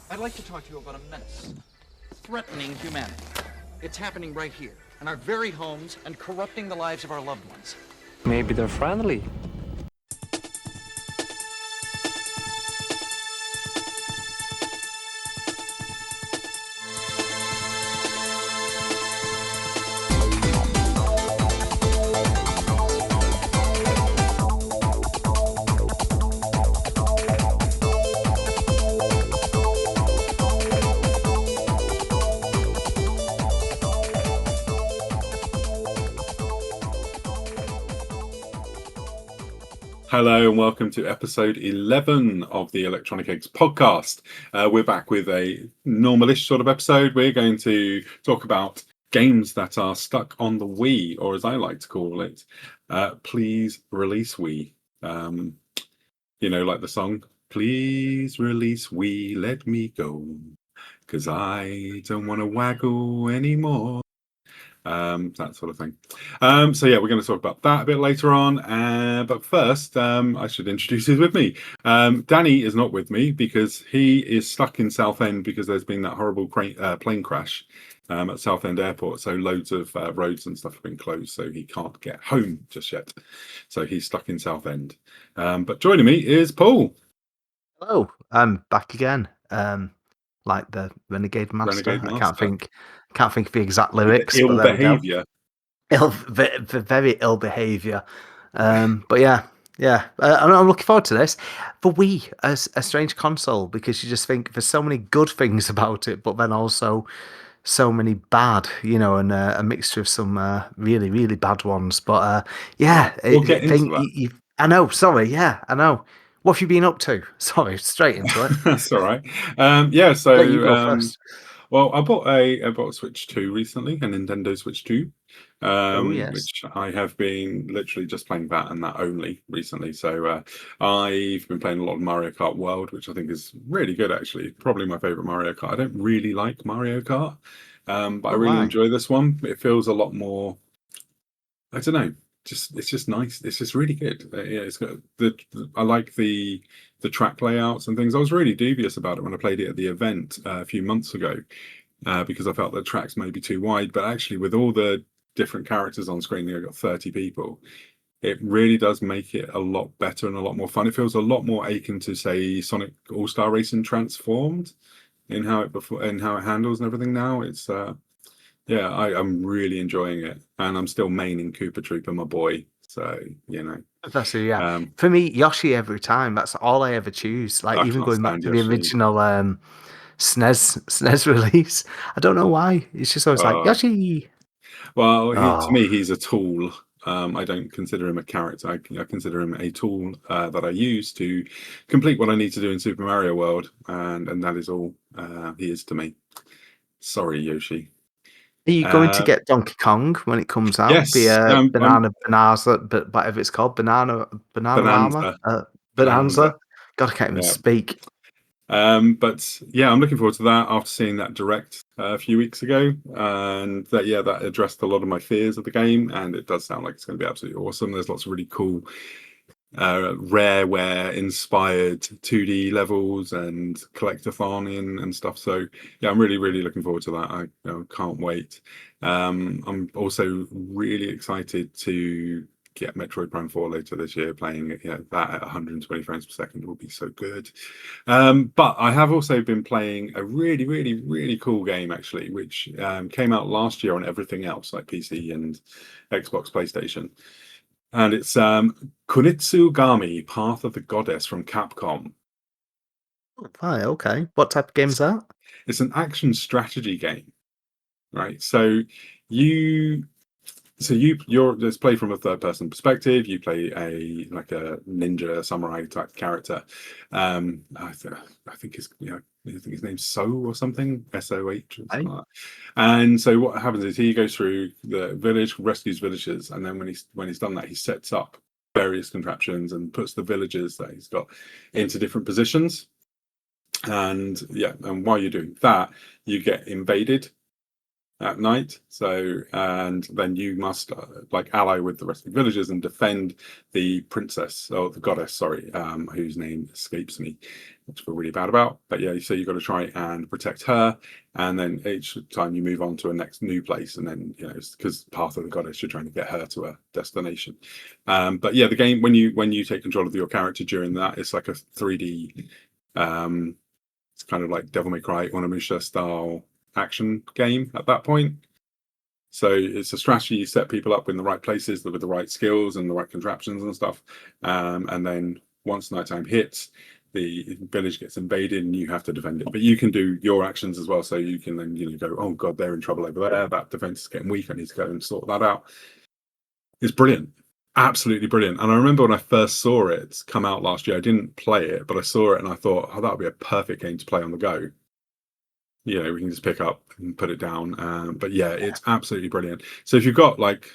I'd like to talk to you about a menace threatening humanity. It's happening right here, in our very homes, and corrupting the lives of our loved ones. Maybe they're friendly. Hello and welcome to episode 11 of the Electronic Eggs podcast. We're back with a normalish sort of episode. We're going to talk about games that are stuck on the Wii, or as I like to call it, please release Wii. Like the song, please release Wii, let me go, 'cause I don't want to waggle anymore. That sort of thing. We're going to talk about that a bit later on. But first, I should introduce who's with me. Danny is not with me because he is stuck in Southend because there's been that horrible plane crash at Southend Airport. So loads of roads and stuff have been closed, so he can't get home just yet. So he's stuck in Southend. But joining me is Paul. Hello, I'm back again. Like the Renegade Master. Renegade I Master. can't think of the exact lyrics. Ill but there behaviour. We go. Very ill behaviour. But yeah. I'm looking forward to this. The Wii as a strange console because you just think there's so many good things about it, but then also so many bad, and a mixture of some really, really bad ones. But We'll get into that. I know. Sorry, yeah, I know. What have you been up to? Sorry, straight into it. That's all right. Let you go first. Well, I bought a Switch 2 recently, a Nintendo Switch 2, Oh yes. which I have been literally just playing that and that only recently. So I've been playing a lot of Mario Kart World, which I think is really good actually. Probably my favorite Mario Kart. I don't really like Mario Kart, but I really enjoy this one. It feels a lot more. I don't know. It's just nice. It's just really good. Yeah, it's got I like the track layouts and things. I was really dubious about it when I played it at the event a few months ago because I felt the tracks may be too wide. But actually, with all the different characters on screen, I've got 30 people. It really does make it a lot better and a lot more fun. It feels a lot more akin to, say, Sonic All-Star Racing Transformed in how it handles and everything. Now it's I'm really enjoying it, and I'm still maining Koopa Trooper, my boy. So That's it, yeah. For me, Yoshi every time. That's all I ever choose. Like I even can't going back stand to the Yoshi. original SNES release. I don't know why. It's just always like Yoshi. Well, to me, he's a tool. I don't consider him a character. I consider him a tool that I use to complete what I need to do in Super Mario World, and that is all he is to me. Sorry, Yoshi. Are you going to get Donkey Kong when it comes out? Yes, Banana, but whatever it's called, Banana Bonanza. Bonanza. God, I can't even speak. But yeah, I'm looking forward to that after seeing that direct a few weeks ago, and that addressed a lot of my fears of the game, and it does sound like it's going to be absolutely awesome. There's lots of really cool Rareware inspired 2D levels and collectathon and stuff. So yeah, I'm really looking forward to that. I can't wait. I'm also really excited to get Metroid Prime 4 later this year. Playing it, that at 120 frames per second will be so good. But I have also been playing a really cool game actually, which came out last year on everything else like PC and Xbox, PlayStation. And it's Kunitsugami, Path of the Goddess from Capcom. Right, okay. What type of game is that? It's an action strategy game, right? So it's played from a third person perspective. You play a ninja samurai type character. I think his name's So or something, SOH or something like that. And so what happens is he goes through the village, rescues villagers, and then when he's done that, he sets up various contraptions and puts the villagers that he's got into different positions. And while you're doing that, you get invaded at night. So, and then you must like ally with the rest of the villagers and defend the princess or the goddess, sorry, whose name escapes me, which I feel really bad about. But yeah, so you've got to try and protect her, and then each time you move on to a next new place, and then because part of the goddess, you're trying to get her to a destination. But yeah, the game when you take control of your character during that, it's like a 3D. It's kind of like Devil May Cry, Onimusha style action game at that point. So it's a strategy. You set people up in the right places with the right skills and the right contraptions and stuff. And then once nighttime hits, the village gets invaded and you have to defend it. But you can do your actions as well. So you can then go, oh god, they're in trouble over there. That defense is getting weak. I need to go and sort that out. It's brilliant. Absolutely brilliant. And I remember when I first saw it come out last year, I didn't play it, but I saw it and I thought, oh, that would be a perfect game to play on the go. We can just pick up and put it down. But yeah, it's absolutely brilliant. So if you've got like,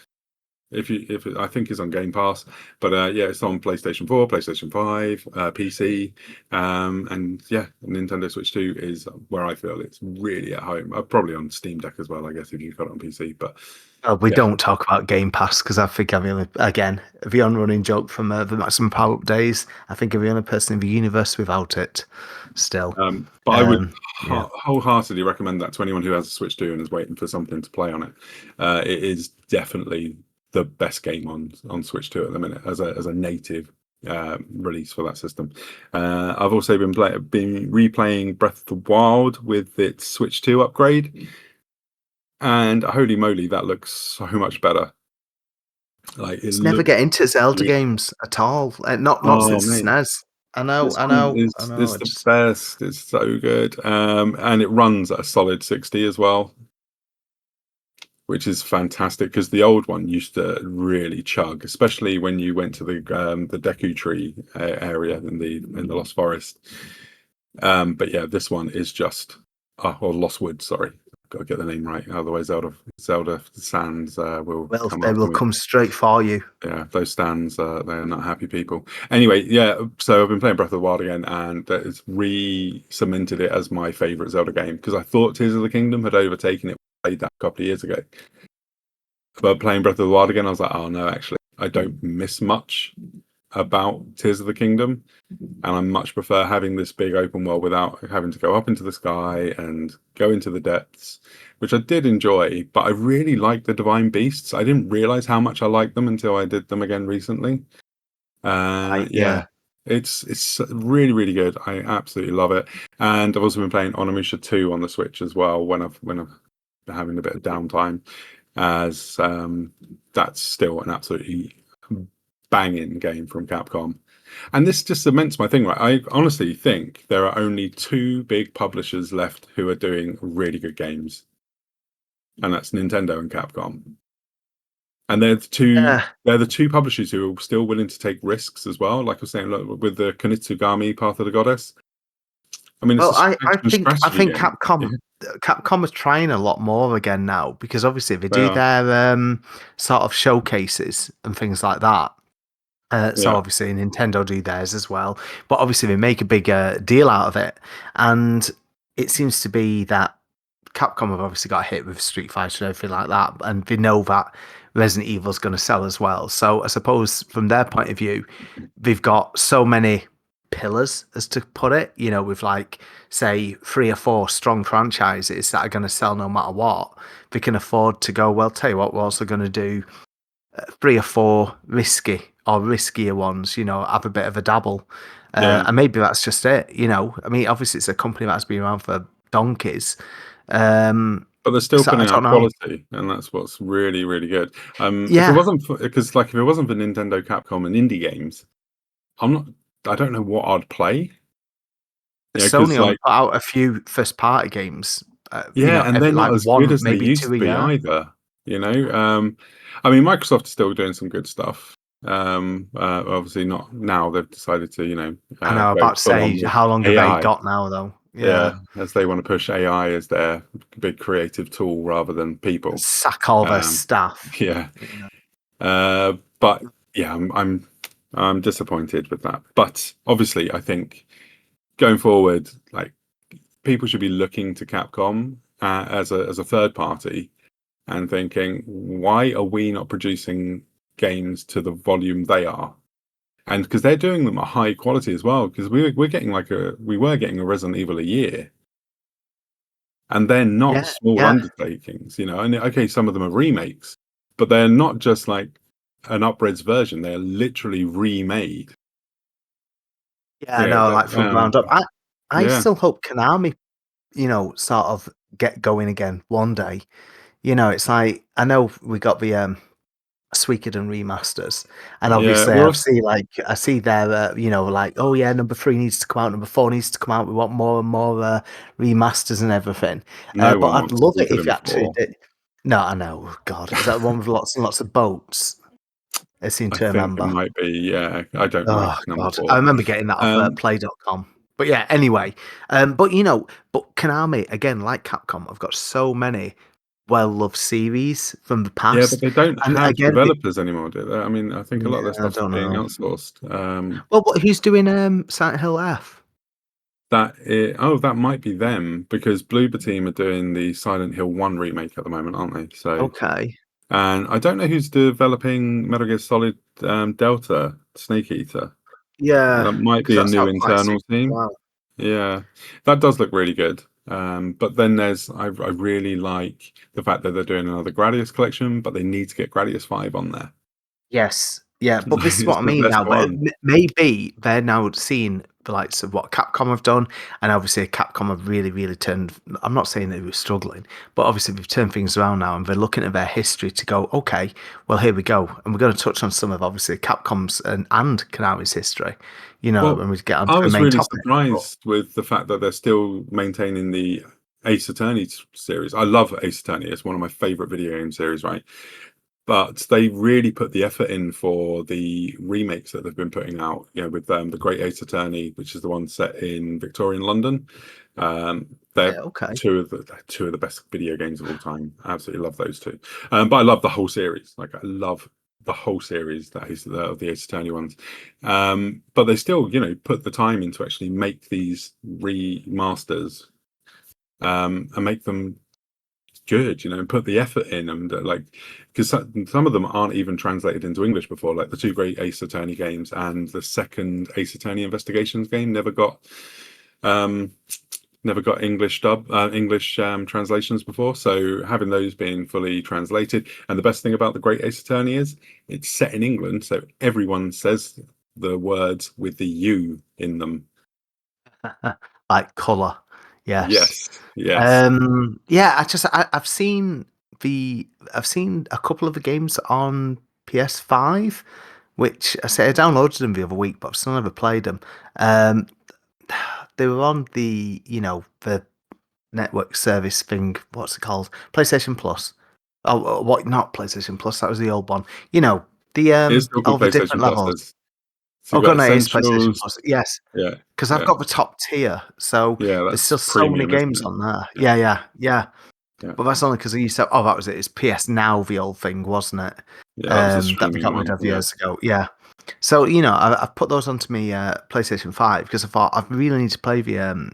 if I think it's on Game Pass, but yeah, it's on PlayStation 4, PlayStation 5, PC, and yeah, Nintendo Switch 2 is where I feel it's really at home. Probably on Steam Deck as well, I guess, if you've got it on PC. But We yeah. don't talk about Game Pass because I think I'm the only, again, the on-running joke from the Maximum Power Up days. I think I'm the only person in the universe without it still. But I would Yeah. wholeheartedly recommend that to anyone who has a Switch 2 and is waiting for something to play on it. It is definitely the best game on Switch 2 at the minute as a native release for that system. I've also been replaying Breath of the Wild with its Switch 2 upgrade, and holy moly, that looks so much better. Like it It's never looks get into Zelda really, games at all. Not oh since mate. SNES. I know, This I one know, I know. is the best. It's so good, and it runs at a solid 60 as well, which is fantastic because the old one used to really chug, especially when you went to the Deku Tree area in the Lost Forest. But yeah, this one is just or Lost Wood. Sorry, got to get the name right. Otherwise, Zelda Sands will Well, come they after will me. come straight for you. Yeah, those stands, they're not happy people. Anyway, yeah, so I've been playing Breath of the Wild again, and it's re-cemented it as my favourite Zelda game, because I thought Tears of the Kingdom had overtaken it. I played that a couple of years ago. But playing Breath of the Wild again, I was like, oh no, actually, I don't miss much about Tears of the Kingdom, and I much prefer having this big open world without having to go up into the sky and go into the depths, which I did enjoy. But I really like the Divine Beasts. I didn't realize how much I liked them until I did them again recently. Right, Yeah, it's really really good. I absolutely love it, and I've also been playing Onimusha 2 on the Switch as well when I've been having a bit of downtime, as that's still an absolutely banging game from Capcom. And this just cements my thing, right? I honestly think there are only two big publishers left who are doing really good games, and that's Nintendo and Capcom. And they're the two publishers who are still willing to take risks as well. Like I was saying, look, with the Konitsugami Path of the Goddess. I mean, it's Well, a I action think strategy game. Yeah, Capcom is trying a lot more again now because obviously they they do are. their sort of showcases and things like that. So Yeah, obviously Nintendo do theirs as well, but obviously they make a big deal out of it, and it seems to be that Capcom have obviously got hit with Street Fighter and everything like that, and they know that Resident Evil's going to sell as well. So I suppose from their point of view, they've got so many pillars, as to put it, with like say 3 or 4 strong franchises that are going to sell no matter what. They can afford to go, well, tell you what, we're also going to do 3 or 4 risky or riskier ones, have a bit of a dabble. yeah. And maybe that's just it, I mean, obviously it's a company that's been around for donkeys. But they're still So I putting don't out know. quality, and that's what's really really good. If it Yeah, wasn't for, because like if it wasn't for Nintendo, Capcom, and indie games, I'm not. I don't know what I'd play. Yeah, Sony because only like put out a few first party games, yeah, and they're every not like as good one, as they maybe used two to a be year. either. I mean, Microsoft is still doing some good stuff. Obviously not now. They've decided to I know, go about to full on say, with how long have they AI. got now, though? Yeah, Yeah. as they want to push AI as their big creative tool rather than people. Sack all their Um, staff. yeah, Yeah. but yeah, I'm disappointed with that. But obviously, I think going forward, like people should be looking to Capcom as a third party and thinking, why are we not producing games to the volume they are? And because they're doing them at high quality as well, because we're getting we were getting a Resident Evil a year, and they're not Yeah, small yeah, undertakings, And okay, some of them are remakes, but they're not just like an upgrades version; they're literally remade. yeah. No, like from ground up. I Yeah, still hope Konami, sort of get going again one day. It's like I know we got the Suikoden remasters, and yeah. obviously We're also, I see their like, oh yeah, number 3 needs to come out, number 4 needs to come out. We want more and more remasters and everything. no But one I'd wants love it if Suikoden you actually before. did. No, I know. God, is that the one with lots and lots of boats? I seem I to think it remember. might be. Yeah, I don't like Oh number God, I four. remember getting that off Um, Play.com. But yeah, anyway, but Konami again, like Capcom, have got so many well-loved series from the Yeah, but past, they don't and have again, developers anymore, do they? I mean, I think a lot of their I stuff's don't being know. outsourced. Well, who's doing Silent Hill F? That might be them because Bloober Team are doing the Silent Hill 1 remake at the moment, aren't they? So, Okay, and I don't know who's developing Metal Gear Solid Delta Snake Eater. yeah, That might because be a that's new out quite soon internal as team. well. Yeah, that does look really good. But then I really like the fact that they're doing another Gradius collection, but they need to get Gradius 5 on there. Yes, yeah, but this is It's what I the mean best now. But one. maybe they're now seeing the likes of what Capcom have done, and obviously Capcom have really, really turned. I'm not saying they were struggling, but obviously they've turned things around now, and they're looking at their history to go, okay, well here we go, and we're going to touch on some of obviously Capcom's and Konami's history, Well, when we get onto I the was main really topic. But surprised with the fact that they're still maintaining the Ace Attorney series. I love Ace Attorney. It's one of my favorite video game series, right? But they really put the effort in for the remakes that they've been putting out, with the Great Ace Attorney, which is the one set in Victorian London. They're yeah, okay, two of the best video games of all time. I absolutely love those two. But I love the whole series. Like I love the whole series that is of the Ace Attorney ones. But they still, put the time in to actually make these remasters and make them good, and put the effort in and because some of them aren't even translated into English before, like the two great Ace Attorney games and the second Ace Attorney Investigations game um never got English translations before. So having those being fully translated, and the best thing about the Great Ace Attorney is it's set in England, so everyone says the words with the U in them. like color, yes. Yes. Yeah, I've seen I've seen a couple of the games on PS5, which I say I downloaded them the other week, but I've still never played them. Um, they were on the network service thing. What's it called? PlayStation Plus. What? Not PlayStation Plus. That was the old one. The It's still all called the different PlayStation Plus. levels. So Oh you've got god, no, it is PlayStation Essentials. Plus. Yes, Yeah, because I've yeah, got the top tier, so yeah. there's That's still so many premium, isn't games it? on there. Yeah, Yeah, yeah, yeah. yeah, But that's only because I used to. Oh, that was it. It's PS Now, the old thing, wasn't it? yeah. That was a That we streaming got rid one. of Yeah, years ago. Yeah. So I've put those onto me PlayStation 5 because I thought I really need to play the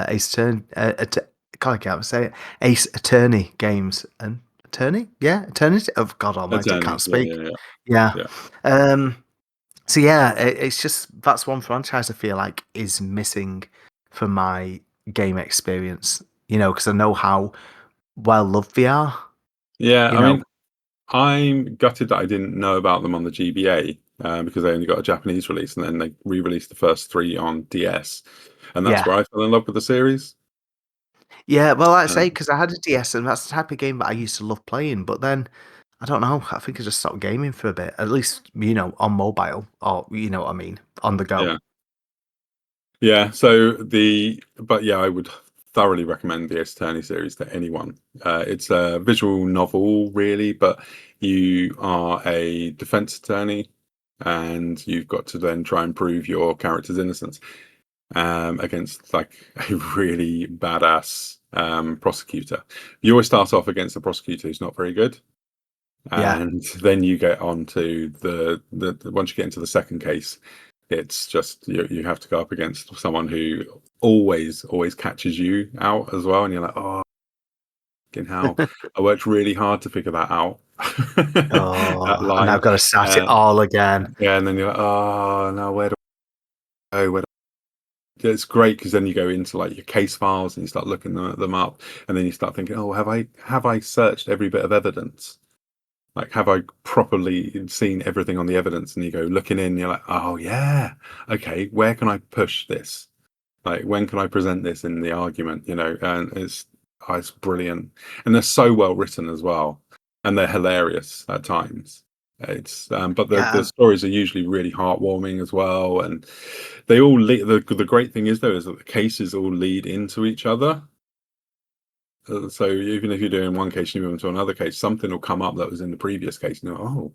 Ace Attorney. God, I can't say it. Ace Attorney games and Attorney. Yeah, Eternity. Oh God Almighty, I Attorney. can't Yeah, speak. yeah, yeah, Yeah. yeah. Um. So yeah, it's just that's one franchise I feel like is missing from my game experience. Because I know how well loved they are. Yeah, You I know. mean, I'm gutted that I didn't know about them on the GBA because they only got a Japanese release, and then they re-released the first three on DS, and that's Yeah. where I fell in love with the series. Yeah, well, like I say, Um, because I had a DS, and that's the type of game that I used to love playing. But then, I don't know. I think I just stopped gaming for a bit. At least, on mobile, or you know what I mean, on the go. yeah, yeah. But yeah, I would thoroughly recommend the Ace Attorney series to anyone. It's a visual novel, really, but you are a defense attorney, and you've got to then try and prove your character's innocence against like a really badass prosecutor. You always start off against a prosecutor who's not very good, Yeah, and then you get on to the once you get into the second case, it's just you have to go up against someone who always catches you out as well, and you're like, oh. fucking hell, I worked really hard to figure that out. That Oh, and line. I've got to start it Um, all again. yeah, and then you're like, oh no, where do I go? It's great because then you go into like your case files and you start looking them up, and then you start thinking, oh, have I searched every bit of evidence? Like, have I properly seen everything on the evidence? And you go looking in, you're like, oh yeah, okay, where can I push this? Like, when can I present this in the argument? And it's brilliant, and they're so well written as well, and they're hilarious at times. But the Yeah, stories are usually really heartwarming as well, and they all lead. The great thing is though is that the cases all lead into each other. So even if you're doing one case and you move into another case, something will come up that was in the previous case. And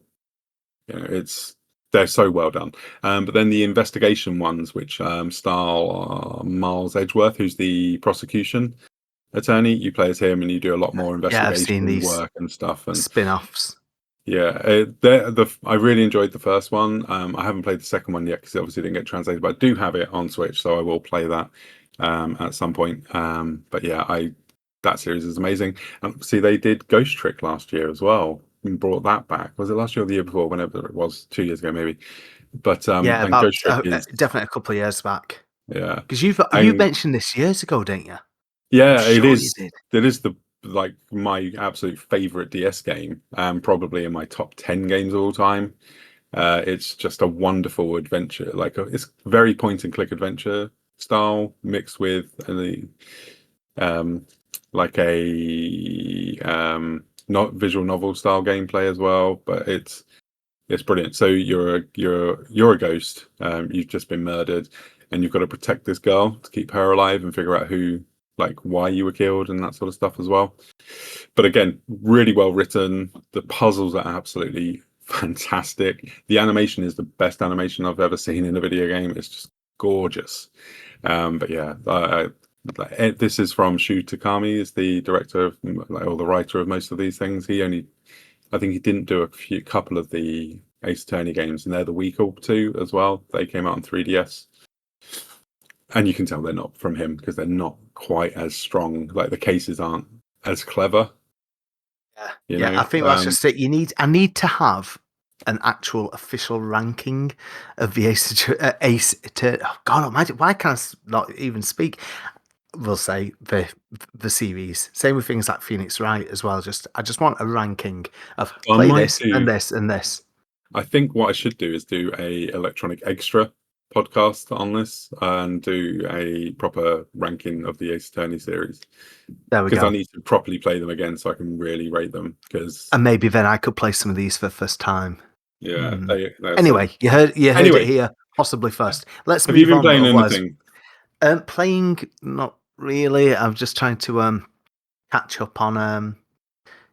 they're so well done. But then the investigation ones, which star Miles Edgeworth, who's the prosecution attorney, you play as him, and you do a lot more yeah, I've seen investigation these work and stuff. And spin-offs. yeah, I really enjoyed the first one. I haven't played the second one yet because it obviously didn't get translated, but I do have it on Switch, so I will play that at some point. But yeah, that series is amazing. And see, they did Ghost Trick last year as well and brought that back. Was it last year or the year before? Whenever it was, 2 years ago maybe. But Yeah, and about Ghost Trick is definitely a couple of years back. yeah, Because you and mentioned this years ago, didn't you? I'm yeah, it sure you is. did. It is the like my absolute favorite DS game, probably in my top 10 games of all time. It's just a wonderful adventure. It's very point and click adventure style mixed with um, like a not visual novel style gameplay as well. But it's brilliant. So you're a ghost. You've just been murdered, and you've got to protect this girl to keep her alive and figure out why you were killed and that sort of stuff as well. But again, really well written. The puzzles are absolutely fantastic. The animation is the best animation I've ever seen in a video game. It's just gorgeous. But yeah, this is from Shu Takami, is the director of, or the writer of most of these things. I think he didn't do a couple of the Ace Attorney games, and they're the week or two as well. They came out on 3DS. And you can tell they're not from him because they're not quite as strong. Like the cases aren't as clever. Yeah, I think that's just it. I need to have an actual official ranking of the Ace Attorney. Oh, God Almighty, why can't I not even speak? We'll say the series. Same with things like Phoenix Wright as well. I just want a ranking of I play might this and do. this and this. I think what I should do is do a electronic extra podcast on this and do a proper ranking of the Ace Attorney series There we because I go. need to properly play them again so I can really rate them. Because And maybe then I could play some of these for the first time. yeah, Anyway, you heard it Anyway, here, possibly first. Let's have you move been on. playing Otherwise, anything? playing not really. I'm just trying to catch up on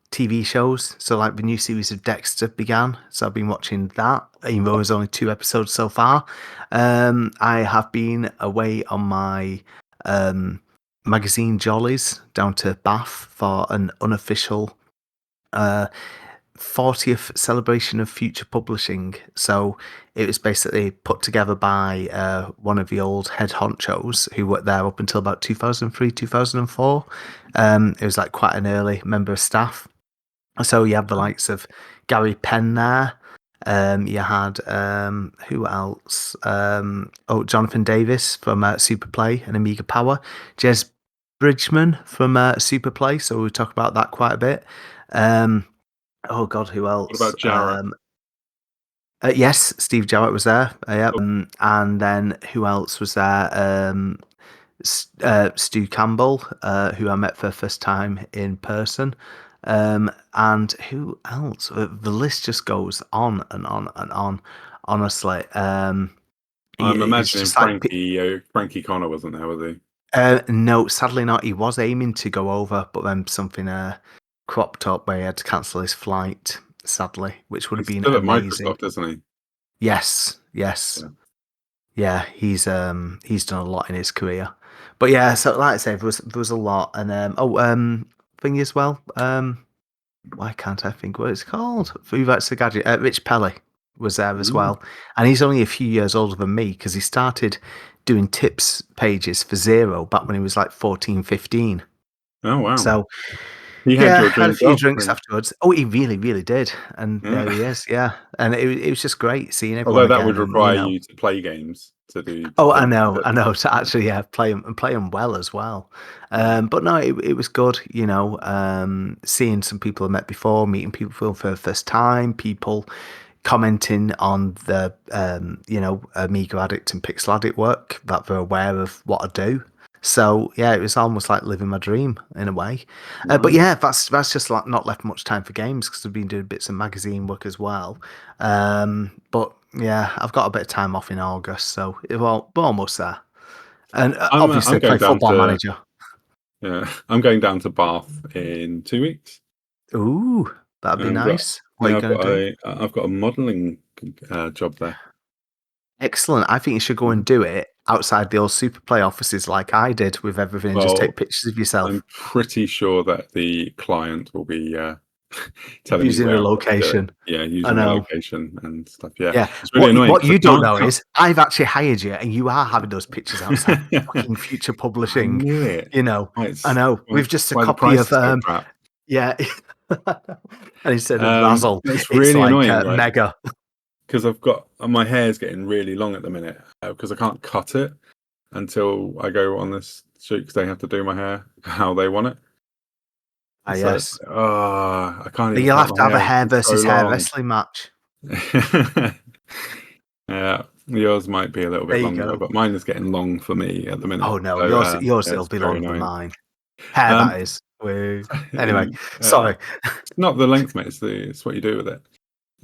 TV shows. So like the new series of Dexter began. So I've been watching that, even though there's only 2 episodes so far. I have been away on my magazine jollies down to Bath for an unofficial 40th celebration of future publishing. So it was basically put together by one of the old head honchos who worked there up until about 2003, 2004. It was like quite an early member of staff. So you have the likes of Gary Penn there. You had who else? Jonathan Davis from Superplay and Amiga Power. Jez Bridgman from Superplay. So we talk about that quite a bit. Oh God, who What else? about Jarrett? Yes, Steve Jarrett was there. Yeah, and then who else was there? Stu Campbell, who I met for the first time in person. And who else? The list just goes on and on and on. Honestly, I'm it's imagining just like Frankie Connor wasn't there, was he? no, sadly not. He was aiming to go over, but then something cropped up where he had to cancel his flight. Sadly, which would have He's been still at amazing. Microsoft, isn't he? Yes. Yeah, he's done a lot in his career. But yeah, so like I said, there was a lot, and thing as well. Why can't I think what it's called? Who That's the Gadget. Rich Pelly was there as well, and he's only a few years older than me because he started doing tips pages for Zero back when he was like 14, 15. Oh wow! So He had Yeah, your had a dream few job. drinks afterwards. Oh, he really, really did, and there Yeah. he is. Yeah, and it was just great seeing everyone Although that again, would and require you to play games to Oh, take I it. know. To actually, yeah, play them well as well. But no, it was good. Seeing some people I met before, meeting people for the first time, people commenting on the Amiga Addict and Pixel Addict work that they're aware of what I do. So yeah, it was almost like living my dream in a way. But Nice. yeah, that's just like not left much time for games because I've been doing bits of magazine work as well. But yeah, I've got a bit of time off in August, so we're almost there. And I'm obviously going play down Football to Manager. yeah, I'm going down to Bath in 2 weeks. Ooh, that'd be And I've got nice. What are yeah, you gonna do? I've got a modelling job there. Excellent. I think you should go and Mhm. do it outside the old Super Play offices like I did with everything and just Well, take pictures of yourself I'm pretty sure that the client will be telling me using where the I've got to do it. location. Yeah, I using the know. location and stuff. Yeah, Yeah. it's really annoying What because you I don't can't know cut. is I've actually hired you and you are having those pictures outside I fucking Future Publishing. knew it. You know. Why I it's know. We've just a why the copy price of is so crap. yeah. And instead of Razzle, It's it's really like annoying, right? Mega. Because I've got my hair's getting really long at the minute because I can't cut it until I go on this shoot because they have to do my hair how they want it. Ah, So it's yes. like, oh, I can't But even you'll cut have my to have a hair. hair It's so versus hair long. wrestling match. Yeah, yours might be a little There bit you longer, go. but mine is getting long for me at the minute. Oh no, So yours yeah, will it's be very longer than annoying. mine. Hair Um, that is. Anyway, uh, sorry. not the length, mate. It's what you do with it.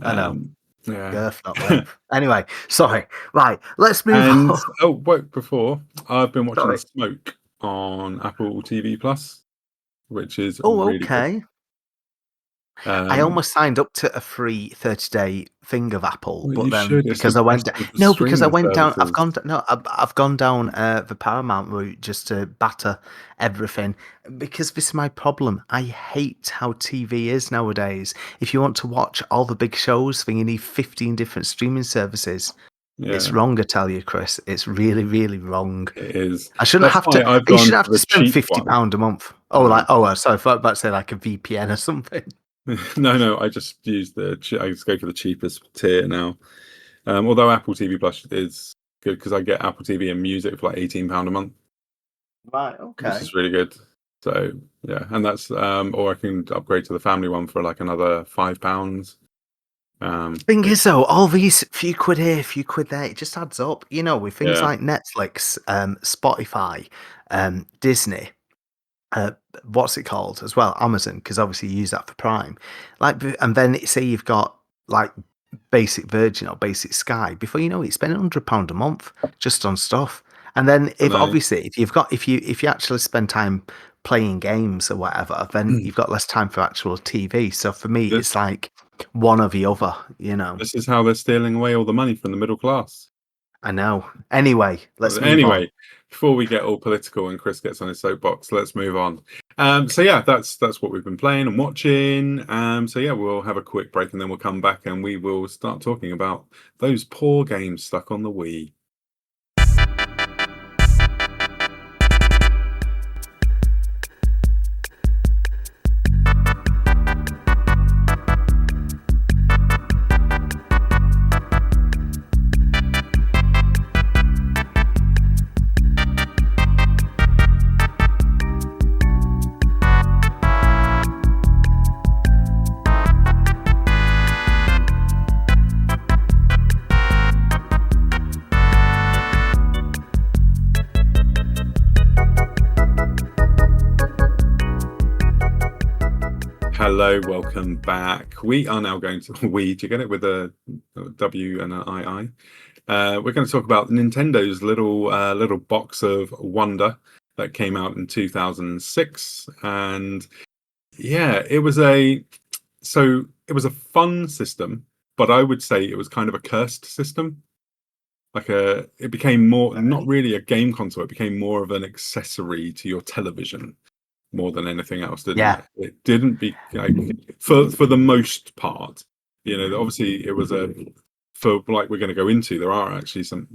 I know. Yeah. Girth, not length. Anyway, sorry. Right, let's move And on. oh, wait, before I've been watching Sorry. Smoke on Apple TV Plus, which is Oh, really good. okay. I Um, almost signed up to a free 30-day thing of Apple, well, but you then should. It's the because I best went of the no, because I streaming went down. services. I've gone down the Paramount route just to batter everything because this is my problem. I hate how TV is nowadays. If you want to watch all the big shows, then you need 15 different streaming services. It's Yeah, wrong, I tell you, Chris. It's really, really wrong. it is. I shouldn't That's have why to. I've You gone shouldn't for have to the spend cheap one. £50 a month. Oh, No, sorry. I thought about to say like a VPN or something. no. I just use I just go for the cheapest tier now. Although Apple TV Plus is good because I get Apple TV and music for like £18 a month, Right. which Okay. is really good. So yeah, and that's or I can upgrade to the family one for like another £5. Thing is, though, all these few quid here, few quid there, it just adds up. With things Yeah, like Netflix, Spotify, Disney, what's it called as well? Amazon, because obviously you use that for Prime. And then say you've got like basic Virgin or basic Sky. Before you know it, you spend £100 a month just on stuff. And then I know. if you actually spend time playing games or whatever, then you've got less time for actual TV. So for me, it's This like one or the other. this is how they're stealing away all the money from the middle class. I know. Anyway, let's move on. Anyway, before we get all political and Chris gets on his soapbox, let's move on. So yeah, that's what we've been playing and watching. So yeah, we'll have a quick break and then we'll come back and we will start talking about those poor games stuck on the Wii. Hello, welcome back. We are now going to we. Do you get it with a W and an II? We're going to talk about Nintendo's little box of wonder that came out in 2006, and yeah, it was a fun system, but I would say it was kind of a cursed system. It became more not really a game console; it became more of an accessory to your television more than anything else, didn't Yeah. it? It didn't be like for the most part. Obviously it was for like we're going to go into. There are actually some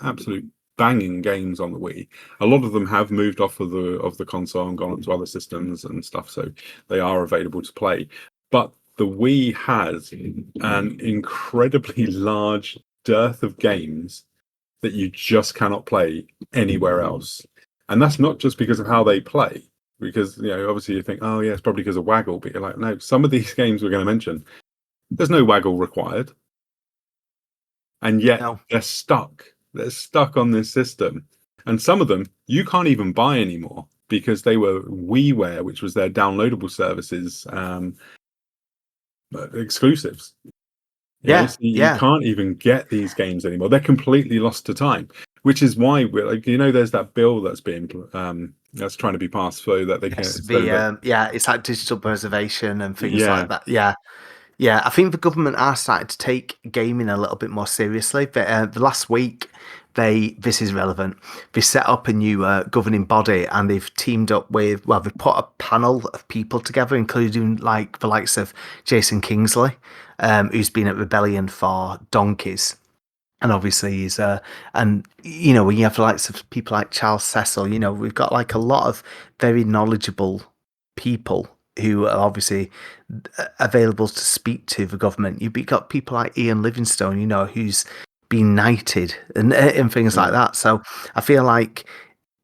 absolute banging games on the Wii. A lot of them have moved off of the console and gone onto other systems and stuff, so they are available to play. But the Wii has an incredibly large dearth of games that you just cannot play anywhere else. And that's not just because of how they play, because obviously you think, oh yeah, it's probably because of waggle, but you're like, no, some of these games we're going to mention, there's no waggle required, and yet No. they're stuck on this system. And some of them you can't even buy anymore because they were WiiWare, which was their downloadable services, exclusives. So you can't even get these games anymore. They're completely lost to time, which is why we're like, there's that bill that's being that's trying to be passed so that they can. It's like digital preservation and things like that. Yeah, I think the government are starting to take gaming a little bit more seriously. But the last week, this is relevant. They set up a new governing body, and they've teamed up with, they've put a panel of people together, including like the likes of Jason Kingsley, who's been at Rebellion for donkeys. And obviously he's and when you have the likes of people like Charles Cecil, we've got like a lot of very knowledgeable people who are obviously available to speak to the government. You've got people like Ian Livingstone, who's been knighted and things like that. So I feel like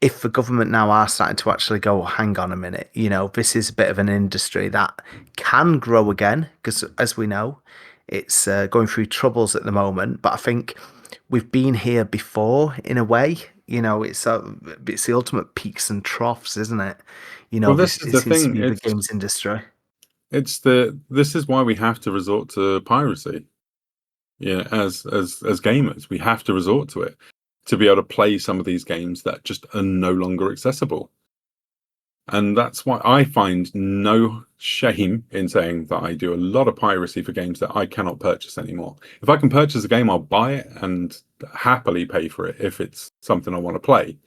if the government now are starting to actually go, hang on a minute, this is a bit of an industry that can grow again, because as we know, it's going through troubles at the moment. But I think we've been here before in a way. It's the ultimate peaks and troughs, isn't it? Well, this is the seems to thing. be the games industry. This is why we have to resort to piracy. As gamers, we have to resort to it to be able to play some of these games that just are no longer accessible. And that's why I find no shame in saying that I do a lot of piracy for games that I cannot purchase anymore. If I can purchase a game, I'll buy it and happily pay for it if it's something I want to play.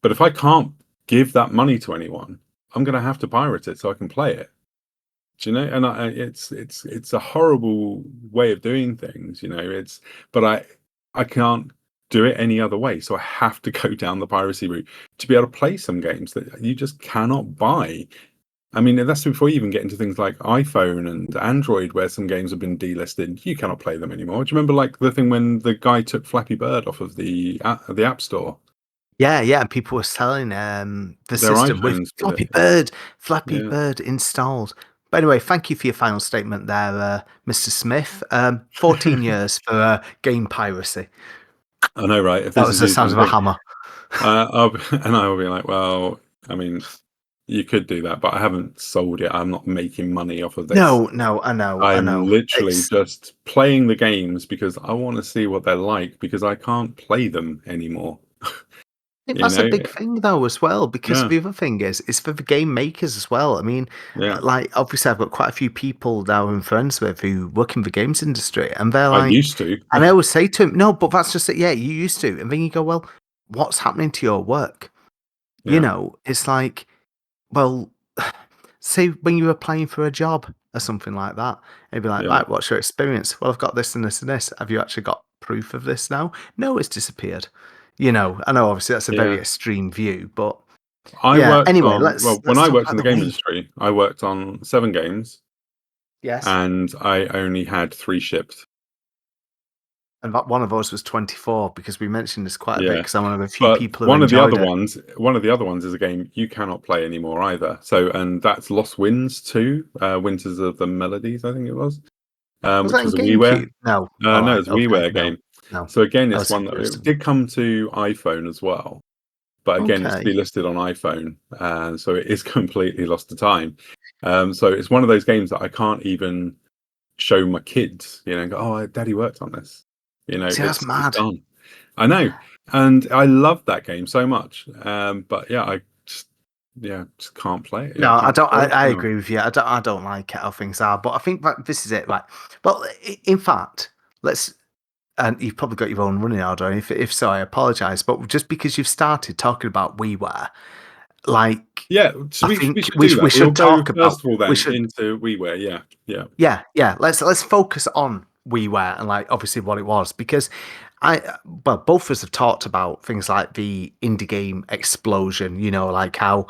But if I can't give that money to anyone, I'm going to have to pirate it so I can play it. Do you know? And it's a horrible way of doing things. But I can't do it any other way, so I have to go down the piracy route to be able to play some games that you just cannot buy. I mean, that's before you even get into things like iPhone and Android, where some games have been delisted. You cannot play them anymore. Do you remember like the thing when the guy took Flappy Bird off of the App Store? Yeah, and people were selling the Their system with iPhones Flappy Bird installed. But anyway, thank you for your final statement there, Mr. Smith. 14 years for game piracy. I know, right? If That this was is the you sound of a hammer. I will be like, well, I mean, you could do that, but I haven't sold it. I'm not making money off of this. No, I know. I'm literally just playing the games because I want to see what they're like, because I can't play them anymore. I think that's a big thing though as well, because the other thing is it's for the game makers as well. I mean, like obviously I've got quite a few people now I'm friends with who work in the games industry, and they're like, I used to. And I always say to them, no, but that's just it. Yeah, you used to. And then you go, well, what's happening to your work? It's like, well, say when you were applying for a job or something like that, it'd be like, right, what's your experience? Well, I've got this and this and this. Have you actually got proof of this now? No, it's disappeared. I know obviously that's a very extreme view, but when I talk worked in about the game industry, I worked on 7 games. Yes. And I only had 3 shipped. And that one of us was 24, because we mentioned this quite a bit, because I'm one of the few But people who one of the enjoyed other ones is a game you cannot play anymore either. So, and that's Lost Winds 2, Winters of the Melodies, I think it was. Was which that was a in WiiWare. GameCube? No. No, it's a WiiWare game. No. So again, it's was one that interesting. it did come to iPhone as well. But again, it's Okay. delisted on iPhone, so it is completely lost to time. So it's one of those games that I can't even show my kids, and go, "Oh, Daddy worked on this." See, that's mad. It's done. I know, and I love that game so much. But yeah, I just can't play it. No, I don't. I No. agree with you. I don't like how things are, but I think that this is it, right? Well, in fact, let's. And you've probably got your own running order. And if so, I apologise. But just because you've started talking about WiiWare, like, so I we think should do that. we should talk about. First of all, then into WiiWare. Yeah. Let's focus on WiiWare and like obviously what it was, because well, both of us have talked about things like the indie game explosion, like how,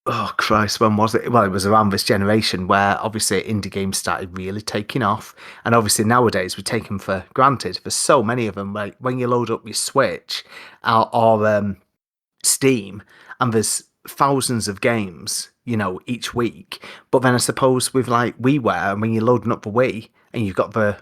oh Christ, when was it? Well, it was around this generation where obviously indie games started really taking off. And obviously nowadays we take them for granted. There's so many of them. Like when you load up your Switch or Steam, and there's thousands of games, each week. But then I suppose with like WiiWare, and when you're loading up the Wii and you've got the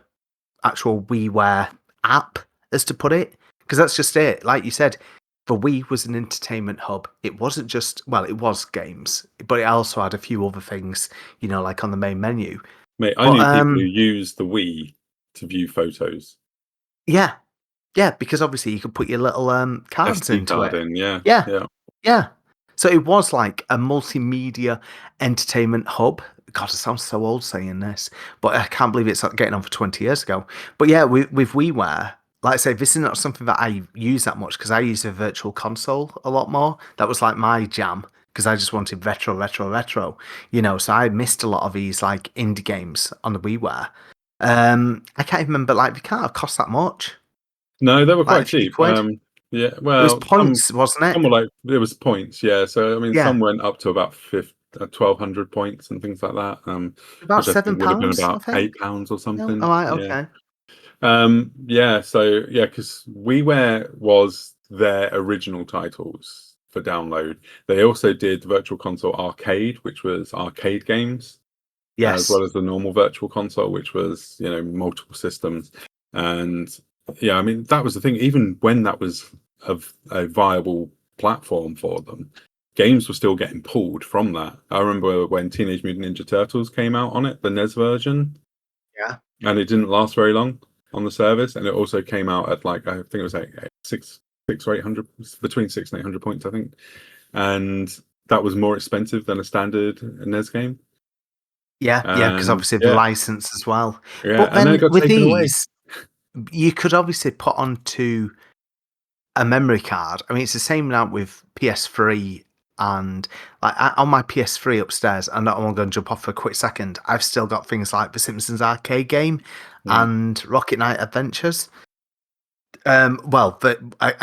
actual WiiWare app, as to put it, because that's just it. Like you said, the Wii was an entertainment hub. It wasn't just, well, it was games, but it also had a few other things, like on the main menu. Mate, I But knew people who used the Wii to view photos. yeah, yeah, because obviously you could put your little cards SD into card it. in, yeah. Yeah, Yeah. yeah. So it was like a multimedia entertainment hub. God, it sounds so old saying this, but I can't believe it's getting on for 20 years ago. But yeah, with WiiWare, like I say, this is not something that I use that much because I use a virtual console a lot more. That was like my jam because I just wanted retro. So I missed a lot of these like indie games on the WiiWare. I can't even remember, like, they can't have cost that much. No, they were Like a quite few cheap. quid. Yeah, It was well, points, wasn't it? some were like it was points, yeah. So I mean, Yeah. some went up to about 1,200 points and things like that. About Which I think would have been £7, I about think. £8 or No? something. All right, Yeah. okay. Yeah. So yeah, because WiiWare was their original titles for download. They also did Virtual Console Arcade, which was arcade games, as Yes. well as the normal Virtual Console, which was multiple systems. And yeah, I mean that was the thing. Even when that was a viable platform for them, games were still getting pulled from that. I remember when Teenage Mutant Ninja Turtles came out on it, the NES version, Yeah. and it didn't last very long on the service. And it also came out at like I think it was like six or 800, between 600 and 800 points, I think, and that was more expensive than a standard NES game. Yeah, because And obviously the license as well. yeah, But and then it then got with taken away. these, you could obviously put onto a memory card. I mean, it's the same now with PS3 and like on my PS3 upstairs. I'm going to jump off for a quick second. I've still got things like the Simpsons arcade game Mm. and Rocket Knight Adventures. A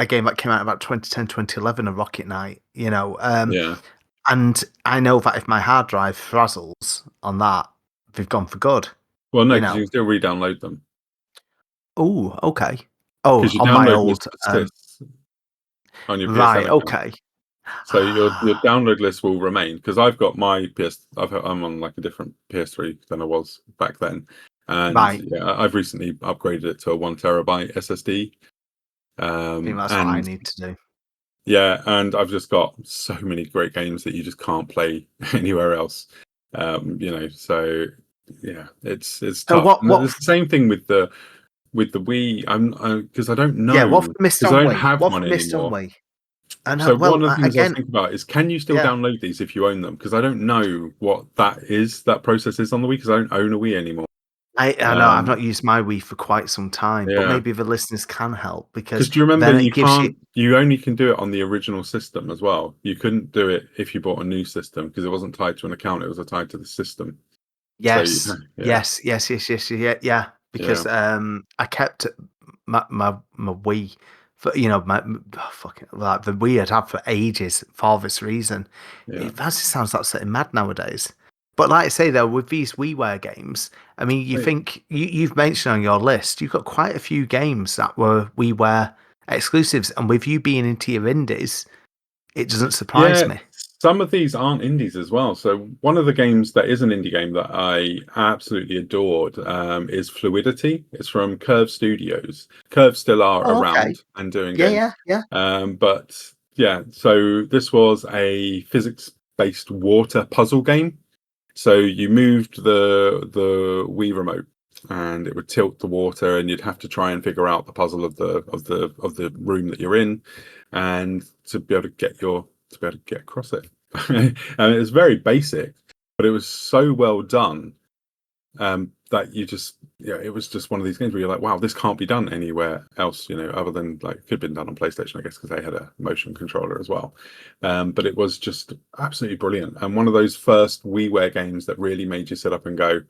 game that came out about 2010, 2011, a Rocket Knight, Yeah. and I know that if my hard drive frazzles on that, they've gone for good, Well, no, you because you know. can still re-download them Oh, okay. Oh, because your on my download list old, persists on your PSN right, account. okay. So your download list will remain because I've got my I'm on like a different PS3 than I was back then, and Right. yeah, I've recently upgraded it to a 1 terabyte SSD. I think that's what I And need to do. yeah, and I've just got so many great games that you just can't play anywhere else. So yeah, it's So tough. And what? it's the same thing with the Wii. Because I don't Yeah, what know have we missed because I on don't Wii? have What have one we missed on anymore. Wii? I know. So one Well, of the things I was again, thinking about is, can you still yeah. download these if you own them? Because I don't know what that process is on the Wii because I don't own a Wii anymore. I know I've Um, not used my Wii for quite some time, but yeah, maybe the listeners can help because because do you remember then it gives you. you only can do it on the original system as well. You couldn't do it if you bought a new system because it wasn't tied to an account; it was tied to the system. So Yes, yeah, yeah. Because yeah, I kept my Wii for fucking like the Wii I'd had for ages for this reason. yeah. It actually sounds absolutely mad nowadays. But like I say though, with these WiiWare games, I mean, you Wait, think you've mentioned on your list, you've got quite a few games that were WiiWare exclusives, and with you being into your indies, it doesn't surprise yeah, me. some of these aren't indies as well. So one of the games that is an indie game that I absolutely adored is Fluidity. It's from Curve Studios. Curve still are Oh, okay. around and doing games. Yeah. But yeah, so this was a physics-based water puzzle game. So you moved the Wii remote and it would tilt the water and you'd have to try and figure out the puzzle of the room that you're in and to be able to get across it. And it was very basic, but it was so well done that it was just one of these games where you're like, wow, this can't be done anywhere else, other than like could have been done on PlayStation, I guess, because they had a motion controller as well. But it was just absolutely brilliant. And one of those first WiiWare games that really made you sit up and go,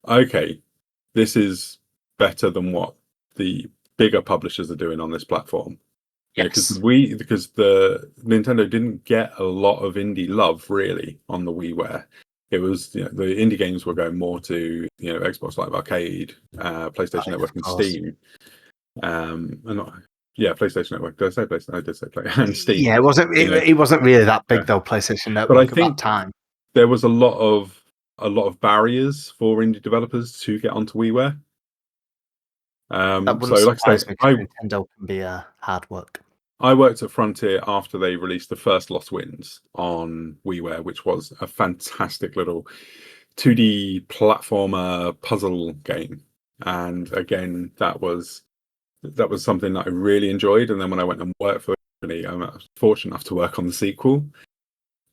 okay, this is better than what the bigger publishers are doing on this platform. Because Yes. the Nintendo didn't get a lot of indie love really on the WiiWare. It was, the indie games were going more to Xbox Live Arcade, PlayStation Right, Network, of and course. Steam. And not, yeah, PlayStation Network. Did I say PlayStation? I did say Play and Steam. Yeah, it wasn't. You know, It wasn't really that yeah. big though. PlayStation But I Network at that think time. there was a lot of barriers for indie developers to get onto WiiWare. That So, wouldn't like I say, surprise me because Nintendo can be hard work. I worked at Frontier after they released the first Lost Winds on WiiWare, which was a fantastic little 2D platformer puzzle game. And again, that was something that I really enjoyed. And then when I went and worked for the company, I was fortunate enough to work on the sequel.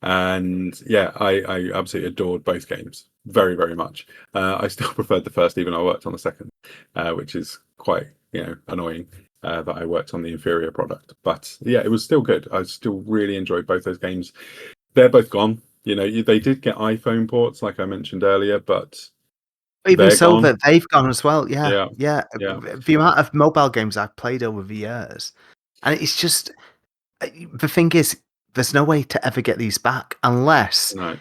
And yeah, I absolutely adored both games very, very much. I still preferred the first, even though I worked on the second, which is quite annoying that I worked on the inferior product. But yeah, it was still good. I still really enjoyed both those games. They're both gone. They did get iPhone ports, like I mentioned earlier, but Even they're so, gone. that they've gone as well. Yeah, Yeah, yeah. yeah, The amount of mobile games I've played over the years, and it's just the thing is, there's no way to ever get these back unless no,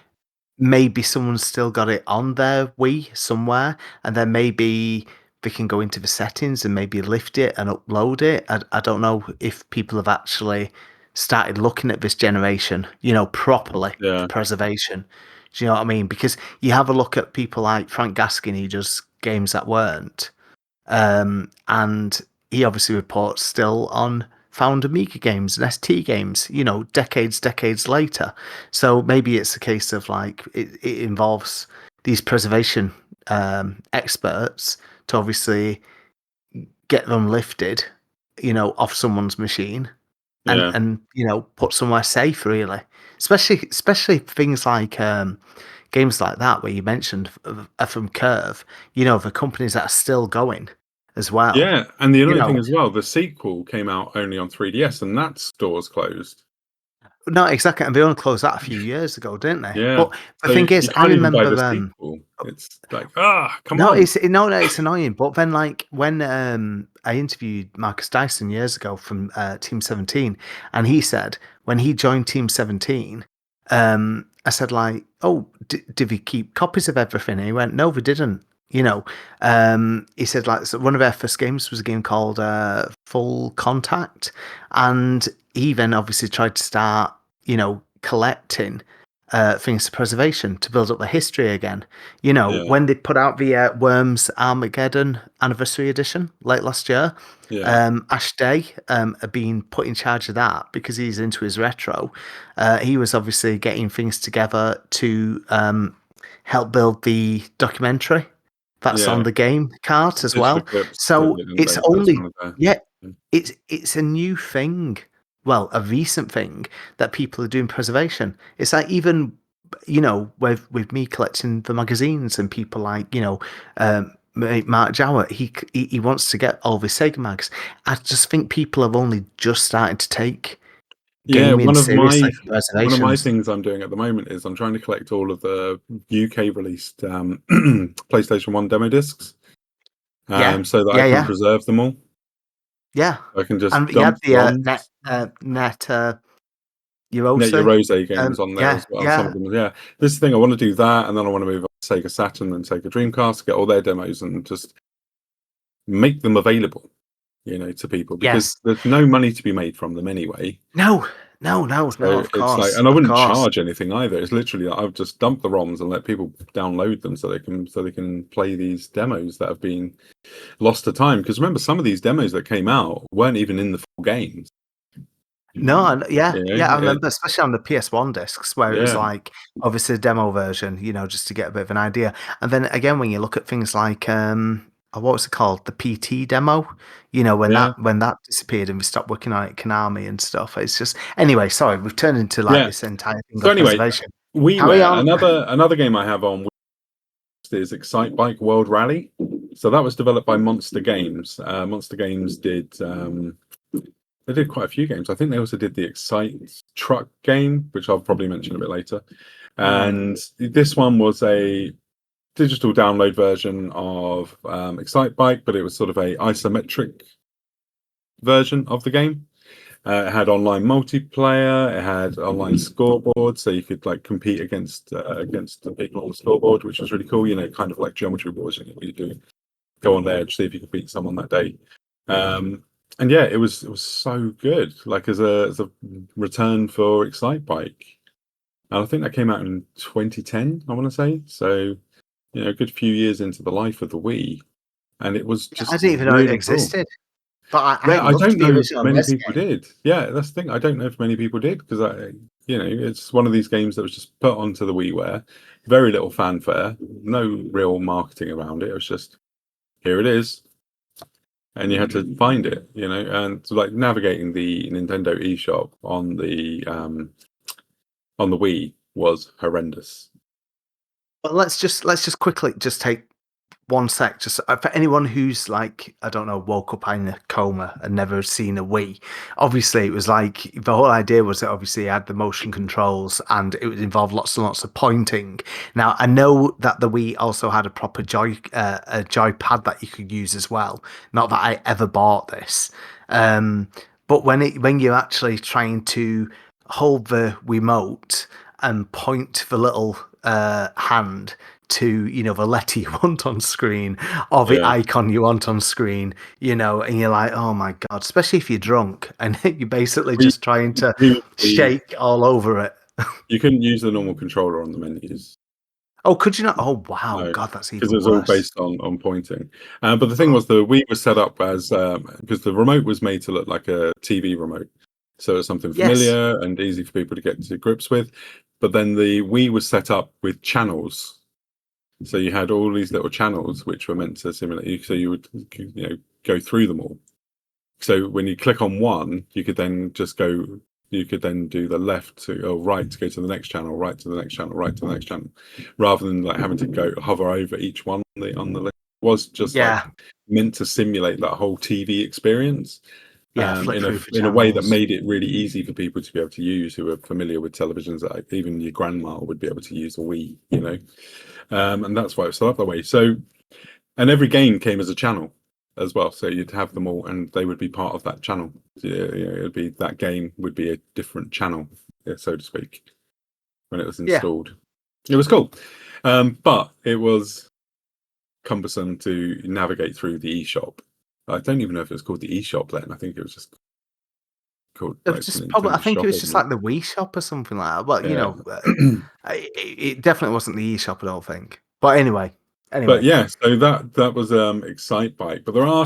maybe someone's still got it on their Wii somewhere, and then maybe they can go into the settings and maybe lift it and upload it. I don't know if people have actually started looking at this generation, properly for yeah, preservation. Do you know what I mean? Because you have a look at people like Frank Gaskin, he does games that weren't. And he obviously reports still on found Amiga games and ST games, decades later. So maybe it's a case of like it involves these preservation experts to obviously get them lifted, off someone's machine and yeah. put somewhere safe really. Especially things like games like that where you mentioned are from Curve, the companies that are still going as well. Yeah, and the You annoying thing know, as well, the sequel came out only on 3DS, and that store's closed. not exactly, and they only closed that a few years ago, didn't they? Yeah, But the so thing you is, I can't even buy remember the sequel. It's like, come no, on. it's annoying. But then, like when I interviewed Marcus Dyson years ago from Team 17, and he said when he joined Team 17, I said like, "Oh, did we keep copies of everything?" And he went, "No, we didn't." He said like so one of our first games was a game called Full Contact, and he then obviously tried to start, collecting things to preservation to build up the history again. Yeah, When they put out the Worms Anniversary Edition late last year, yeah, Ash Day had been put in charge of that because he's into his retro. He was obviously getting things together to help build the documentary that's on yeah. the game cart as Digital well. Eclipse did So it, didn't it's they? That's only one of their. yeah, it's a new thing. Well, a recent thing that people are doing preservation. It's like even with me collecting the magazines and people like Mark Jowett, he wants to get all the Sega mags. I just think people have only just started to take Yeah, gaming seriously for one of my preservations. things I'm doing at the moment is I'm trying to collect all of the UK released PlayStation 1 demo discs, Yeah, so that I yeah, can yeah, preserve them all. yeah. I can just And you dump had the ROMs. net Net your Eurose. Rose games on there Yeah, as well. Some yeah. of them, yeah. This is the thing, I want to do that, and then I want to move on to Sega Saturn and Sega Dreamcast, get all their demos, and just make them available, to people because Yes. there's no money to be made from them anyway. No, no, no, no. So Of it's like, course, and I of wouldn't course. charge anything either. It's literally I've just dumped the ROMs and let people download them so they can play these demos that have been lost to time. Because remember, some of these demos that came out weren't even in the full games. No, yeah, yeah. I It, remember, especially on the PS1 discs, where it was yeah, like obviously a demo version, just to get a bit of an idea. And then again, when you look at things like what was it called, the PT demo, when yeah. that disappeared and we stopped working on it, Konami and stuff. It's just anyway. Sorry, we've turned into like Yeah. this entire thing So of anyway, preservation. Carry WiiWare. on. Another game I have on is Excite Bike World Rally. So that was developed by Monster Games. Monster Games did they did quite a few games. I think they also did the Excite Truck game, which I'll probably mention a bit later. And this one was a digital download version of Excite Bike, but it was sort of a isometric version of the game. It had online multiplayer. It had online scoreboard, so you could like compete against the people on the scoreboard, which was really cool. You know, kind of like geometry wars. You do go on there and see if you could beat someone that day. And yeah, it was so good. Like as a return for Excite Bike, and I think that came out in 2010. I want to say so. You know, a good few years into the life of the Wii, and it was I just didn't even know it really cool. existed, but I Yeah, I loved don't the know if original many NES people game. did. Yeah, that's the thing. I don't know if many people did because you know, it's one of these games that was just put onto the WiiWare, very little fanfare, no real marketing around it. It was just here it is, and you had to find it. You know, and like navigating the Nintendo eShop on the Wii was horrendous. But let's just quickly just take 1 sec, just for anyone who's like, I don't know, woke up in a coma and never seen a Wii. Obviously, it was like the whole idea was that obviously it had the motion controls and it would involve lots and lots of pointing. Now, I know that the Wii also had a proper a joypad that you could use as well. Not that I ever bought this, but when you're actually trying to hold the remote and point the little hand to, you know, the letter you want on screen or the Yeah, icon you want on screen, you know, and you're like, oh my god, especially if you're drunk and you're basically we just trying to use shake all over it. you couldn't use the normal controller on the menus. Oh, could you not? Oh wow, No, god, that's because it even was all worse. based on pointing. But the thing Oh, was, the Wii was set up as because the remote was made to look like a TV remote, so it's something yes, familiar and easy for people to get to grips with. But then the Wii was set up with channels, so you had all these little channels which were meant to simulate you, so you would go through them all. So when you click on one, you could then just go. You could then do the left to or right to go to the next channel, right to the next channel, right to the next channel, rather than like having to go hover over each one on the list. It was just like yeah, meant to simulate that whole TV experience yeah, flick through for in a way that channels. made it really easy for people to be able to use who are familiar with televisions that like, even your grandma would be able to use a Wii, you know, and that's why it's set up that way. So, and every game came as a channel as well, so you'd have them all, and they would be part of that channel. It'd be that game would be a different channel, so to speak, when it was Yeah, installed. It was cool, but it was cumbersome to navigate through the eShop. I don't even know if it was called the eShop then. I think it was just called it was like just probably, I Nintendo think it Shop was or just something. like the Wii Shop or something like that. Well, you Yeah. know, it definitely wasn't the eShop, I don't think. But But anyway, yeah, so that was Excite Bike. But there are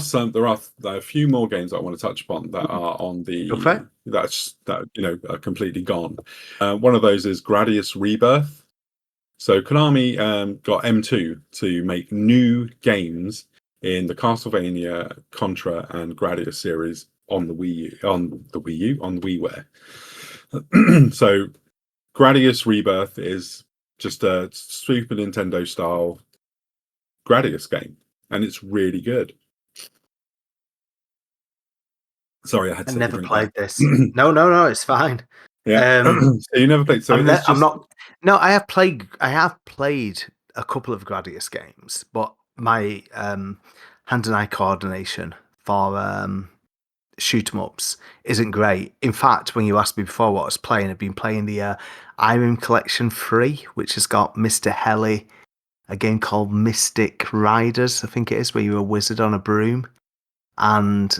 a few more games I want to touch upon that are on go for it. that are completely gone. One of those is Gradius Rebirth. So Konami got M2 to make new games in the Castlevania, Contra, and Gradius series on the WiiWare. So Gradius Rebirth is just a Super Nintendo style Gradius game, and it's really good. Sorry, I had I to take a never drink there. played this. No, it's fine. Yeah, Um, so you never played. So it's I'm just not. No, I have played. I have played a couple of Gradius games, but my hand and eye coordination for shoot 'em ups isn't great. In fact, when you asked me before what I was playing, I've been playing the Iron Collection 3, which has got Mr. Helly, a game called Mystic Riders, I think it is, where you're a wizard on a broom, and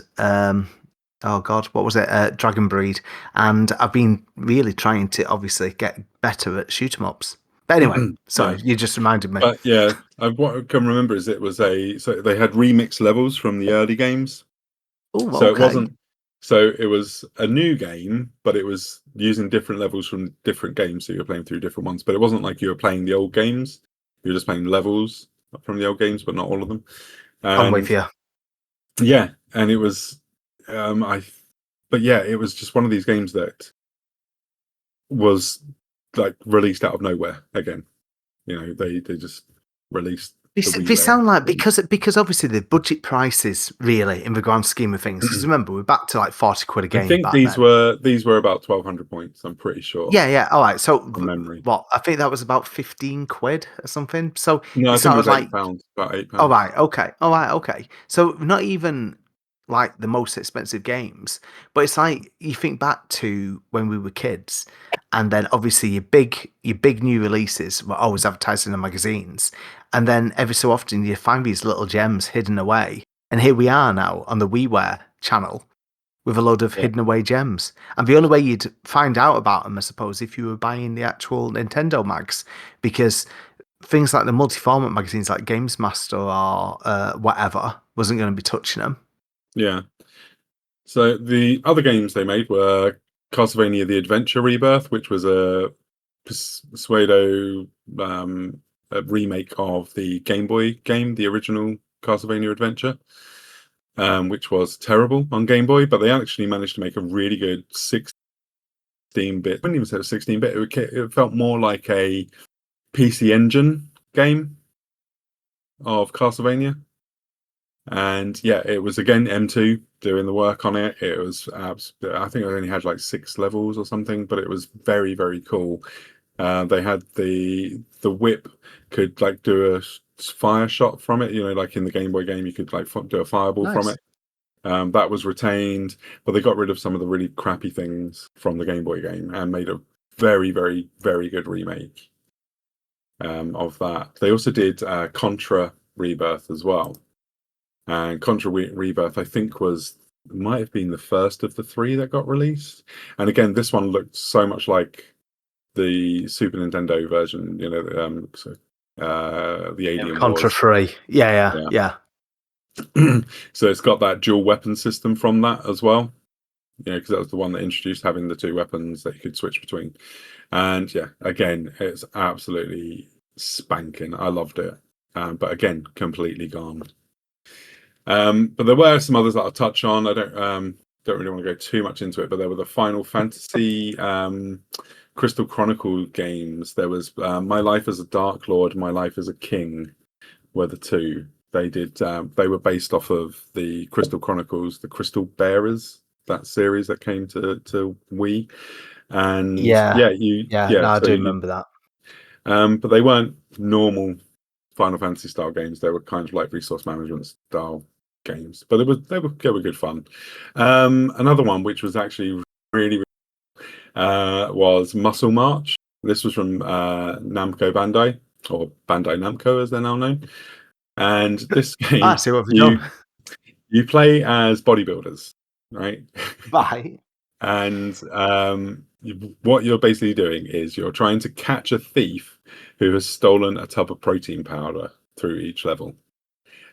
oh god, what was it? Dragon Breed. And I've been really trying to obviously get better at shoot 'em ups. But anyway, yeah. sorry, you just reminded me. But yeah, what I can remember is it was so they had remix levels from the early games. Oh, So it okay. wasn't. So it was a new game, but it was using different levels from different games. So you're playing through different ones, but it wasn't like you were playing the old games. You were just playing levels from the old games, but not all of them. I'm with And you. yeah, and it was, I, but yeah, it was just one of these games that was like released out of nowhere again. You know, they just released the They WiiWare. sound like because obviously the budget prices really in the grand scheme of things. Because remember we're back to like 40 quid a I game think back then. these were about 1,200 points. I'm pretty sure Yeah. All right. So from memory. what? I think that was about 15 quid or something. So No, I it's think it sort was of like, £8. About £8. all right, okay. So not even like the most expensive games, but it's like you think back to when we were kids, and then obviously your big new releases were always advertised in the magazines, and then every so often you find these little gems hidden away, and here we are now on the WiiWare channel with a load of Yeah. hidden away gems. And the only way you'd find out about them, I suppose, if you were buying the actual Nintendo mags, because things like the multi-format magazines like Games Master or whatever wasn't going to be touching them. Yeah. So the other games they made were Castlevania: The Adventure Rebirth, which was a pseudo a remake of the Game Boy game, the original Castlevania Adventure, which was terrible on Game Boy, but they actually managed to make a really good 16-bit. I wouldn't even say it was 16-bit. It felt more like a PC Engine game of Castlevania. And yeah, it was again M2 doing the work on it. It was I think it only had like 6 levels or something, but it was very, very cool. They had the whip could like do a fire shot from it, like in the Game Boy game you could like do a fireball from Nice. it. That was retained, but they got rid of some of the really crappy things from the Game Boy game and made a very, very, very good remake of that. They also did Contra Rebirth as well. And Contra Rebirth, I think, might have been the first of the 3 that got released. And again, this one looked so much like the Super Nintendo version, the Alien Contra Wars. 3. Yeah. So it's got that dual weapon system from that as well. Because that was the one that introduced having the 2 weapons that you could switch between. And yeah, again, it's absolutely spanking. I loved it. But again, completely gone. But there were some others that I'll touch on. I don't really want to go too much into it, but there were the Final Fantasy Crystal Chronicle games. There was My Life as a Dark Lord, My Life as a King were the 2. They were based off of the Crystal Chronicles, the Crystal Bearers, that series that came to Wii. And Yeah. No, I so do remember that. but they weren't normal Final Fantasy style games. They were kind of like resource management style games, but they were good fun. Another one which was actually really was Muscle March. This was from Namco Bandai, or Bandai Namco as they're now known. And this game, See what we've done. you play as bodybuilders, right? Bye. And what you're basically doing is you're trying to catch a thief who has stolen a tub of protein powder through each level.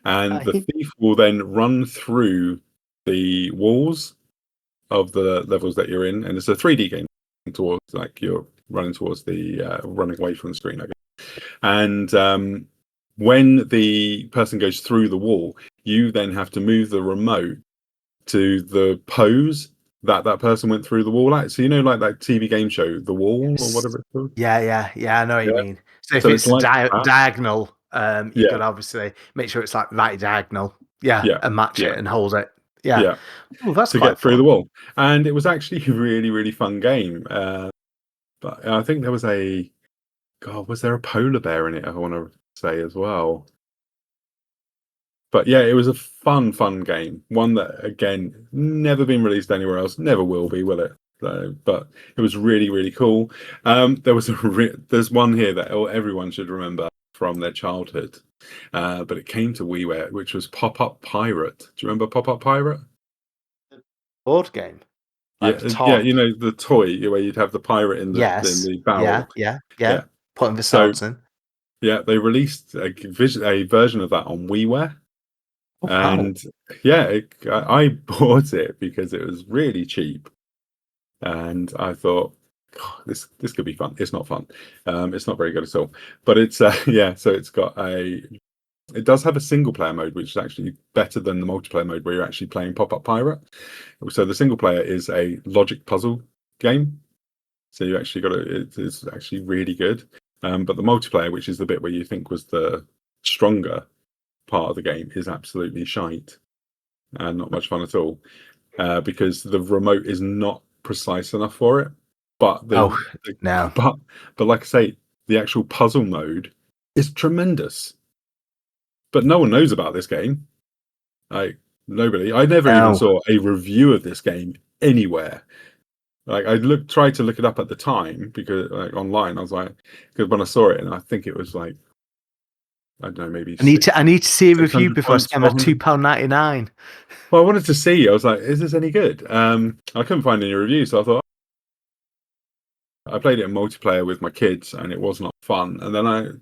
And the thief will then run through the walls of the levels that you're in. And it's a 3D game towards, like, you're running towards the running away from the screen, I guess. And when the person goes through the wall, you then have to move the remote to the pose that person went through the wall at. So like that TV game show, The Wall, or whatever it's called. Yeah. I know what you Yeah. mean. So if So it's it's like that. diagonal, you Yeah. could obviously make sure it's like right diagonal. Yeah, Yeah. and match Yeah. it and hold it. Yeah. Yeah. Oh, that's To quite get through fun. the wall. And it was actually a really, really fun game. But I think there was was there a polar bear in it? I want to say as well. But yeah, it was a fun game. One that, again, never been released anywhere else. Never will be, will it? So, but it was really, really cool. There's one here that everyone should remember from their childhood. But it came to WiiWare, which was Pop-Up Pirate. Do you remember Pop-Up Pirate? Board game. Yeah, Like the yeah, toy. the toy where you'd have the pirate in Yes. the barrel. Yeah. Yeah. Putting the So swords in. yeah, they released a version of that on WiiWare. Oh, wow. And yeah, I bought it because it was really cheap, and I thought, "God, this could be fun." It's not fun. It's not very good at all. But it's yeah. So it does have a single player mode, which is actually better than the multiplayer mode where you're actually playing Pop-Up Pirate. So the single player is a logic puzzle game. So you actually it's actually really good. But the multiplayer, which is the bit where you think was the stronger part of the game, is absolutely shite and not much fun at all, because the remote is not precise enough for it. But No. but like I say, the actual puzzle mode is tremendous. But no one knows about this game. Like, Nobody. I never even No. saw a review of this game anywhere. Like I tried to look it up at the time because like online, I was like, because when I saw it, and I think it was like I don't know, maybe I need to see a review 600 before I points, spend my 400. £2.99. Well, I wanted to see. I was like, is this any good? I couldn't find any reviews, so I thought I played it in multiplayer with my kids, and it was not fun. And then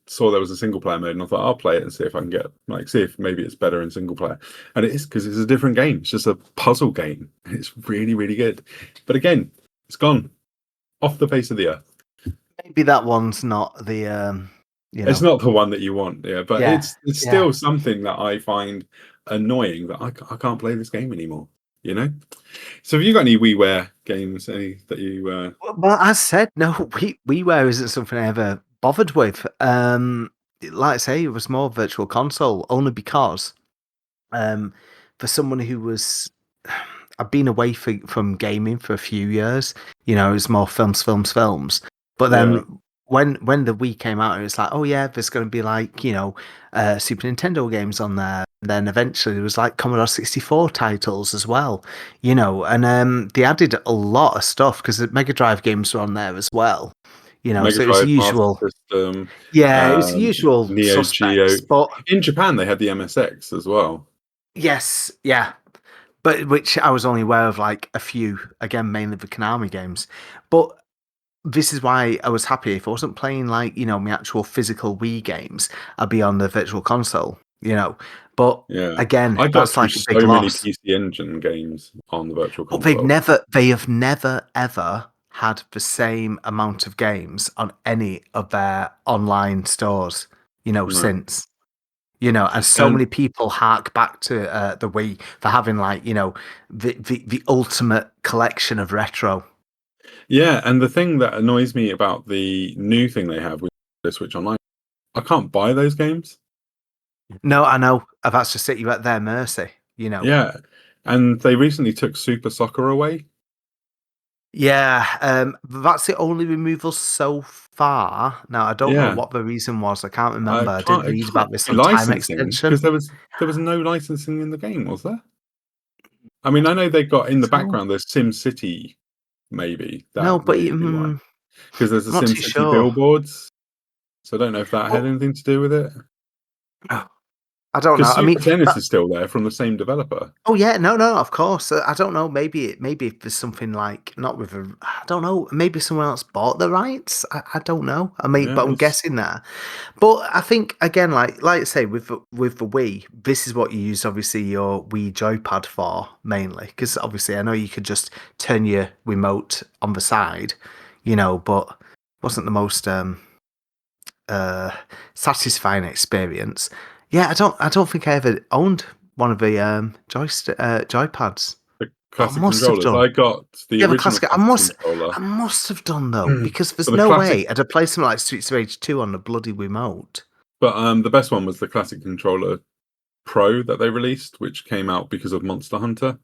saw there was a single player mode, and I thought I'll play it and see if I can see if maybe it's better in single player. And it is because it's a different game. It's just a puzzle game. And it's really, really good. But again, it's gone off the face of the earth. Maybe that one's not the It's not the one that you want, yeah. But yeah, it's yeah. still something that I find annoying that I can't play this game anymore. You know. So have you got any WiiWare games? Any that you? Well, as said, no, WiiWare isn't something I ever bothered with. Like I say, it was more Virtual Console, only because for someone who was, I've been away from gaming for a few years. You know, it was more films. But Yeah, then when the Wii came out, it was like, oh yeah, there's going to be like Super Nintendo games on there. And then eventually there was like Commodore 64 titles as well, and they added a lot of stuff because the Mega Drive games were on there as well. Mega So it was the Drive, Master usual. System, Yeah, it was the usual Neo Geo. suspects, but In Japan, they had the MSX as well. yes, yeah, but which I was only aware of like a few, again, mainly the Konami games. But this is why I was happy if I wasn't playing like, my actual physical Wii games, I'd be on the virtual console. But Yeah, again, I got that's through like a big so many loss. PC Engine games on the Virtual But Console. they have never ever had the same amount of games on any of their online stores, No. since. And so And many people hark back to the Wii for having like, the ultimate collection of retro. yeah, and the thing that annoys me about the new thing they have with the Switch Online, I can't buy those games. No, I know. That's just at you at their mercy. Yeah, and they recently took Super Soccer away. Yeah, that's the only removal so far. Now, I don't know Yeah, what the reason was. I can't I remember. I did can't. It read can't about this be on time licensing extension. because there was no licensing in the game, was there? I mean, I know they got in the So, background. There's Sim City, maybe no, that but may be why. Because there's the I'm not Sim too City sure. billboards. So I don't know if that had But anything to do with it. I don't know. Because I mean, Super Tennis is still there from the same developer. oh yeah, no, of course. I don't know. Maybe if there's something like not with a. I don't know. Maybe someone else bought the rights. I don't know. I mean, Yeah, but I'm guessing that. But I think again, like I say, with the Wii, this is what you use obviously your Wii joypad for mainly, because obviously I know you could just turn your remote on the side, but it wasn't the most uh satisfying experience. Yeah, I don't think I ever owned one of the joypads. the But I classic must have controllers. done. I got the Yeah, the original classic. classic controller. I must have done though, because So there's the no classic, way I'd have played something like Streets of Rage 2 on the bloody remote. but the best one was the classic controller Pro that they released, which came out because of Monster Hunter.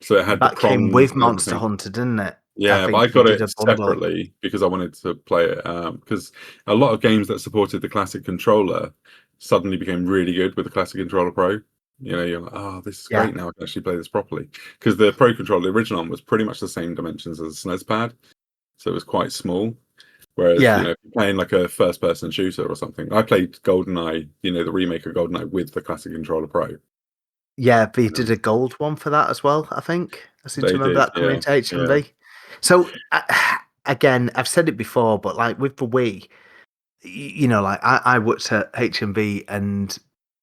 So it had the That came prongs with and Monster everything. Hunter, didn't it? I Yeah, but I think they got did it a bundle. separately because I wanted to play it. Because a lot of games that supported the classic controller suddenly became really good with the classic controller Pro. You're like, oh, this is Yeah, great. Now I can actually play this properly. Because the Pro controller, the original one, was pretty much the same dimensions as a SNES pad, so it was quite small. Whereas, yeah, if you're playing like a first-person shooter or something, I played GoldenEye, the remake of GoldenEye with the classic controller Pro. yeah. They did a gold one for that as well. I think I seem to They remember did, that coming yeah, into yeah. HMV. So again, I've said it before, but like with the Wii, like I worked at HMV and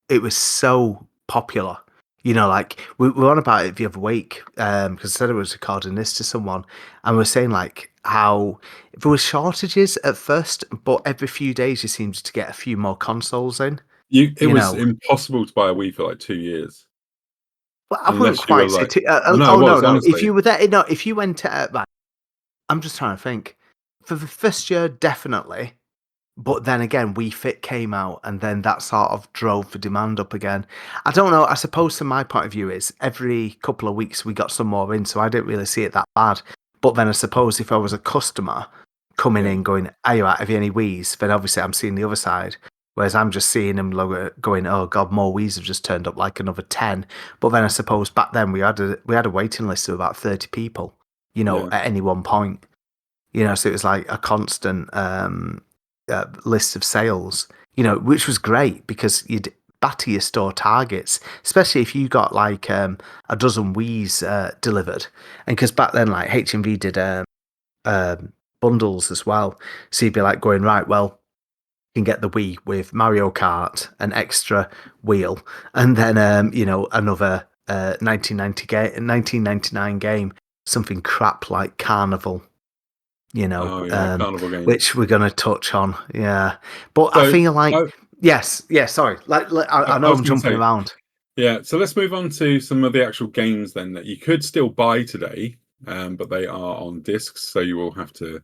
it was so popular. Like we were on about it the other week because I said I was recording this to someone, and we are saying like how there were shortages at first, but every few days you seemed to get a few more consoles in. It You was know, impossible to buy a Wii for like 2 years well, I wouldn't unless you were quite say. like, I know it Oh no, was no. If honestly, you were there, no. If you went to, right, I'm just trying to think. For the first year, definitely. But then again, Wii Fit came out, and then that sort of drove the demand up again. I don't know. I suppose from my point of view is every couple of weeks we got some more in, so I didn't really see it that bad. But then I suppose if I was a customer coming yeah. in going, "Are you out? Have you any Wii's?" Then obviously I'm seeing the other side. Whereas I'm just seeing them going, oh god, more Wii's have just turned up, like another 10. But then I suppose back then we had a waiting list of about 30 people, Yeah. at any one point. So it was like a constant list of sales, which was great because you'd batter your store targets, especially if you got like a dozen Wii's delivered. And because back then, like HMV did bundles as well. So you'd be like going, right, well, you can get the Wii with Mario Kart, an extra wheel, and then another 1999 game, something crap like Carnival, Oh yeah, carnival games. which we're going to touch on. Yeah. But I So feel like, I, yes, sorry. I I know was I'm going to jumping say, around. yeah. So let's move on to some of the actual games then that you could still buy today, but they are on discs, so you will have to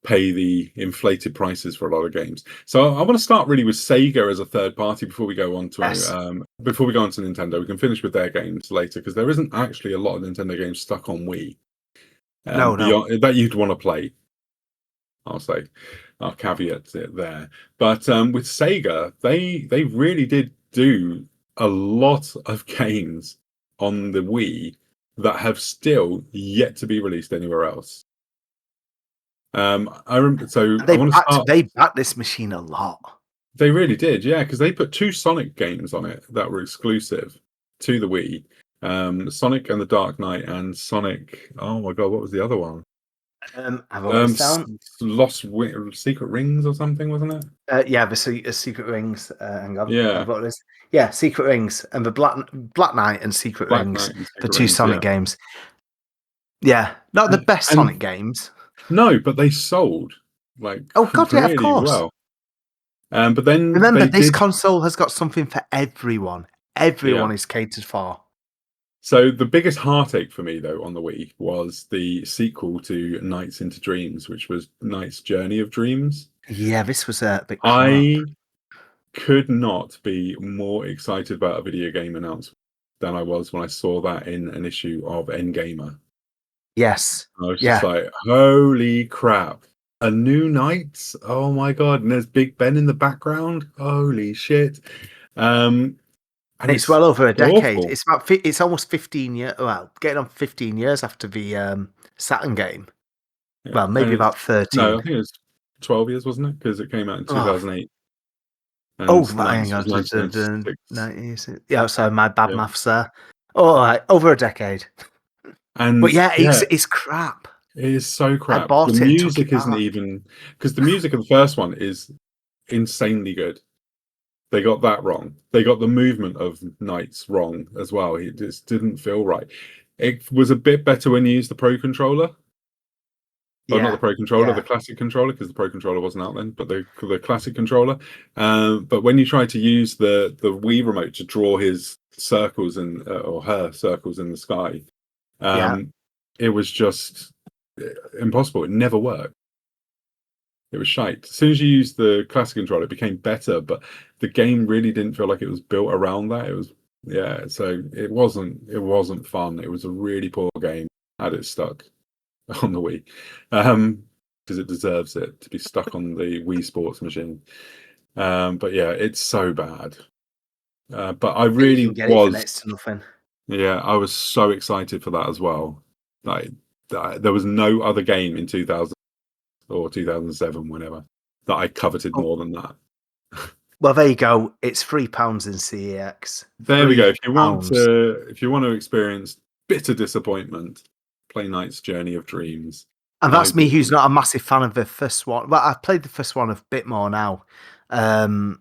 pay the inflated prices for a lot of games. So I want to start really with Sega as a third party before we go on to Yes. Nintendo. We can finish with their games later because there isn't actually a lot of Nintendo games stuck on Wii No. beyond that you'd want to play. I'll say, I'll caveat it there. But with Sega, they really did do a lot of games on the Wii that have still yet to be released anywhere else. I remember, so I want to start. They backed this machine a lot. They really did, yeah, because they put two Sonic games on it that were exclusive to the Wii. Sonic and the Dark Knight and Sonic. Oh my god, what was the other one? I've got this down. Secret Rings or something, wasn't it? Yeah, the Secret Rings. Hang on, Yeah, I've got this. Yeah, Secret Rings and the Black Knight and Secret Black Rings, Knight and the Secret two Rings. Yeah, Sonic games. Yeah, not the best Sonic and games. no, but they sold like Oh god, yeah, of really course. well. But then Remember, they this did, console has got something for everyone. Everyone yeah. is catered for. So the biggest heartache for me though on the Wii was the sequel to Nights into Dreams, which was Night's Journey of Dreams. Yeah, this was a bit crap. I could not be more excited about a video game announcement than I was when I saw that in an issue of Gamer. Yes. I was just Yeah. like, holy crap. A new Knights? Oh my god. And there's Big Ben in the background. Holy shit. And It's it's well over a decade. awful. It's almost 15 years. Well, getting on 15 years after the Saturn game. Yeah. Well, maybe And about no, 13. I think it was 12 years, wasn't it? Because it came out in Oh, 2008 and right, hang Knights on. was 1996. 90s. Yeah, sorry, my bad Yeah. maths there. All right, over a decade. And But yeah, yeah, it's crap. it is so I crap. The bought it and took it music isn't back. even, because the music of the first one is insanely good. They got that wrong. They got the movement of Knights wrong as well. It just didn't feel right. It was a bit better when you used the Pro controller. Well, not the Yeah, Pro controller, the yeah, classic controller, because the Pro controller wasn't out then, but the classic controller. But when you try to use the Wii remote to draw his circles and or her circles in the sky, yeah. it was just impossible. It never worked. It was shite. As soon as you used the classic controller, it became better, but the game really didn't feel like it was built around that. It was, yeah. So it wasn't fun. It was a really poor game. Had it stuck on the Wii, because it deserves it to be stuck on the Wii Sports machine. But yeah, it's so bad. But I You really can get it for was, next to nothing. yeah, I was so excited for that as well. Like, there was no other game in 2000 or 2007, whenever, that I coveted Oh, more than that. well, there you go. It's £3 in CEX. There we go. If you want £3. to experience bitter disappointment, play Knight's Journey of Dreams. And I that's me, did. who's not a massive fan of the first one. Well, I've played the first one a bit more now. Um,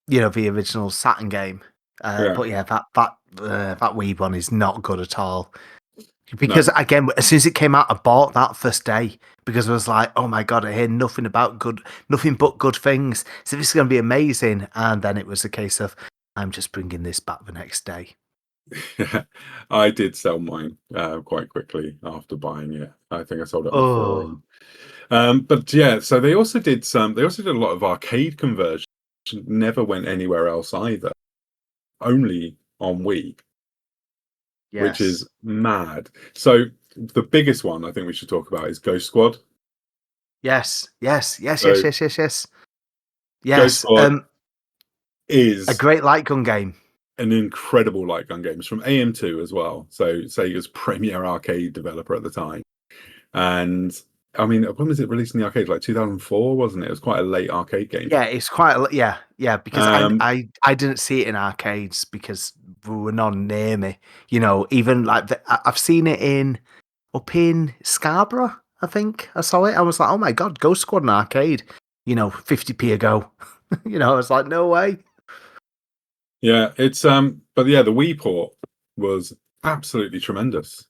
the original Saturn game. Yeah. But yeah, that Wii one is not good at all. No. Because again, as soon as it came out, I bought that first day because I was like, "Oh my god, I hear nothing but good things. So this is going to be amazing." And then it was a case of, "I'm just bringing this back the next day." Yeah, I did sell mine quite quickly after buying it. I think I sold it on a Oh, forum. But yeah, so they also did some. They also did a lot of arcade conversions. Which never went anywhere else either. Only on Wii, which yes, is mad. So the biggest one I think we should talk about is Ghost Squad. yes, yes, yes, yes, So yes, yes, yes, Ghost yes. Squad A is great light gun game. an incredible light gun game. It's from AM2 as well, so Sega's premier arcade developer at the time. And I mean, when was it released in the arcade? Like 2004, wasn't it? It was quite a late arcade game. Yeah, it's quite yeah, because Um, I didn't see it in arcades because we were none near me. Even like I've seen it up in Scarborough. I think I saw it. I was like, oh my god, Ghost Squad in arcade. 50p a go. I was like, no way. yeah, it's but yeah, the Wii port was absolutely tremendous.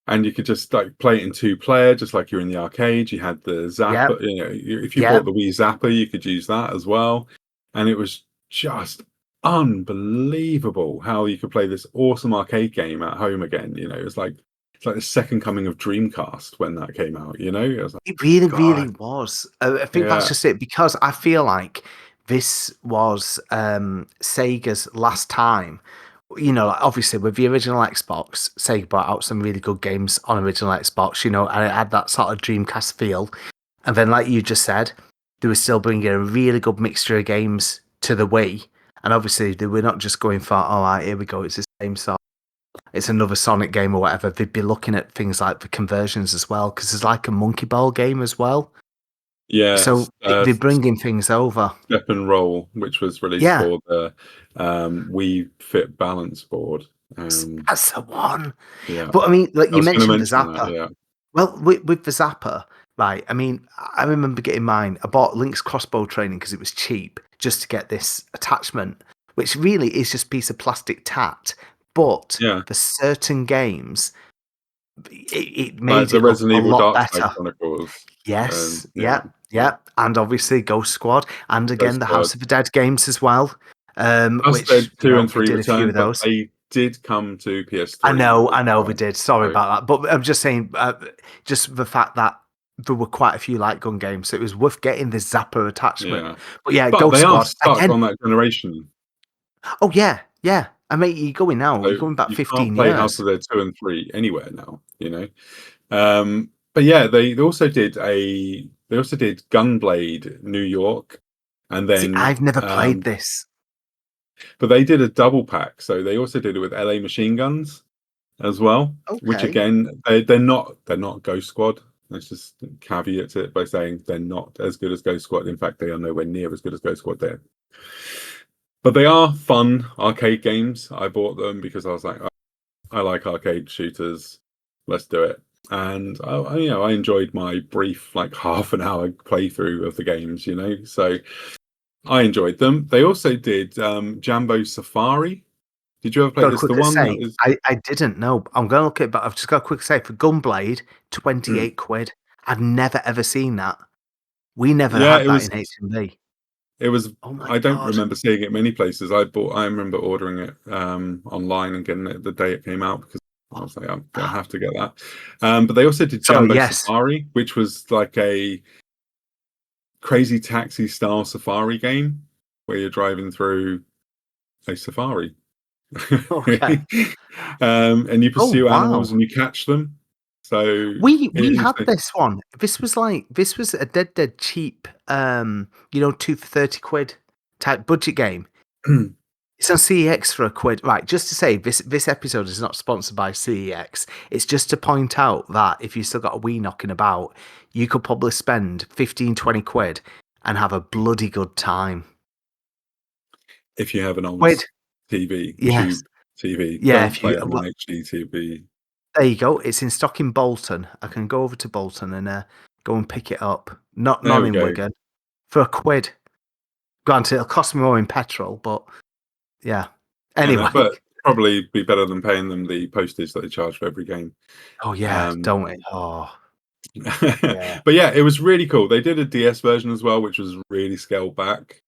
And you could just like play it in 2-player, just like you're in the arcade. You had the Yeah, Zapper, if you yeah. bought the Wii Zapper, you could use that as well. And it was just unbelievable how you could play this awesome arcade game at home again. It's like the second coming of Dreamcast when that came out. It was like, It really, really God, was. I think that's yeah, just it because I feel like this was Sega's last time. Like, obviously with the original Xbox, Sega brought out some really good games on original Xbox. And it had that sort of Dreamcast feel. And then, like you just said, they were still bringing a really good mixture of games to the Wii. And obviously, they were not just going for, all right, here we go, it's the same sort. It's another Sonic game or whatever. They'd be looking at things like the conversions as well, because there's like a Monkey Ball game as well. yeah. So they're bringing things over. Step and Roll, which was released Yeah, for the Wii Fit Balance board. that's the one. Yeah, But I mean, like I you was going to mentioned the mention that. Zapper. Yeah, Well, with the Zapper, right? I mean, I remember getting mine. I bought Link's crossbow training because it was cheap, just to get this attachment, which really is just a piece of plastic tat. But yeah. for certain games, it Like made the it look Resident a Evil lot Dark Side better. Chronicles. Yes, Yeah, yeah, and obviously Ghost Squad, and again Ghost the Squad. House of the Dead games as well. Us Which Dead 2 and we 3 did a few of returned, but those. they did come to I PS3 know, as we well. did. Sorry So, about that, but I'm just saying, just the fact that there were quite a few light gun games, so it was worth getting this Zapper attachment. yeah. But yeah, But Ghost they are Squad stuck again. on that generation. Oh yeah, yeah. I mean, you're going now. You're So going back you can't 15 play House years. of Dead 2 and 3 anywhere now. But yeah, they also did Gunblade New York, and See, then I've never played this. but they did a double pack. So they also did it with LA Machine Guns as well, which Okay. again they're not Ghost Squad. Let's just caveat it by saying they're not as good as Ghost Squad. In fact, they are nowhere near as good as Ghost Squad there. But they are fun arcade games. I bought them because I was like, I like arcade shooters. Let's do it. And I enjoyed my brief like half an hour playthrough of the games. So I enjoyed them. They also did Jambo Safari. Did you ever play Got to this? The quickly one that say, is I didn't know. I'm going to look at it, but I've just got to quickly say for Gunblade, 28 quid. I've never ever seen that. We never yeah, had it that was in H&B. It was. Oh my I don't god. remember seeing it many places. I remember ordering it online and getting it the day it came out because I was like, I'm gonna have to get that. But they also did So Jambo yes. Safari, which was like a crazy taxi style safari game where you're driving through a safari. Okay. And you Oh pursue animals wow. and you catch them. So We had it's this one. This was a dead cheap 2 for 30 quid type budget game. It's on CEX for a quid. Right, just to say this episode is not sponsored by CEX. It's just to point out that if you still got a Wii knocking about, you could probably spend 15-20 quid and have a bloody good time. if you have an old Quid. TV, Yes. tube TV, Yeah, don't if play you it on an HD TV. there you go. It's in stock in Bolton. I can go over to Bolton and go and pick it up. Not There we in go. Wigan. For a quid. Granted, it'll cost me more in petrol, but yeah. Anyway. But probably be better than paying them the postage that they charge for every game. Oh yeah, Um, don't it? Oh yeah. but yeah, it was really cool. They did a DS version as well, which was really scaled back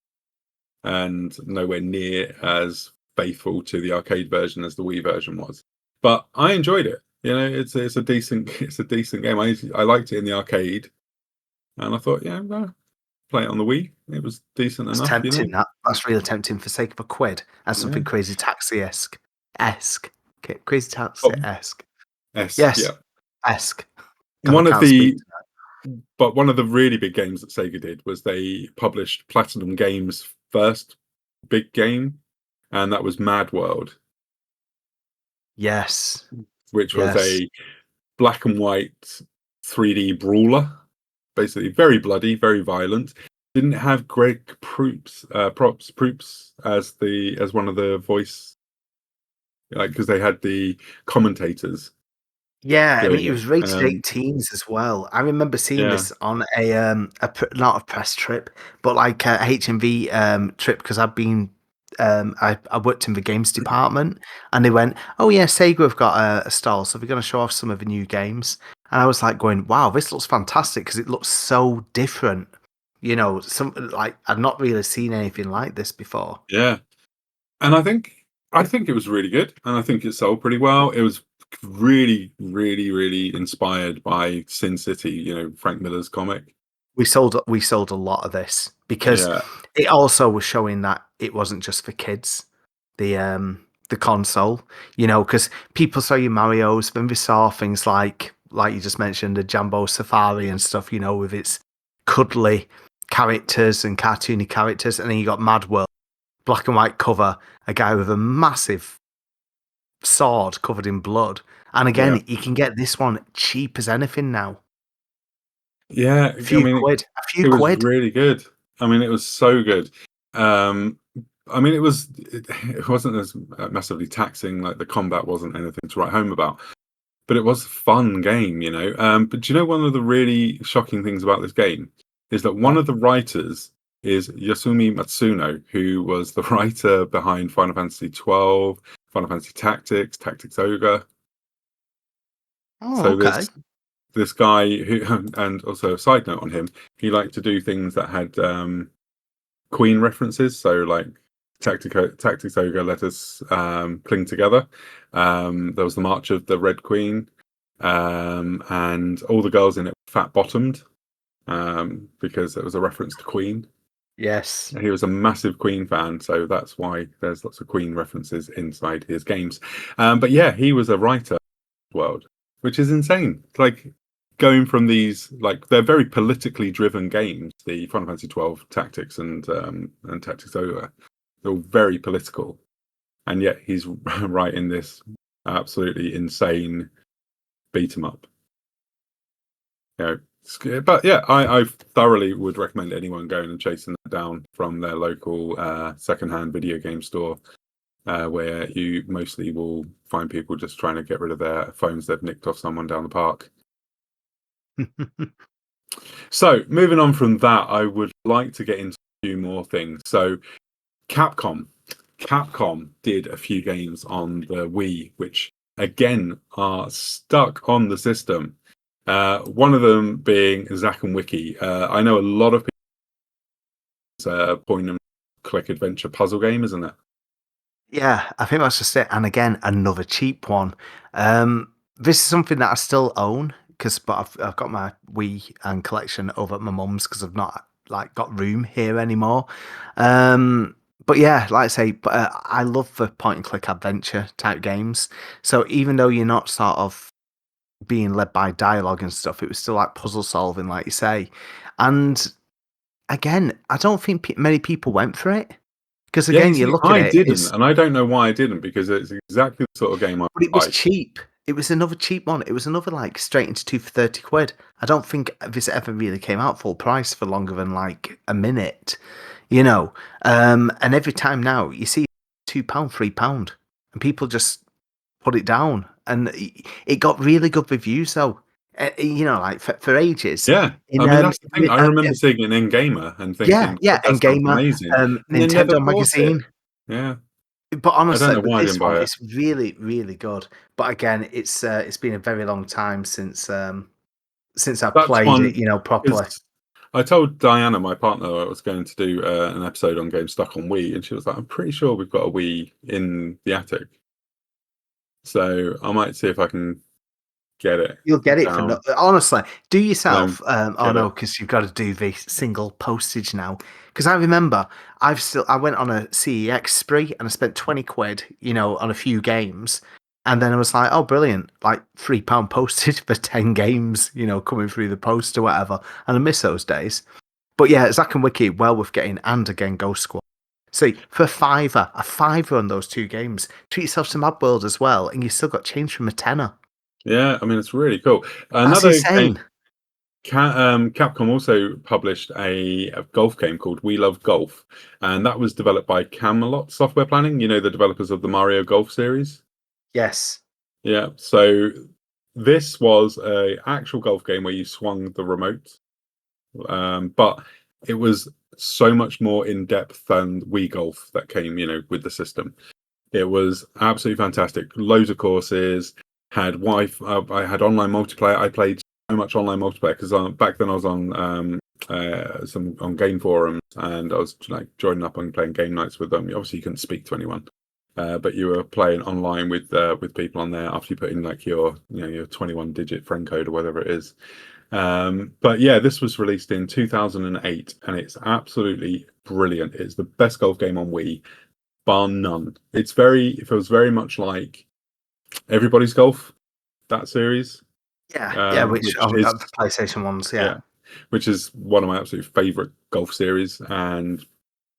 and nowhere near as faithful to the arcade version as the Wii version was. But I enjoyed it. It's a decent game. I liked it in the arcade, and I thought, yeah, I'm gonna play it on the Wii. It was decent That's enough. tempting. That's really tempting for sake of a quid and Yeah. something crazy taxi esque. Okay, crazy taxi Oh, esque. yeah. Yes. Esque. God, One I of can't speak the tonight. But one of the really big games that Sega did was they published Platinum Games first big game, and that was Mad World, Yes. which was Yes. a black and white 3D brawler, basically very bloody, very violent. Didn't have Greg Proops as one of the voice, like, because they had the commentators Yeah, I mean, doing it it. was rated 18s as well. I remember seeing Yeah, this on not a press trip, but like a HMV trip because I worked in the games department, and they went, "Oh yeah, Sega have got a stall, so we're going to show off some of the new games." And I was like, going, "Wow, this looks fantastic," because it looks so different. Some like I'd not really seen anything like this before. yeah. And I think it was really good, and I think it sold pretty well. It was really, really, really inspired by Sin City, Frank Miller's comic. We sold a lot of this because Yeah, it also was showing that it wasn't just for kids. The console, because people saw your Mario's, then we saw things like you just mentioned, the Jambo Safari and stuff, with its cuddly characters and cartoony characters, and then you got Mad World, black and white cover, a guy with a massive sword covered in blood. And yeah, again, you can get this one cheap as anything now. yeah. A I few mean, quid. A few it was quid. really good. I mean, it was so good. Um, I mean, it wasn't as massively taxing. Like, the combat wasn't anything to write home about, but it was a fun game. But do you know, one of the really shocking things about this game is that one What? of the writers is Yasumi Matsuno, who was the writer behind Final Fantasy 12, Final Fantasy Tactics, Tactics Ogre. Oh, So okay. this guy who, and also a side note on him, he liked to do things that had Queen references. So, like, Tactics Ogre let us cling together. There was the March of the Red Queen, and all the girls in it were fat bottomed, because it was a reference to Queen. Yes. He was a massive Queen fan, so that's why there's lots of Queen references inside his games. But yeah, he was a writer world, which is insane. Like, going from these, like, they're very politically driven games, the Final Fantasy 12 Tactics and Tactics Ogre. They're all very political, and yet he's writing this absolutely insane beat 'em up. But yeah, I thoroughly would recommend anyone going and chasing that down from their local secondhand video game store, where you mostly will find people just trying to get rid of their phones they've nicked off someone down the park. So, moving on from that, I would like to get into a few more things. So, Capcom. Capcom did a few games on the Wii, which again are stuck on the system. One of them being Zack and Wiki. I know a lot of people. It's a point and click adventure puzzle game, isn't it? Yeah, I think that's just it. And again, another cheap one. This is something that I still own but I've got my Wii and collection over at my mum's because I've not like got room here anymore. But yeah, like I say, I love the point and click adventure type games. So even though you're not sort of being led by dialogue and stuff, it was still like puzzle solving, like you say. And again, I don't think many people went for it because Yeah, you again, you see, look at I it, didn't, it's and I don't know why I didn't, because it's exactly the sort of game I but it was like. cheap. It was another cheap one. It was another like straight into two for 30 quid. I don't think this ever really came out full price for longer than like a minute, you know. And every time now you see £2, £3, and people just put it down. And it got really good reviews though. Like for ages. Yeah, In I mean, that's the thing. in- I remember seeing an Gamer and yeah, thinking, yeah, that and sounds Gamer, amazing, and then never Nintendo bought it. magazine. Yeah, But I don't honestly, know but why I this didn't one buy it. is really, really good. But again, it's been a very long time since I That's played it, one, properly. because I told Diana, my partner, I was going to do an episode on games stuck on Wii, and she was like, "I'm pretty sure we've got a Wii in the attic, so I might see if I can get it You'll get it for down honestly. Do and yourself. Oh get no, it." because you've got to do the single postage now. Because I remember I went on a CEX spree and I spent 20 quid, on a few games. And then I was like, oh, brilliant. Like £3 postage for 10 games, coming through the post or whatever. And I miss those days. But yeah, Zack and Wiki, well worth getting. And again, Ghost Squad. See, for a fiver on those two games. Treat yourself to Mad World as well, and you still got change from a tenner. Yeah, I mean it's really cool. That's Another game, insane. Capcom also published a golf game called We Love Golf, and that was developed by Camelot Software Planning. You know, the developers of the Mario Golf series. Yes. Yeah, so this was a actual golf game where you swung the remote, but it was so much more in depth than Wii Golf that came, with the system. It was absolutely fantastic. Loads of courses. Had Wi-Fi. I had online multiplayer. I played so much online multiplayer because back then I was on some on game forums, and I was like joining up and playing game nights with them. Obviously, you couldn't speak to anyone, but you were playing online with people on there after you put in like your 21-digit friend code or whatever it is. But yeah, this was released in 2008, and it's absolutely brilliant. It's the best golf game on Wii, bar none. It feels very much like Everybody's Golf, that series. Yeah, which Which of is the PlayStation ones, yeah. yeah, which is one of my absolute favorite golf series, and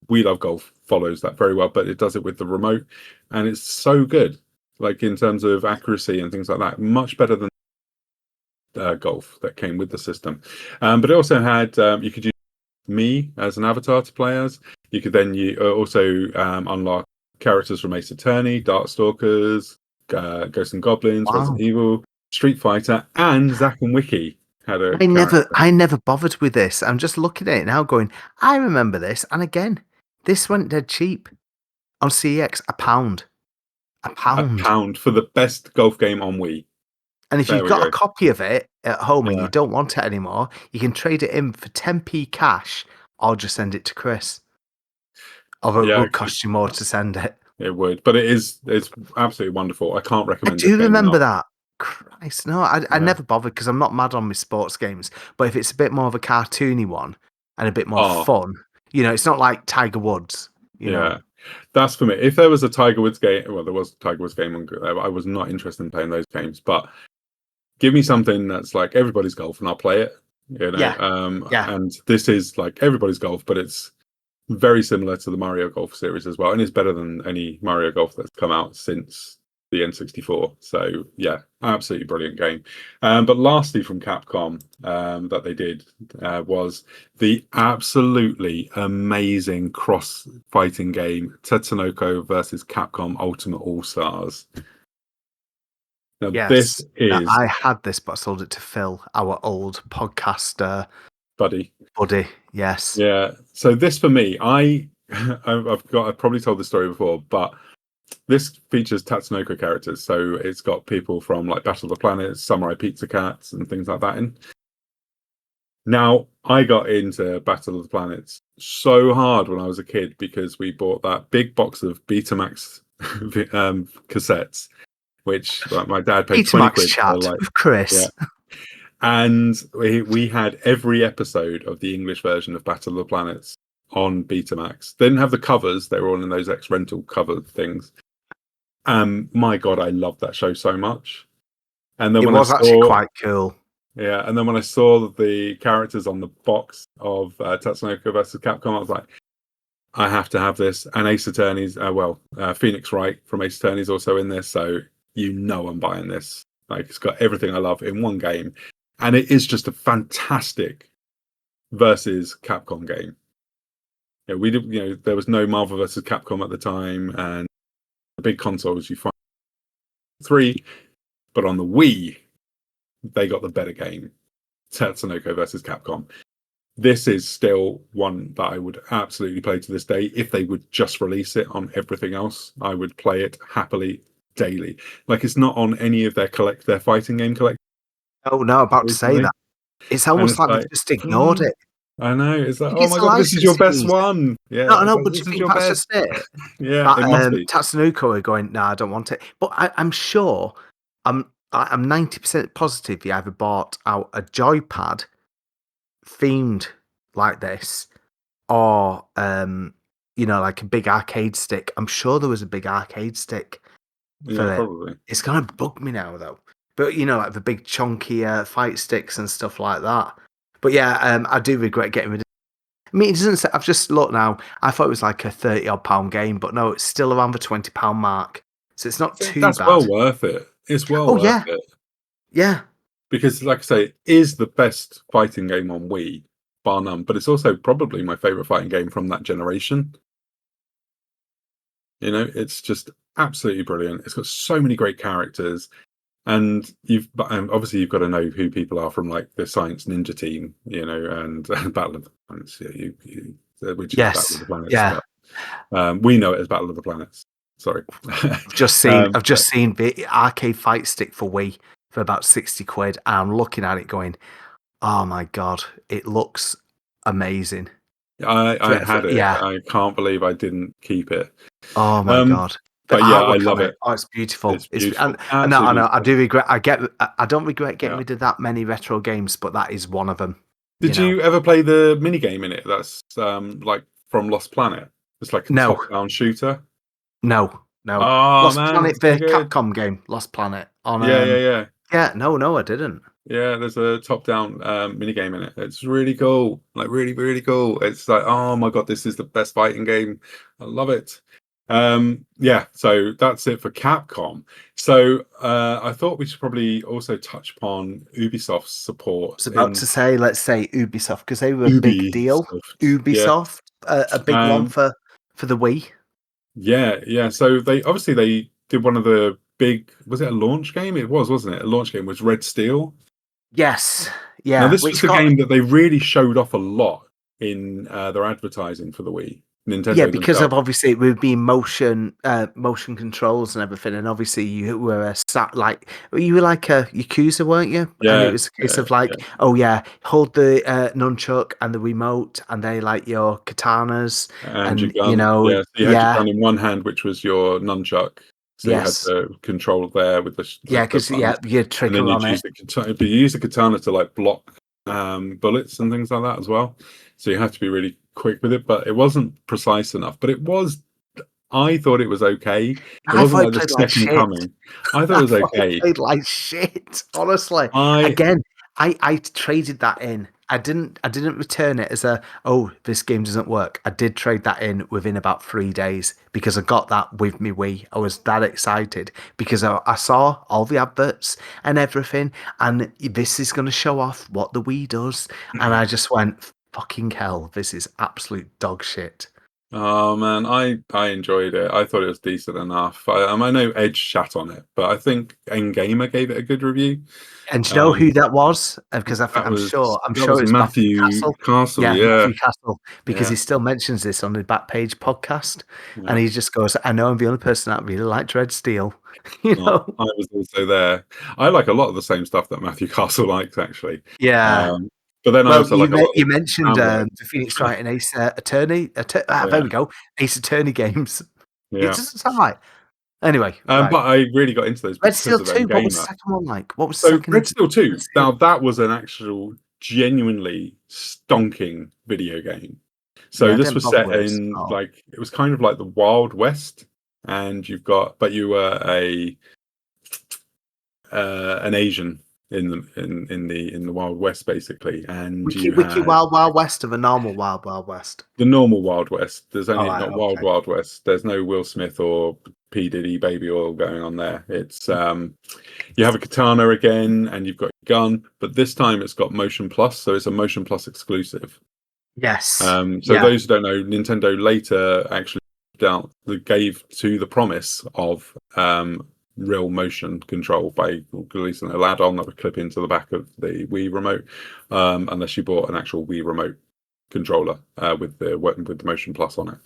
We Love Golf follows that very well, but it does it with the remote, and it's so good. Like in terms of accuracy and things like that, much better than golf that came with the system. But it also had you could use me as an avatar to play as. You could then also unlock characters from Ace Attorney, Darkstalkers, Ghosts and Goblins, Wow. Resident Evil, Street Fighter, and Zack and Wiki had a character. I never bothered with this. I'm just looking at it now going, I remember this. And again, this went dead cheap on CX, a pound. A A pound. pound for the best golf game on Wii. And if There you've we got a go. copy of it at home and you Yeah, don't want it anymore, you can trade it in for 10p cash or just send it to Chris. Although it yeah, would cost you more to send it. it would, but it's absolutely wonderful. I can't I recommend this do game remember enough. that. Christ, no, I Yeah. never bothered because I'm not mad on my sports games. But if it's a bit more of a cartoony one and a bit more Oh, fun, it's not like Tiger Woods, yeah. That's for me. If there was a Tiger Woods game, well, there was a Tiger Woods game on. I was not interested in playing those games, but give me something that's like Everybody's Golf, and I'll play it. Yeah, yeah. And this is like Everybody's Golf, but it's very similar to the Mario Golf series as well, and it's better than any Mario Golf that's come out since the N64. So yeah, absolutely brilliant game. But lastly, from Capcom, that they did was the absolutely amazing cross-fighting game Tetsunoko versus Capcom Ultimate All Stars. Now this Yes. is I had this, but I sold it to Phil, our old podcaster buddy. buddy. Yes. Yeah. So this for me, I've probably told this story before, but this features Tatsunoko characters. So it's got people from like Battle of the Planets, Samurai Pizza Cats, and things like that in. Now, I got into Battle of the Planets so hard when I was a kid because we bought that big box of Betamax cassettes, which my dad paid 20 Betamax quid for. chat Like, with Chris. yeah. And we had every episode of the English version of Battle of the Planets on Betamax. They didn't have the covers; they were all in those ex-rental cover things. My God, I loved that show so much. And then It when I was actually saw, quite cool. yeah, and then when I saw the characters on the box of Tatsunoko versus Capcom, I was like, I have to have this. And Ace Attorney's, Phoenix Wright from Ace Attorney's also in this, so I'm buying this. Like, it's got everything I love in one game. And it is just a fantastic versus Capcom game. There was no Marvel versus Capcom at the time, and the big consoles you find 3, but on the Wii, they got the better game, Tatsunoko versus Capcom. This is still one that I would absolutely play to this day. If they would just release it on everything else, I would play it happily daily. Like, it's not on any of their fighting game collections Oh no, about to say recently. that. It's And almost it's like like, they've just ignored it. I know. It's like, I think oh it's my a God, this is your best licensing. one. Yeah, No, it's no, like, but do this you is think your that's best. just it? Yeah, That it must be. Tatsunoko are going, no, I don't want it. But I'm sure, I'm 90% positive he either bought out a joypad themed like this, or like a big arcade stick. I'm sure there was a big arcade stick Yeah, for it. probably. It's gonna bug me now though. But like the big chunky fight sticks and stuff like that. But yeah, I do regret getting rid of. I mean, it doesn't say, I've just looked now. I thought it was like a 30 odd pound game, but no, it's still around the £20 mark. So it's not So too that's bad. well worth it. It's well Oh, worth yeah. it. Yeah. Because, like I say, it is the best fighting game on Wii, bar none. But it's also probably my favorite fighting game from that generation. You know, it's just absolutely brilliant. It's got so many great characters, and obviously you've got to know who people are from, like the Science Ninja Team, you know, and Battle of the Planets, which is Battle of Yes. the Planets, Yeah. but we know it as Battle of the Planets. Sorry. I've just seen the arcade fight stick for Wii for about 60 quid. And I'm looking at it going, oh my God, it looks amazing. I had it. Yeah. I can't believe I didn't keep it. Oh my Um, God. The but yeah, I artwork on love it. it. Oh, it's beautiful. It's It's beautiful. and no, I Absolutely know. I beautiful. do regret. I don't regret getting Yeah. rid of that many retro games, but that is one of them. Did you ever play the mini game in it? That's like from Lost Planet. It's like a No, top-down shooter. no, no. Oh Lost man, Planet, it's so the good. Capcom game, Lost Planet on Yeah, yeah, yeah. yeah. No, I didn't. Yeah, there's a top-down mini game in it. It's really cool. Like really, really cool. It's like, oh my god, this is the best fighting game. I love it. Yeah, so that's it for Capcom. So I thought we should probably also touch upon Ubisoft's I support was about in to say, let's say Ubisoft because they were a big deal. Ubisoft. Yeah. Ubisoft, a big one for the Wii. Yeah, yeah. So they did one of the big, was it a launch game? It was, wasn't it? A launch game was Red Steel. Yes, Now yeah. this was Which the got game that they really showed off a lot in their advertising for the Wii. Yeah, Nintendo because of themselves. obviously it would be motion controls and everything, and obviously you were you were like a Yakuza, weren't you? And it Yeah, was a case yeah, of like, yeah. oh yeah, hold the nunchuck and the remote, and they like your katanas, And your and gun. Yeah, so you had your yeah, gun in one hand, which was your nunchuck. So you had yes, the control there with yeah, the because buttons, you and then trigger you'd on use it. the katana. But you use the katana to like block bullets and things like that as well. So you have to be really quick with it, but it wasn't precise enough. But it was. I thought it was okay. It I wasn't thought it like the played like second shit. coming. I thought it I was thought it okay. played like shit. Honestly, I again, I traded that in. I didn't return it as a, oh, this game doesn't work. I did trade that in within about 3 days because I got that with me Wii. I was that excited because I saw all the adverts and everything, and this is going to show off what the Wii does, and I just went, fucking hell, this is absolute dog shit. oh man, I enjoyed it. I thought it was decent enough. I know Edge shat on it, but I think Gamer gave it a good review. And do you know who Um, that was? Because that I'm was sure that was it's Matthew Matthew Castle. Castle. Yeah, Yeah, Matthew Castle, because he yeah, still mentions this on the Backpage podcast, and yeah. he just goes, "I know I'm the only person that really liked Red Steel," I was also there. I like a lot of the same stuff that Matthew Castle likes, actually. Yeah. Um, but then I Well, also like a lot of you the mentioned Sam work. the Phoenix Wright and Ace Attorney. There Yeah, we go. Ace Attorney games. It yeah. doesn't sound right. Anyway, right. But I really got into those Red because Steel of 2. What was the Gamer. second one like? What was the So Red second Steel Red 2, Steel? now that was an actual genuinely stonking video game. So Yeah, I this didn't was bother set with this at in all. like it was kind of like the Wild West, and but you were a an Asian in the Wild West basically, and you Wiki had Wild Wild West of a normal Wild Wild West. the normal Wild West. There's All only right. not Wild Okay. Wild West. There's no Will Smith or P Diddy Baby Oil going on there. It's you have a katana again, and you've got your gun, but this time it's got Motion Plus, so it's a Motion Plus exclusive. Yes. So Yeah. those who don't know, Nintendo later actually gave to the promise of real motion control by releasing an add-on that would clip into the back of the Wii remote, unless you bought an actual Wii remote controller with the Motion Plus on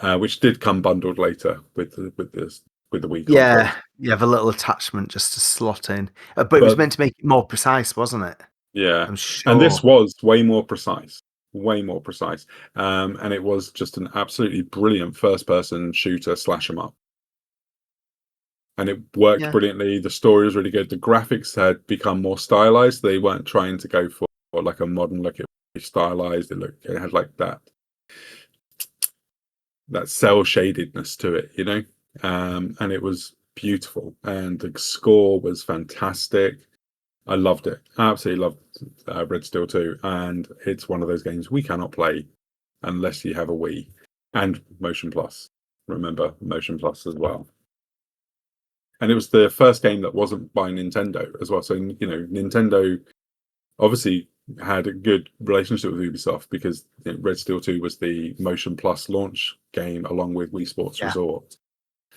it, which did come bundled later with the Wii controller. Yeah. You have a little attachment just to slot in, but it was But meant to make it more precise, wasn't it? yeah, I'm and this sure. was way more precise, and it was just an absolutely brilliant first-person shooter slash 'em up, and it worked Yeah. brilliantly. The story was really good. The graphics had become more stylized. They weren't trying to go for like a modern look. It was stylized. It had like that cell shadedness to it, you know, and it was beautiful. And the score was fantastic. I loved it. Absolutely loved Red Steel 2, and it's one of those games we cannot play unless you have a Wii and Motion Plus. Remember Motion Plus as well. And it was the first game that wasn't by Nintendo as well. So Nintendo obviously had a good relationship with Ubisoft because Red Steel 2 was the Motion Plus launch game along with Wii Sports Yeah. Resort.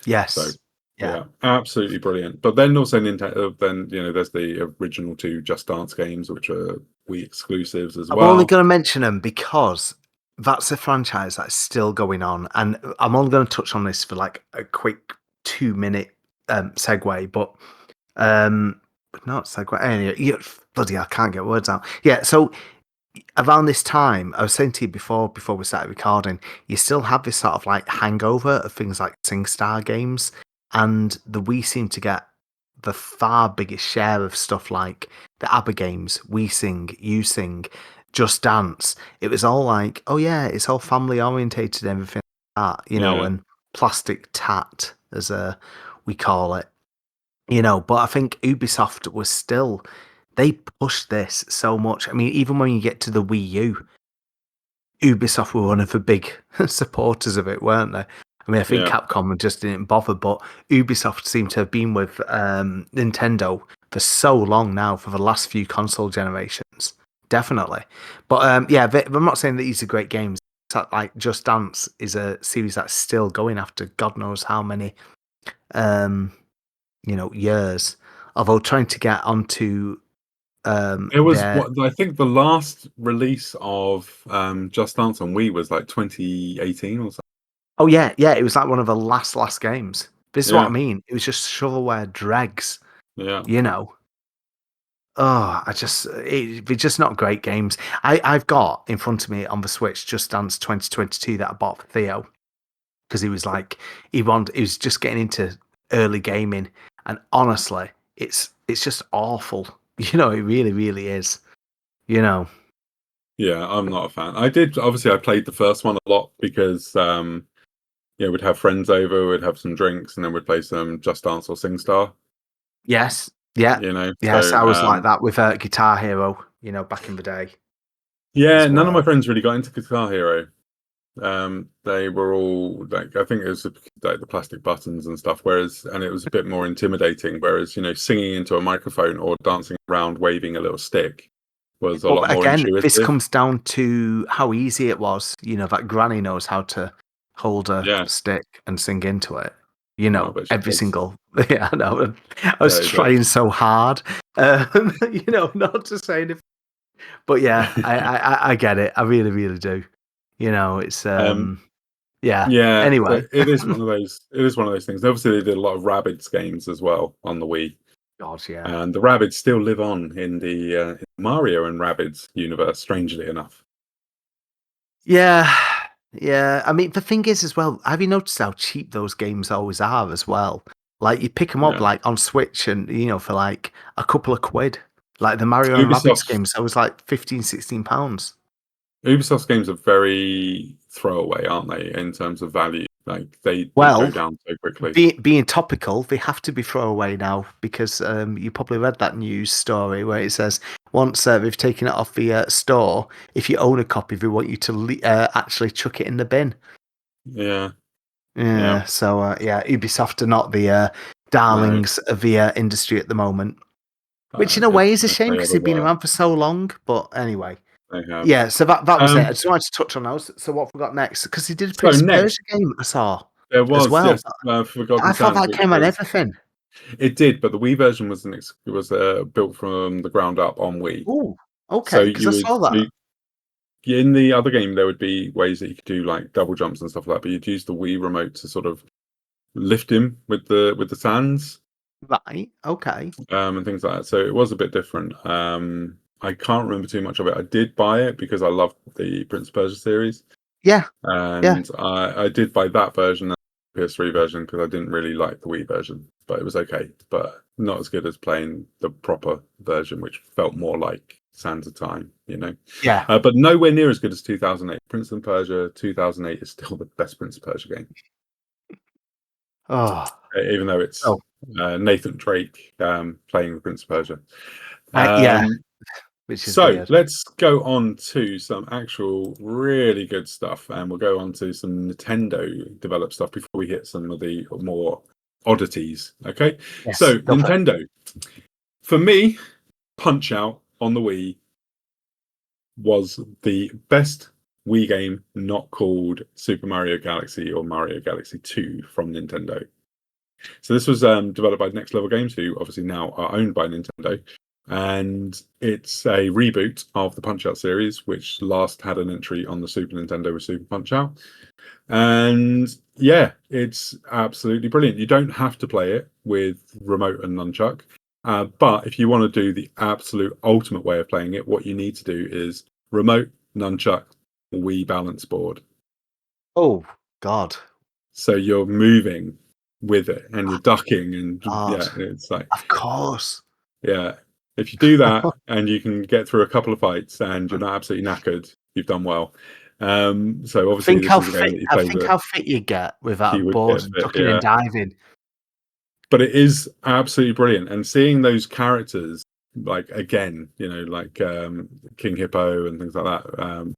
Yes. So yeah, absolutely brilliant. But then also Nintendo, then there's the original two Just Dance games, which are Wii exclusives as I'm well. only going to mention them because that's a franchise that's still going on, and I'm only going to touch on this for like a quick 2-minute segue, but not segue. Anyway, bloody, I can't get words out. Yeah, so around this time, I was saying to you before we started recording, you still have this sort of like hangover of things like SingStar games, and the Wii seem to get the far biggest share of stuff like the ABBA games, We Sing, You Sing, Just Dance. It was all like, oh yeah, it's all family orientated and everything like that, Yeah. and plastic tat, as we call it. But I think Ubisoft was still, they pushed this so much. I mean, even when you get to the Wii U, Ubisoft were one of the big supporters of it, weren't they? I mean, I think Yeah. Capcom just didn't bother, but Ubisoft seemed to have been with Nintendo for so long now, for the last few console generations. Definitely. But yeah, I'm not saying that these are great games. It's like Just Dance is a series that's still going after God knows how many years. Although trying to get onto It was their what I think the last release of Just Dance on Wii was like 2018 or something. oh yeah, it was like one of the last games. This is what I Yeah. mean. It was just shovelware dregs, Yeah. Oh, they're just not great games. I've got in front of me on the Switch Just Dance 2022 that I bought for Theo because he was like he was just getting into early gaming, and honestly, it's just awful. It really, really is. Yeah, I'm not a fan. I played the first one a lot because we'd have friends over, we'd have some drinks, and then we'd play some Just Dance or SingStar. Yes, yeah, yes. I So was like that with Guitar Hero, back in the day yeah, as none of my well. friends really got into Guitar Hero. They were all like, I think it was like the plastic buttons and stuff, and it was a bit more intimidating. Whereas, singing into a microphone or dancing around waving a little stick was a But lot more again, this intuitive. comes down to how easy it was. That Granny knows how to hold a Yeah, stick and sing into it. oh, but she Every does. single. Yeah, I know. I was Yeah, but trying so hard. Not to say anything. But yeah, I get it. I really, really do. It's um, yeah. yeah, so Anyway, it is one of those. It is one of those things. Obviously, they did a lot of Rabbids games as well on the Wii, God, yeah. and the Rabbids still live on in the Mario and Rabbids universe. Strangely enough. Yeah, yeah. I mean, the thing is, as well, have you noticed how cheap those games always are as well? Like, you pick them up Yeah, like on Switch and, for like a couple of quid. Like the Mario and Rabbids Ubisoft games, that was like 15, £16. Ubisoft's games are very throwaway, aren't they, in terms of value? Like they do go Well, down so quickly. being topical, they have to be throwaway now because you probably read that news story where it says once they've taken it off the store, if you own a copy, they want you to actually chuck it in the bin. Yeah, yeah. Yeah, so yeah, Ubisoft are not the No, darlings of the industry at the moment, which in a way is a shame they because ever they've been were. around for so long. But anyway, They have. yeah, so that was it. I Um, just wanted to touch on those. So what have we got next? Because he did a so Prince of Persia next game I saw there as was, well. yes, Forgotten I thought Sands, that which came on was everything. it did, but the Wii version was built from the ground up on Wii. Oh, So okay, because I saw that. in the other game there would be ways that you could do like double jumps and stuff like that, but you'd use the Wii remote to sort of lift him with the sands. Right, okay. And things like that. So it was a bit different. I can't remember too much of it. I did buy it because I loved the Prince of Persia series, Yeah, yeah, and I did buy that version, the PS3 version, because I didn't really like the Wii version, but it was okay, but not as good as playing the proper version, which felt more like Sands of Time, yeah. but nowhere near as good as 2008. Prince of Persia 2008 is still the best Prince of Persia game, Oh, even though it's oh, Nathan Drake playing the Prince of Persia. Yeah, Um, which is so weird. let's go on to some actual really good stuff, and we'll go on to some Nintendo developed stuff before we hit some of the more oddities. Okay, Yes, so go for it. Nintendo, for me, Punch Out on the Wii was the best Wii game not called Super Mario Galaxy or Mario Galaxy 2 from Nintendo. So this was developed by Next Level Games, who obviously now are owned by Nintendo, and it's a reboot of the Punch Out series, which last had an entry on the Super Nintendo with Super Punch Out. And yeah, it's absolutely brilliant. You don't have to play it with remote and nunchuck, but if you want to do the absolute ultimate way of playing it, what you need to do is remote, nunchuck, Wii balance board. Oh God, So you're moving with it and you're ducking, and God, yeah, it's like, of course. yeah, if you do that and you can get through a couple of fights and you're not absolutely knackered, you've done well. So obviously this is a game that you I play think with how fit you get without a you would board get and fit, ducking and yeah. diving. But it is absolutely brilliant, and seeing those characters like again, like King Hippo and things like that.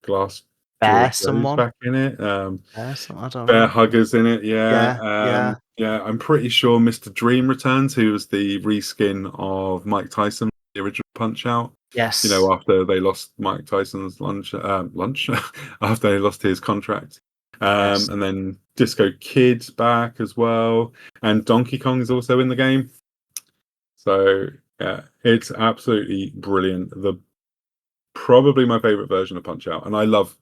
Glass Bear Jaw Joe's someone. back in it. I don't Bear know. Hugger's in it, yeah. Yeah, yeah. Yeah, I'm pretty sure Mr. Dream returns, who was the reskin of Mike Tyson, the original Punch Out. Yes, After they lost Mike Tyson's lunch after they lost his contract. yes. And then Disco Kid's back as well. And Donkey Kong's also in the game. So yeah, it's absolutely brilliant. Probably my favorite version of Punch Out, and I love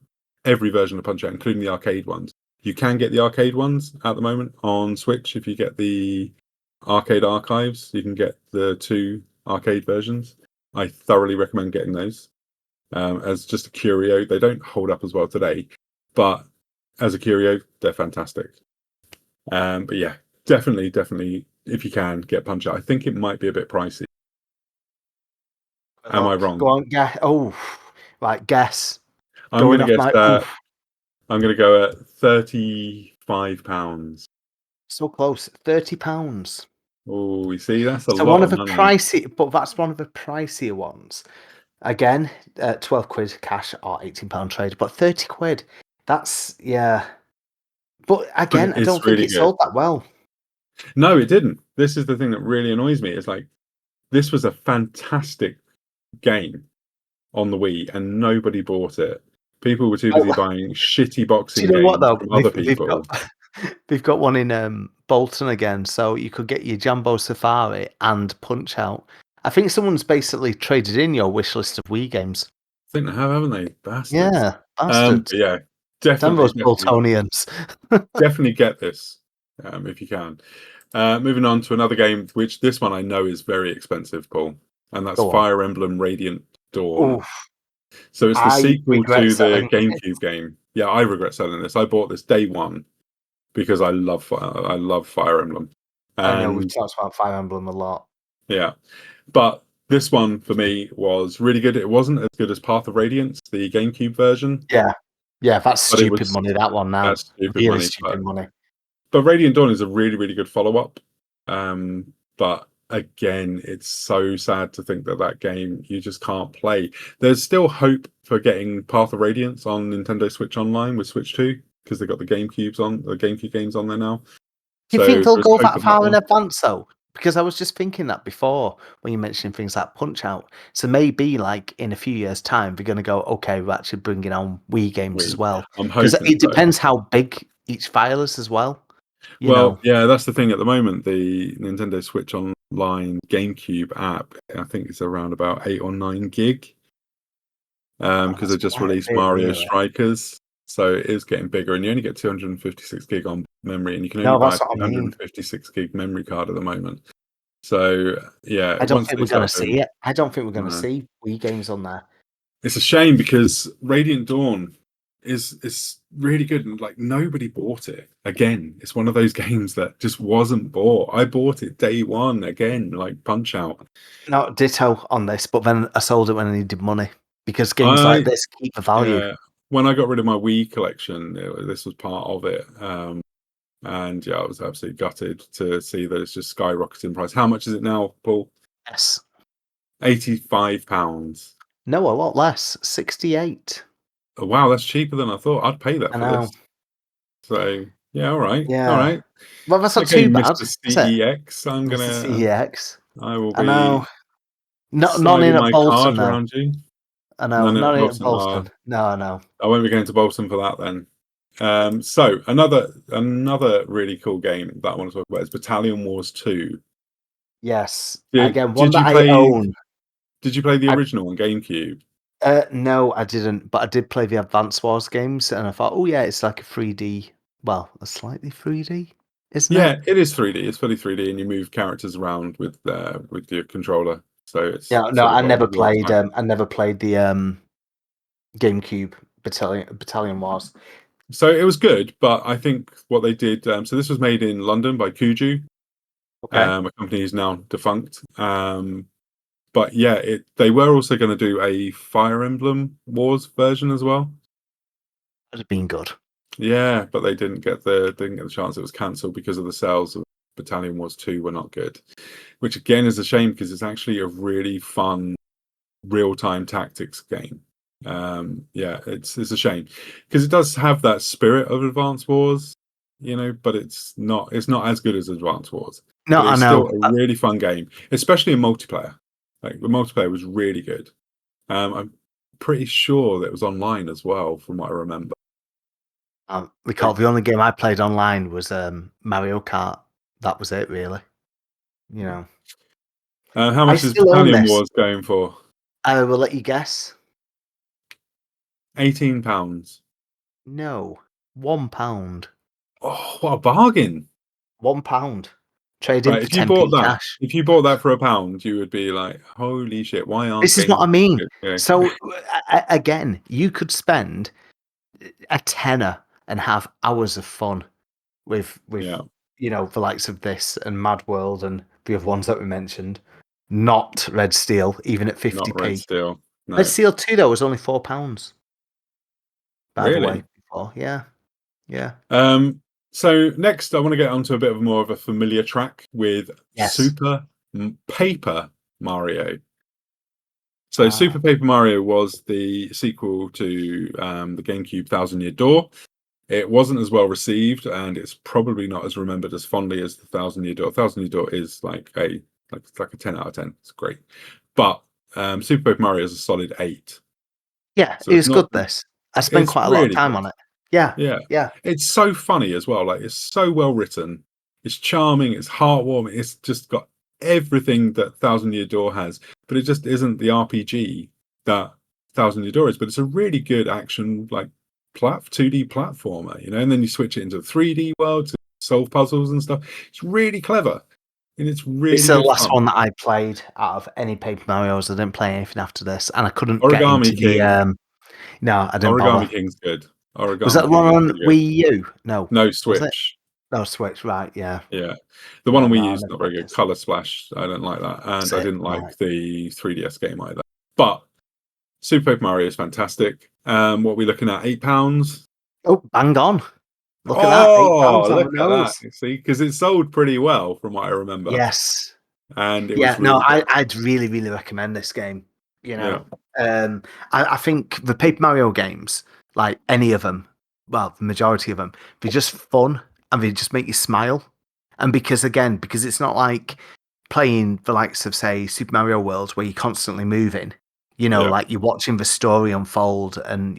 every version of Punch Out, including the arcade ones. You can get the arcade ones at the moment on Switch if you get the arcade archives. You can get the 2 arcade versions. I thoroughly recommend getting those as just a curio. They don't hold up as well today, but as a curio, they're fantastic. But yeah, definitely, if you can get Punch Out, I think it might be a bit pricey. Am I Look, go wrong? on, guess. Oh, right, guess. I'm Going gonna off guess my. that. Oof, I'm gonna go at £35. so close. £30. Oh, you see, that's a So lot one of of the money. pricey, but that's one of the pricier ones. Again, 12 quid cash or £18 trade, but 30 quid. That's yeah. But But again, I it's don't think really it good. sold that well. No, it didn't. This is the thing that really annoys me. It's like this was a fantastic game on the Wii, and nobody bought it. People were too busy Oh, buying shitty do boxing you know what games though? from other They've got people. they've got one in Bolton again, so you could get your Jambo Safari and Punch Out. I think someone's basically traded in your wish list of Wii games. I think they have, haven't they? Bastards. Yeah, bastards. But yeah, Damn definitely, those definitely, Boltonians. definitely get this if you can. Moving on to another game, which this one I know is very expensive, Paul, and that's Go on. Fire Emblem Radiant Dawn. Oof, So it's the I sequel regret to the selling it. GameCube game. Yeah, I regret selling this. I bought this day one because I love Fire Emblem, I know we've and talked about Fire Emblem a lot. yeah, but this one for me was really good. It wasn't as good as Path of Radiance, the GameCube version, Yeah, yeah, that's but it stupid was money. That one now, that's stupid really money. stupid money. But Radiant Dawn is a really really good follow up. But again, it's so sad to think that that game you just can't play. There's still hope for getting Path of Radiance on Nintendo Switch Online with Switch 2 because they've got the GameCube games on there now. Do you So think they'll there's go hope that on that far in one. advance though? Because I was just thinking that before when you mentioned things like Punch Out. So maybe like in a few years' time, they're going to go, okay, we're actually bringing on Wii games as well. I'm Because hoping it so. depends how big each file is as well. You Well, know, yeah, that's the thing at the moment. The Nintendo Switch Online GameCube app, I think it's around about 8 or 9 gig. oh, Because that's they just quite a released bit, Mario really. Strikers, so it is getting bigger, and you only get 256 gig on memory, and you can only No, buy a that's what I mean. 256 gig memory card at the moment. So yeah, I don't once think they we're going to start see doing, it. I don't think we're going to no. see Wii games on there. It's a shame because Radiant Dawn is really good, and like nobody bought it. Again, it's one of those games that just wasn't bought. I bought it day one again, like Punch Out. No, ditto on this, but then I sold it when I needed money because games like I this keep the value. Yeah, when I got rid of my Wii collection, this was part of it. And yeah, I was absolutely gutted to see that it's just skyrocketing in price. How much is it now, Paul? Yes. £85. No, a lot less. 68. Oh, wow, that's cheaper than I thought. I'd pay that I for this. know. So yeah, all right, all Yeah. right. Well, that's not Okay, too bad, Mr. is it? CEX, Mr. CEX. I will I know. be None in sliding at my Bolton card though. around you. I know. None at None in at Bolton. Bolton. No. I won't be going to Bolton for that then. So another really cool game that I want to talk about is Battalion Wars 2. Yes. Did Again, one did that you I play own. did you play the I original on GameCube? No, I didn't, but I did play the Advance Wars games, and I thought, oh yeah, it's like a 3D. Well, a slightly 3D, isn't it? Yeah, it is 3D. It's fully 3D, and you move characters around with your controller. So it's Yeah, no, sort of I got a never real played. time. I never played the GameCube Battalion Wars. So it was good, but I think what they did. So this was made in London by Kuju, Okay, a company is now defunct. But yeah, they were also going to do a Fire Emblem Wars version as well. would have been good. Yeah, but they didn't get the chance. It was cancelled because of the sales of Battalion Wars 2 were not good, which again is a shame because it's actually a really fun real-time tactics game. Yeah, it's a shame because it does have that spirit of Advance Wars, but it's not as good as Advance Wars, No, but I it's still know. a really fun game, especially in multiplayer. Like the multiplayer was really good. I'm pretty sure that it was online as well, from what I remember. Recall the only game I played online was Mario Kart. That was it, really. You know, How I much is still own Battalion this. Wars going for? I will let you guess. £18. No, £1. Oh, what a bargain! £1. Trade in Right, for 10p cash. if you bought that for £1, you would be like, "Holy shit! Why aren't This is what games I mean. good?" Yeah, So again, you could spend a tenner and have hours of fun with yeah, the likes of this and Mad World and the other ones that we mentioned. Not Red Steel, even at not Red 50p. Steel. Red No, Steel 2 though was only £4. By the way, really. before, yeah. Um, so next, I want to get onto a bit of more of a familiar track with Yes. Paper Mario. So Ah, Super Paper Mario was the sequel to the GameCube Thousand Year Door. It wasn't as well received, and it's probably not as remembered as fondly as the Thousand Year Door. Thousand Year Door is like a 10 out of 10. It's great, but Super Paper Mario is a solid 8. yeah, So it it's was not. good. This I spent It's quite a lot of really time good. on it. Yeah, Yeah, yeah. it's so funny as well. Like it's so well written. It's charming. It's heartwarming. It's just got everything that Thousand Year Door has, but it just isn't the RPG that Thousand Year Door is. But it's a really good action, like 2D platformer, And then you switch it into 3D world to solve puzzles and stuff. It's really clever, and it's It's really the good last fun. one that I played out of any Paper Mario's. I didn't play anything after this, and I couldn't get Origami into the. King. No, I didn't bother. Origami King's good. Was that Origami the King one is on pretty good. Wii U? No, No was it? Switch. No, Switch. Right? Yeah, Yeah, the one yeah. on Wii No, U I is never not got very good. this. Color Splash, I don't like that, That's and I it. didn't Right. like the 3DS game either. But Super Paper Mario is fantastic. What are we looking at? £8. Oh, bang on! Look at that, Oh, £8 on look the at that! nose. You see, because it sold pretty well from what I remember, Yes. and it Yeah. was No, really good. I'd really, really recommend this game. You Yeah, know, I think the Paper Mario games, like any of them, well, the majority of them, they're just fun and they just make you smile. And because it's not like playing the likes of, say, Super Mario World where you're constantly moving, yeah, like you're watching the story unfold and,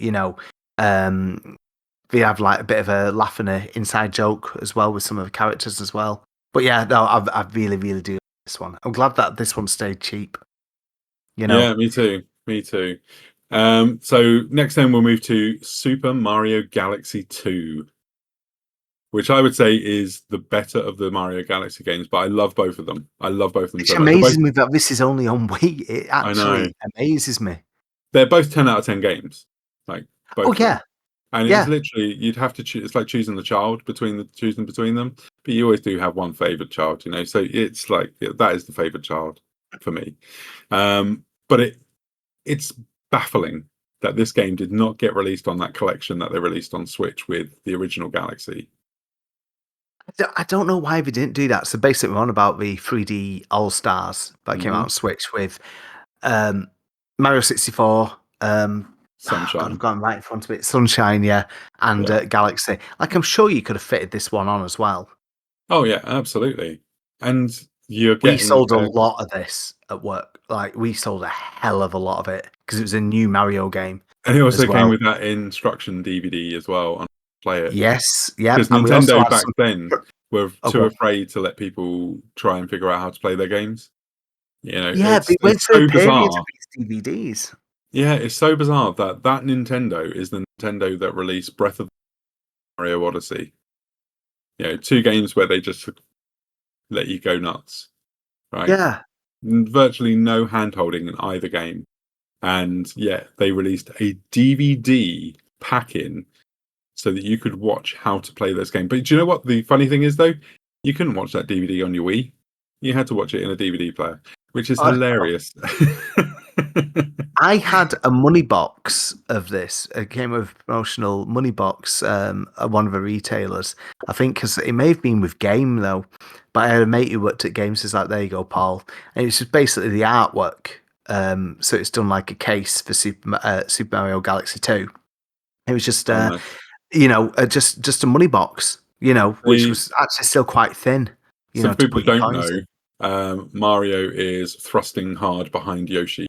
they have like a bit of a laugh and a inside joke as well with some of the characters as well. But yeah, no, I really, really do like this one. I'm glad that this one stayed cheap, you know. yeah. Me too. Me too. So next, then we'll move to Super Mario Galaxy 2. Which I would say is the better of the Mario Galaxy games, but I love both of them. I love both of them Which so much. They're both, amazes me that this is only on Wii. It I know, actually amazes me. they're both 10 out of 10 games, like Oh both of them. yeah, And it's yeah. literally you'd have to choose. It's like choosing the child choosing between them. But you always do have one favorite child. So it's like that is the favorite child for me. But it's baffling that this game did not get released on that collection that they released on Switch with the original Galaxy. I don't know why they didn't do that. So basically, we're on about the 3D All Stars that came out Hmm. on Switch with Mario 64. God, Sunshine. I've gone right in front of it. Sunshine, yeah, and Yeah. Galaxy. Like, I'm sure you could have fitted this one on as well. Oh yeah, absolutely. And you're We getting sold a lot of this at work. Like, we sold a hell of a lot of it because it was a new Mario game and it as also came well. with that instruction DVD as well on play it. Yes, yeah, Because and we also Nintendo had back some. then were Oh, too go on. afraid to let people try and figure out how to play their games. You know, Yeah, but it went it's through a so period bizarre. of these DVDs. Yeah, it's so bizarre that that Nintendo is the Nintendo that released Breath of Mario Odyssey. You know, two games where they just let you go nuts, right? Yeah, Virtually no hand holding in either game. And yeah, they released a DVD pack-in so that you could watch how to play this game. But do you know what the funny thing is though? You couldn't watch that DVD on your Wii. You had to watch it in a DVD player, which is I, hilarious. I had a money box of this. It came with a promotional money box at one of the retailers. I think because it may have been with Game though, but I had a mate who worked at Games. Who's like, there you go, Paul. And it's just basically the artwork. So it's done like a case for Super Mario Galaxy 2. It was just Oh, nice. just a money box, which was actually still quite thin, So for to people put who your don't coins in. know, Mario is thrusting hard behind Yoshi.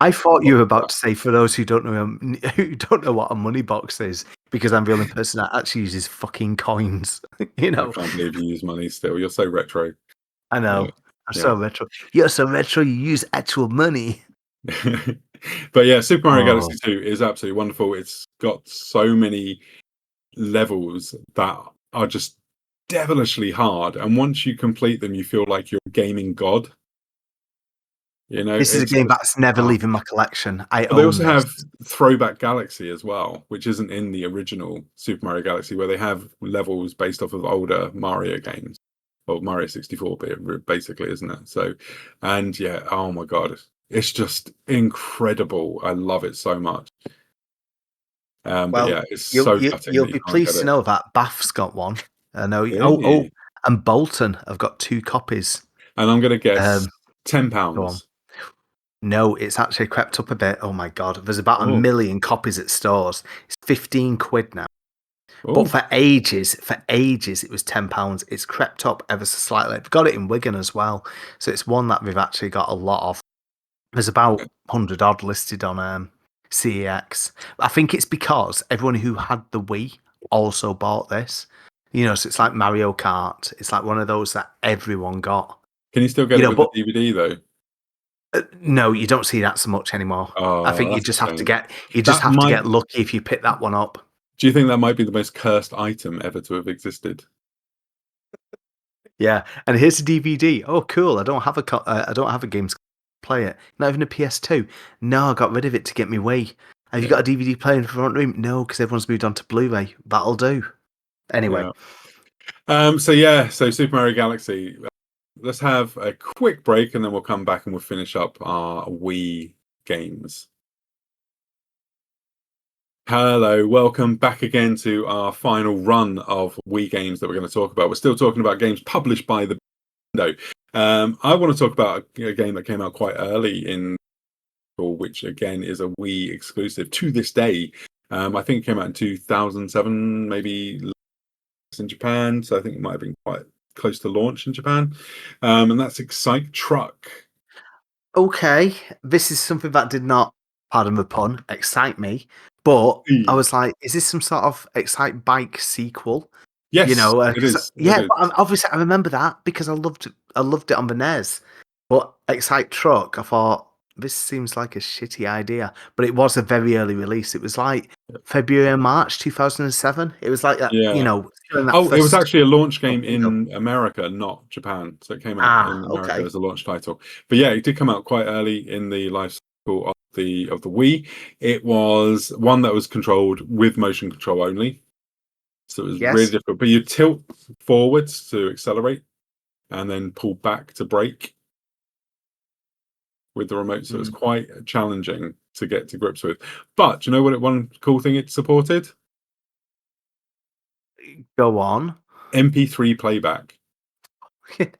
I thought you were about to say, for those who don't know who don't know what a money box is, because I'm the only person that actually uses fucking coins. I can't believe you use money still. You're so retro. I Yeah. know. I'm so retro. You're so retro. You use actual money. But yeah, Super Mario Oh, Galaxy 2 is absolutely wonderful. It's got so many levels that are just devilishly hard. And once you complete them, you feel like you're a gaming god. You know, this is a it's game just that's never leaving my collection. I but they own also this. have Throwback Galaxy as well, which isn't in the original Super Mario Galaxy, where they have levels based off of older Mario games. Well, Mario 64 basically, isn't it? So, and yeah, oh my God, it's just incredible. I love it so much. But Well, yeah, it's you'll so you, gutting you'll that you be can't get pleased to it. know that Bath's got one. I know. Really? And Bolton have got 2 copies. And I'm going to guess £10. Go on. No, it's actually crept up a bit. Oh my god, there's about a Oh, million copies at stores. It's 15 quid now. But oh, for ages, it was £10. It's crept up ever so slightly. They've got it in Wigan as well, so it's one that we've actually got a lot of. There's about 100 odd listed on CEX. I think it's because everyone who had the Wii also bought this. So it's like Mario Kart. It's like one of those that everyone got. can you still get it with the But DVD though? no, you don't see that so much anymore. I Oh, think that's a shame. you just That have to might. get lucky if you pick that one up. Do you think that might be the most cursed item ever to have existed? Yeah, and here's a DVD. Oh, cool! I don't have a game to play it. Not even a PS2. No, I got rid of it to get me Wii. Have you Yeah, got a DVD player in the front room? No, because everyone's moved on to Blu-ray. That'll do. Anyway, yeah. So Super Mario Galaxy. Let's have a quick break, and then we'll come back and we'll finish up our Wii games. Hello, welcome back again to our final run of Wii games that we're going to talk about. We're still talking about games published by the Nintendo. I want to talk about a game that came out quite early in, which again is a Wii exclusive to this day. I think it came out in 2007, maybe in Japan. So I think it might have been quite close to launch in Japan. And that's Excite Truck. okay, this is something that did not, pardon the pun, excite me. But I was like, is this some sort of Excite Bike sequel? Yes, it 'Cause is. It yeah, is. but obviously I remember that because I loved it on the NES. But Excite Truck, I thought this seems like a shitty idea. But it was a very early release. It was like February and March 2007. It was like that, Yeah. during that Oh, it was first actually a launch game window. in America, not Japan. So it came out in Ah, America okay. as a launch title. But yeah, it did come out quite early in the life cycle of the Wii. It was one that was controlled with motion control only. So it was really Yes. difficult. But you tilt forwards to accelerate and then pull back to brake with the remote. So it was Mm, quite challenging to get to grips with. But do you know what one cool thing it supported? go on. MP3 playback.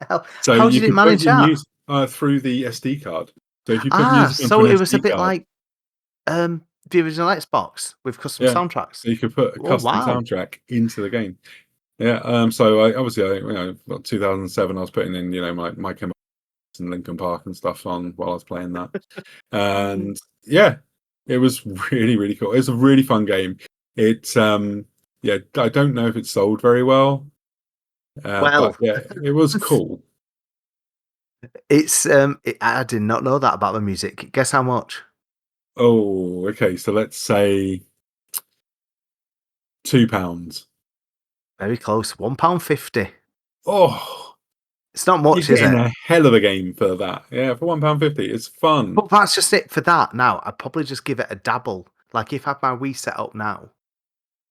How So how you did it could put manage your that? music through the SD card. So if you put music onto So an it was a SD bit card, like the original Xbox with custom yeah, soundtracks. so you could put a Oh custom wow! soundtrack into the game. Yeah. So I obviously, 2007, I was putting in, my Chemical and Linkin Park and stuff on while I was playing that. And yeah, it was really, really cool. It's a really fun game. It, yeah, I don't know if it sold very well, but Well, yeah, it was cool. I did not know that about the music. Guess how much? Oh, okay. So let's say £2. Very close. £1.50. Oh, It's not you're much, is getting it? a hell of a game for that. Yeah, for £1.50, it's fun. But that's just it for that. Now, I'd probably just give it a dabble. Like if I had my Wii set up now,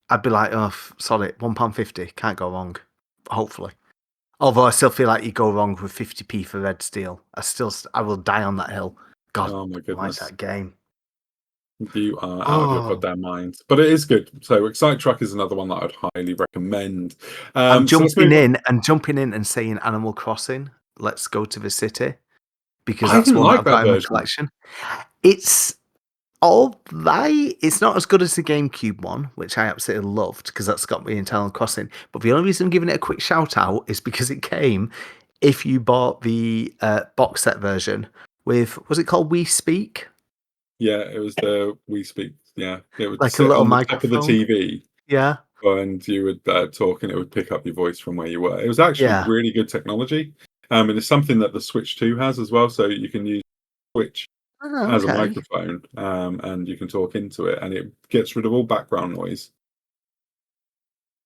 I'd be like, oh, solid, £1.50. Can't go wrong. Hopefully. Although I still feel like you go wrong with 50p for Red Steel. I will die on that hill. God, Oh my why is goodness. that game? You are out of your Oh, goddamn mind. But it is good. So Excite Truck is another one that I'd highly recommend. I'm So let's move on. jumping in and saying Animal Crossing. Let's go to the city because I that's didn't one that like I've that got in my version. collection. It's all right. It's not as good as the GameCube one, which I absolutely loved because that's got me into Animal Crossing. But the only reason I'm giving it a quick shout out is because it came if you bought the box set version with, was it called We Speak? Yeah, it was the We Speak. Yeah, it would Like a sit little on the top of the microphone. TV Yeah. and you would talk and it would pick up your voice from where you were. It was actually Yeah. really good technology. And it's something that the Switch 2 has as well. So you can use Switch Oh, as a okay. microphone, and you can talk into it and it gets rid of all background noise.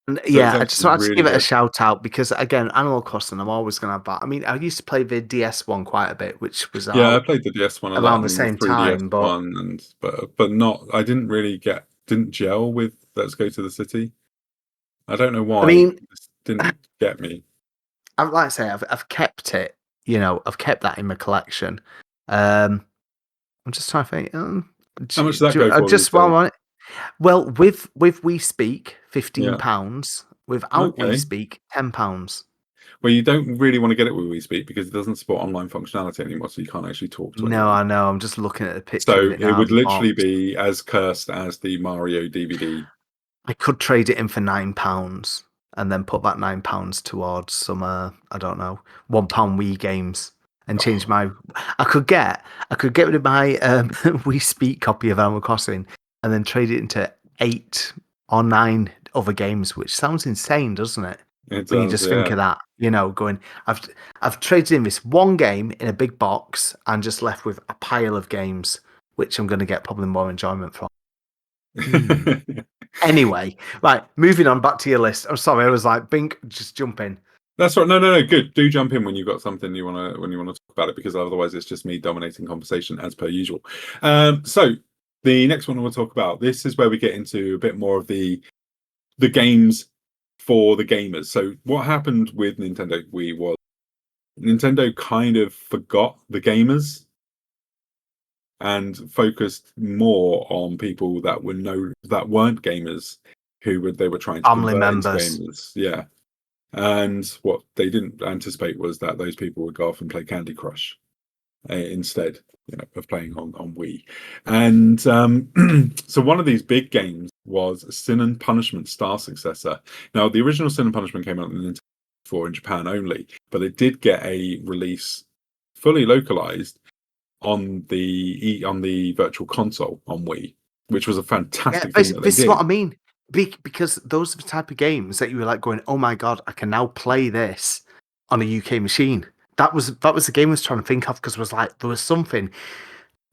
And So it's yeah, I just actually wanted to really give it a good. shout out because again, Animal Crossing, I'm always gonna have that. I mean, I used to play the DS one quite a bit, which was Yeah, I out played the DS one a lot around the and the same 3DS time, but one, and but not. I didn't really didn't gel with Let's Go to the City. I don't know I why. It mean, just didn't get me. I like I say, I've kept it. I've kept that in my collection. Um, I'm just trying to think. How much does that go for these Just while I'm days? on it, well, with We Speak, Yeah. £15. Without We Okay. Speak, £10. Well, you don't really want to get it with WeSpeak because it doesn't support online functionality anymore, so you can't actually talk to No, anyone. I know. I'm just looking at a picture of So it it now. would The literally box. be as cursed as the Mario DVD. I could trade it in for £9 and then put that £9 towards some I don't know, £1 Wii games and change Oh, my I could get rid of my Wii Speak copy of Animal Crossing and then trade it into 8 or 9 other games, which sounds insane, doesn't it? it When you does, just think yeah. of that, going, I've traded in this one game in a big box and just left with a pile of games, which I'm going to get probably more enjoyment from. Hmm. Anyway, right, moving on back to your list. I'm sorry, I was like, Bink, just jump in. That's right. No, no, no. Good. Do jump in when you've got something you want to talk about it, because otherwise it's just me dominating conversation as per usual. So the next one I want to talk about. This is where we get into a bit more of the games for the gamers. So what happened with Nintendo Wii was Nintendo kind of forgot the gamers and focused more on people that weren't gamers, they were trying to Family convert into members. gamers. Yeah. And what they didn't anticipate was that those people would go off and play Candy Crush instead, of playing on Wii. And so one of these big games was Sin and Punishment Star Successor. Now, the original Sin and Punishment came out in Nintendo 4 in Japan only, but it did get a release fully localized on the Virtual Console on Wii, which was a Yeah, fantastic thing this, that they this is what did. I mean. Because those are the type of games that you were like going, oh my god, I can now play this on a UK machine. That was the game I was trying to think of because it was like there was something,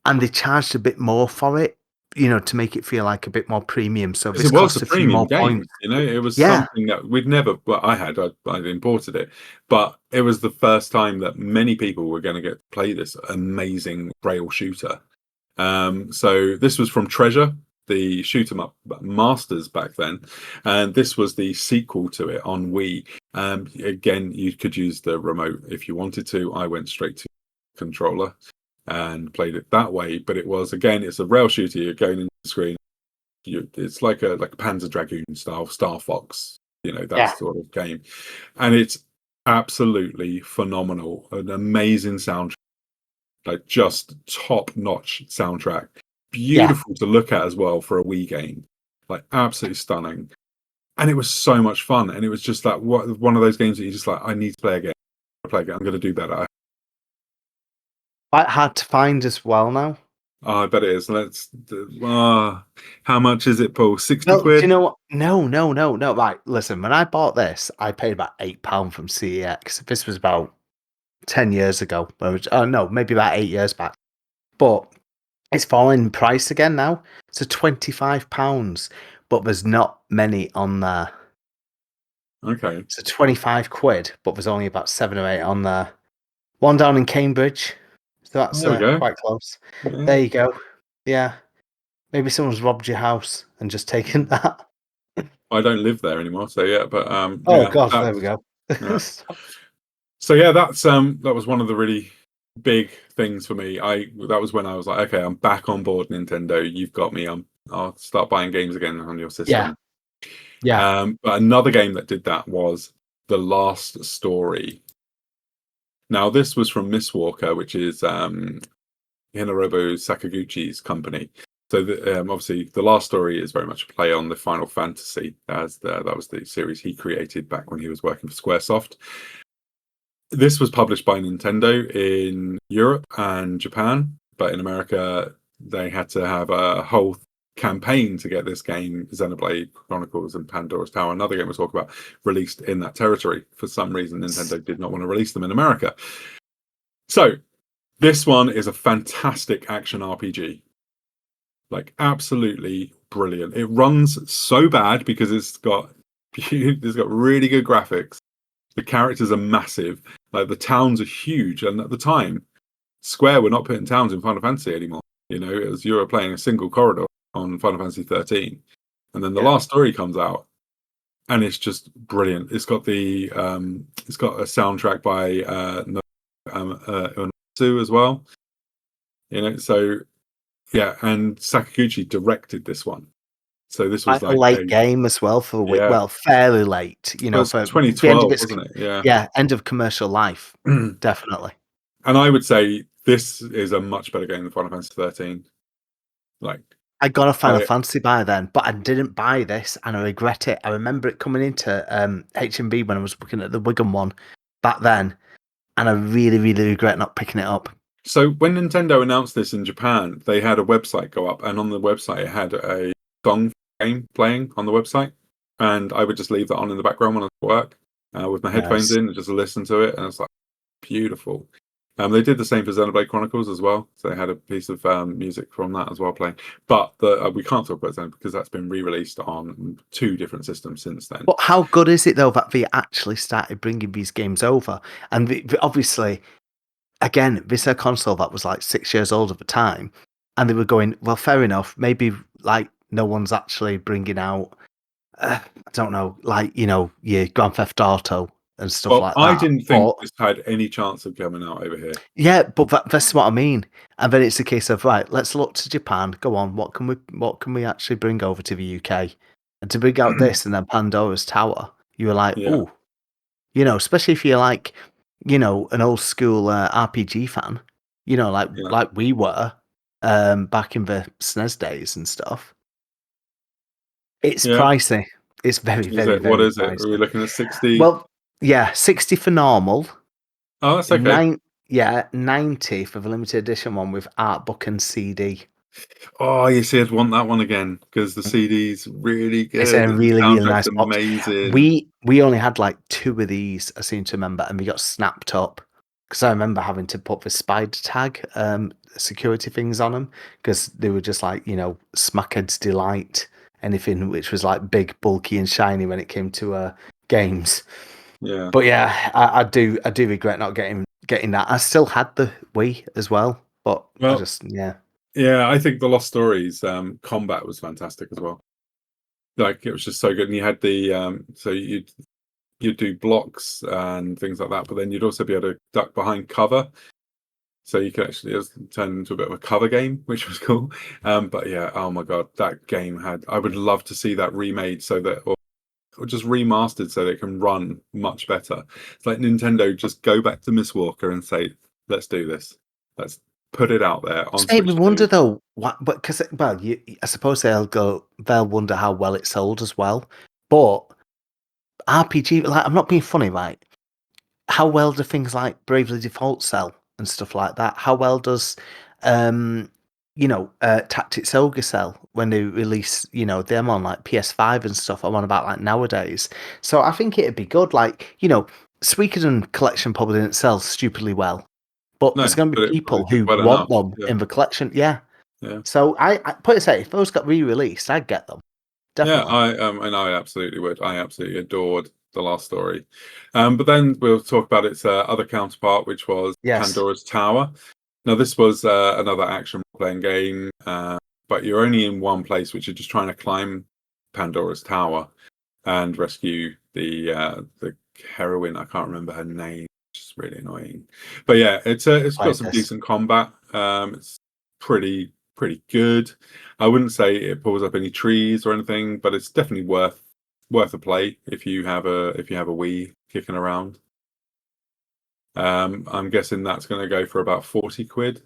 and they charged a bit more for it, to make it feel like a bit more premium. So Because this it was a cost a few premium more game, points. it was Yeah, something that we'd never. Well, I'd imported it, but it was the first time that many people were going to get to play this amazing rail shooter. So this was from Treasure, the shoot 'em up masters back then, and this was the sequel to it on Wii. Again, you could use the remote if you wanted to. I went straight to controller and played it that way. But it's a rail shooter. You're going in the screen. It's like a Panzer Dragoon style Star Fox, that yeah. sort of game, and it's absolutely phenomenal. An amazing soundtrack. like just top-notch soundtrack, Yeah. beautiful to look at as well for a Wii game, like absolutely stunning. And it was so much fun, and it was just like one of those games that you just like, I need to play again. I'm going to do better. Quite hard to find as well now. Oh, I bet it is. How much is it, Paul? 60 No, do you quid? know what? No. Right, listen. When I bought this, I paid about £8 from CEX. This was about 10 years ago. Oh no, maybe about 8 years back. But it's fallen in price again now. So £25, but there's not many on there. Okay. So 25 quid, but there's only about 7 or 8 on there. One down in Cambridge. So that's There we go. quite close. Yeah. There you go. Yeah. Maybe someone's robbed your house and just taken that. I don't live there anymore, so yeah. But Oh yeah, god, there we go. yeah. So yeah, that was one of the really big things for me. That was when I was like, okay, I'm back on board, Nintendo. You've got me. I'll start buying games again on your system. Yeah. But another game that did that was The Last Story. Now, this was from Mistwalker, which is Hinorobu Sakaguchi's company. So obviously, The Last Story is very much a play on the Final Fantasy, as that was the series he created back when he was working for Squaresoft. This was published by Nintendo in Europe and Japan, but in America, they had to have a whole campaign to get this game, Xenoblade Chronicles and Pandora's Tower, another game we'll talk about, released in that territory. For some reason, Nintendo did not want to release them in America. So this one is a fantastic action RPG. Like, absolutely brilliant. It runs so bad because it's got really good graphics. The characters are massive. Like, the towns are huge, and at the time, Square were not putting towns in Final Fantasy anymore. You know, it was you were playing a single corridor on Final Fantasy 13, and then the last story comes out, and it's just brilliant. It's got a soundtrack by Uematsu as well. You know, so yeah, and Sakaguchi directed this one. So this was Quite a like late game as well for yeah, well, fairly late, it was for the end of 2012, its wasn't it? Yeah, end of commercial life, definitely. And I would say this is a much better game than Final Fantasy 13. Like, I got a Final I, Fantasy by then, but I didn't buy this, and I regret it. I remember it coming into HMB when I was looking at the Wigan one back then, and I really, really regret not picking it up. so when Nintendo announced this in Japan, they had a website go up, and on the website it had a song game playing on the website, and I would just leave that on in the background when I was at work with my headphones Nice. in and just listen to it, and it's like beautiful. They did the same for Xenoblade Chronicles as well, so they had a piece of music from that as well playing. But we can't talk about Xenoblade because that's been re-released on 2 different systems since then. But how good is it though that they actually started bringing these games over? And obviously, again, this is a console that was like 6 years old at the time, and they were going, well, fair enough. Maybe like no one's actually bringing out, I don't know, like your Grand Theft Auto and stuff Well, like I that. didn't think But this had any chance of coming out over here. yeah, but that's what I mean. And then it's a case of right, let's look to Japan. Go on, what can we actually bring over to the UK? And to bring out this and then Pandora's Tower, you were like, Yeah, oh, especially if you're like, an old school RPG fan, yeah, like we were, back in the SNES days and stuff. It's yeah. pricey. It's very, Is very, it? What very is it? Are we pricey. looking at 60? Well, yeah, 60 for normal. Oh, that's okay. 90 for the limited edition one with art book and CD. Oh, you see, I'd want that one again because the CD's really It's good a and the really, really soundtrack's nice box. amazing. We only had like 2 of these, I seem to remember, and we got snapped up because I remember having to put the spider tag security things on them because they were just like Smackhead's Delight, anything which was like big, bulky, and shiny when it came to games. Yeah. But yeah, I do regret not getting that. I still had the Wii as well, but I Well, just yeah. yeah, I think the Lost Stories combat was fantastic as well. Like, it was just so good, and you had the so you'd do blocks and things like that, but then you'd also be able to duck behind cover, so you could actually turn into a bit of a cover game, which was cool. But yeah, oh my god, that game I would love to see that remade so that or just remastered so that it can run much better. It's like Nintendo just go back to Miss Walker and say, let's do this. put it out there on Just made me Switch wonder 2. though, what? But because I suppose they'll wonder how well it sold as well. But RPG, like I'm not being funny, right? How well do things like Bravely Default sell and stuff like that? How well does, um, Tactics Ogre sell when they release, them on like PS5 and stuff? I'm on about like nowadays. So I think it'd be good. Like, Suikoden collection probably didn't sell stupidly well, but No, there's going to but be it probably people did who well want enough. them Yeah. in the collection. Yeah. Yeah. So I put it say if those got re-released, I'd get them. Yeah, Definitely. and I absolutely would. I absolutely adored the last story. But then we'll talk about its other counterpart, which was Yes. Pandora's Tower. Now, this was another action playing game, but you're only in one place, which is just trying to climb Pandora's Tower and rescue the heroine. I can't remember her name. Which is really annoying. But yeah, it's got Like some this. decent combat. It's pretty good. I wouldn't say it pulls up any trees or anything, but it's definitely worth a play if you have a Wii kicking around. I'm guessing that's going to go for about 40 quid.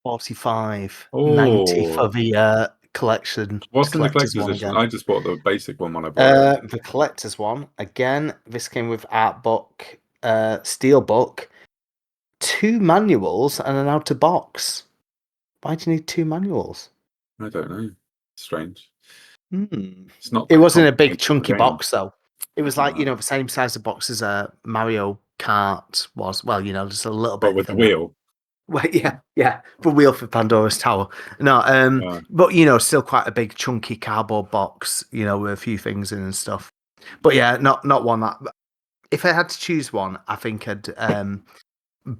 45, 90 Oh, for the collection. what's in the Collector's collector's one edition? again. I just bought the basic one when I bought it. The collector's one again. This came with art book, steel book, 2 manuals, and an outer box. Why do you need 2 manuals? I don't know. Strange. Hmm. It's not It that wasn't a big complicated of a chunky game. box though. It was like the same size of box as a Mario Kart was. Well, just a little But bit with the thinner. wheel. Well, yeah, the wheel for Pandora's Tower. No, Yeah. but still quite a big chunky cardboard box, with a few things in and stuff. But yeah, not one that. If I had to choose one, I think I'd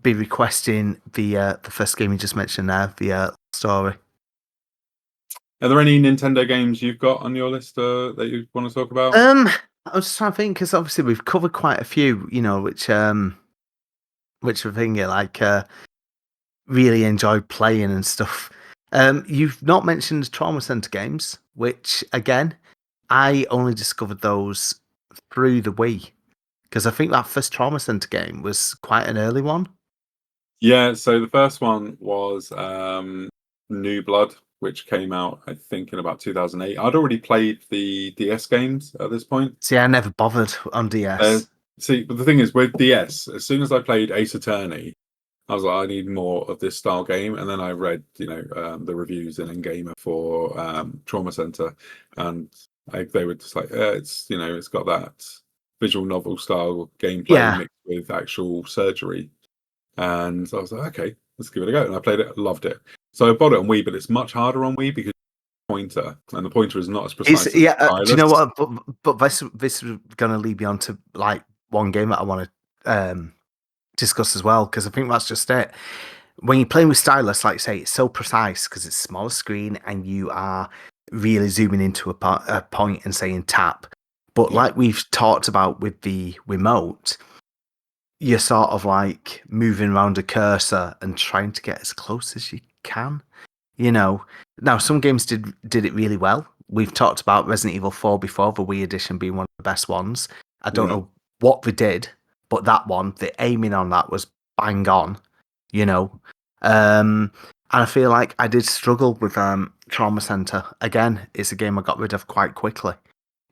be requesting the first game you just mentioned there, the story. Are there any Nintendo games you've got on your list that you want to talk about? I was just trying to think because obviously we've covered quite a few, which I think like really enjoyed playing and stuff. You've not mentioned Trauma Center games, which again, I only discovered those through the Wii because I think that first Trauma Center game was quite an early one. Yeah, so the first one was New Blood, which came out, I think, in about 2008. I'd already played the DS games at this point. See, I never bothered on DS. See, but the thing is, with DS, as soon as I played Ace Attorney, I was like, I need more of this style game. And then I read, the reviews in Gamer for Trauma Center, and they were just like, it's got that visual novel style gameplay Yeah, mixed with actual surgery. And I was like, okay, let's give it a go. And I played it, loved it. So I bought it on Wii, but it's much harder on Wii because pointer, and the pointer is not as precise as the do you know stylus. what? But this is going to lead me on to like one game that I want to discuss as well because I think that's just it. When you're playing with stylus, like say, it's so precise because it's smaller screen and you are really zooming into a point and saying tap. But Yeah. like we've talked about with the remote, you're sort of like moving around a cursor and trying to get as close as you can. Now some games did it really well. We've talked about Resident Evil 4 before, the Wii edition being one of the best ones. I don't Yeah. know what they did, but that one, the aiming on that was bang on, And I feel like I did struggle with Trauma Center. Again, it's a game I got rid of quite quickly,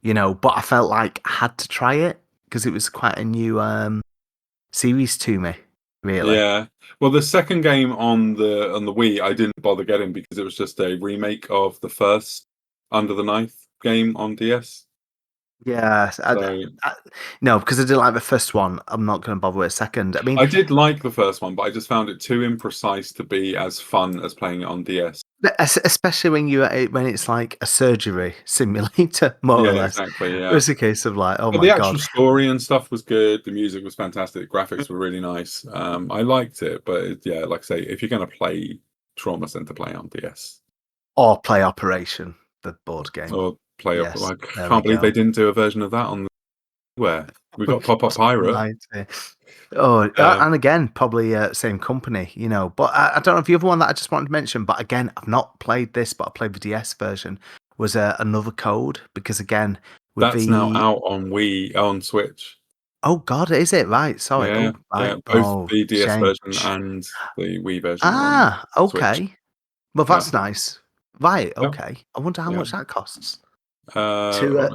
but I felt like I had to try it because it was quite a new series to me, really. Yeah. Well, the second game on the Wii, I didn't bother getting because it was just a remake of the first Under the Knife game on DS. Yeah, So no, because I didn't like the first one. I'm not going to bother with a second. I mean, I did like the first one, but I just found it too imprecise to be as fun as playing it on DS. especially when it's like a surgery simulator, more or Yeah, less. exactly. Yeah. It's a case of like, oh But my the god. actual story and stuff was good. The music was fantastic. Graphics were really nice. I liked it, but yeah, like I say, if you're going to play Trauma Center, play on DS Or Play Operation, the board game. or play up. Yes, I there we can't believe go. they didn't do a version of that on the where we got Pop Up Pirate. Right. Oh, and again, probably same company, But I don't know if the other one that I just wanted to mention, but again, I've not played this, but I played the DS version, was Another Code, because again, with That's now the out on Wii on Switch. Oh God, is it right? Sorry. Yeah, Oh yeah. right. Both Oh the DS shame. version and the Wii version are on Ah, Switch. okay. Well, Yeah, that's nice. Right. yeah, Okay. I wonder how yeah. much that costs to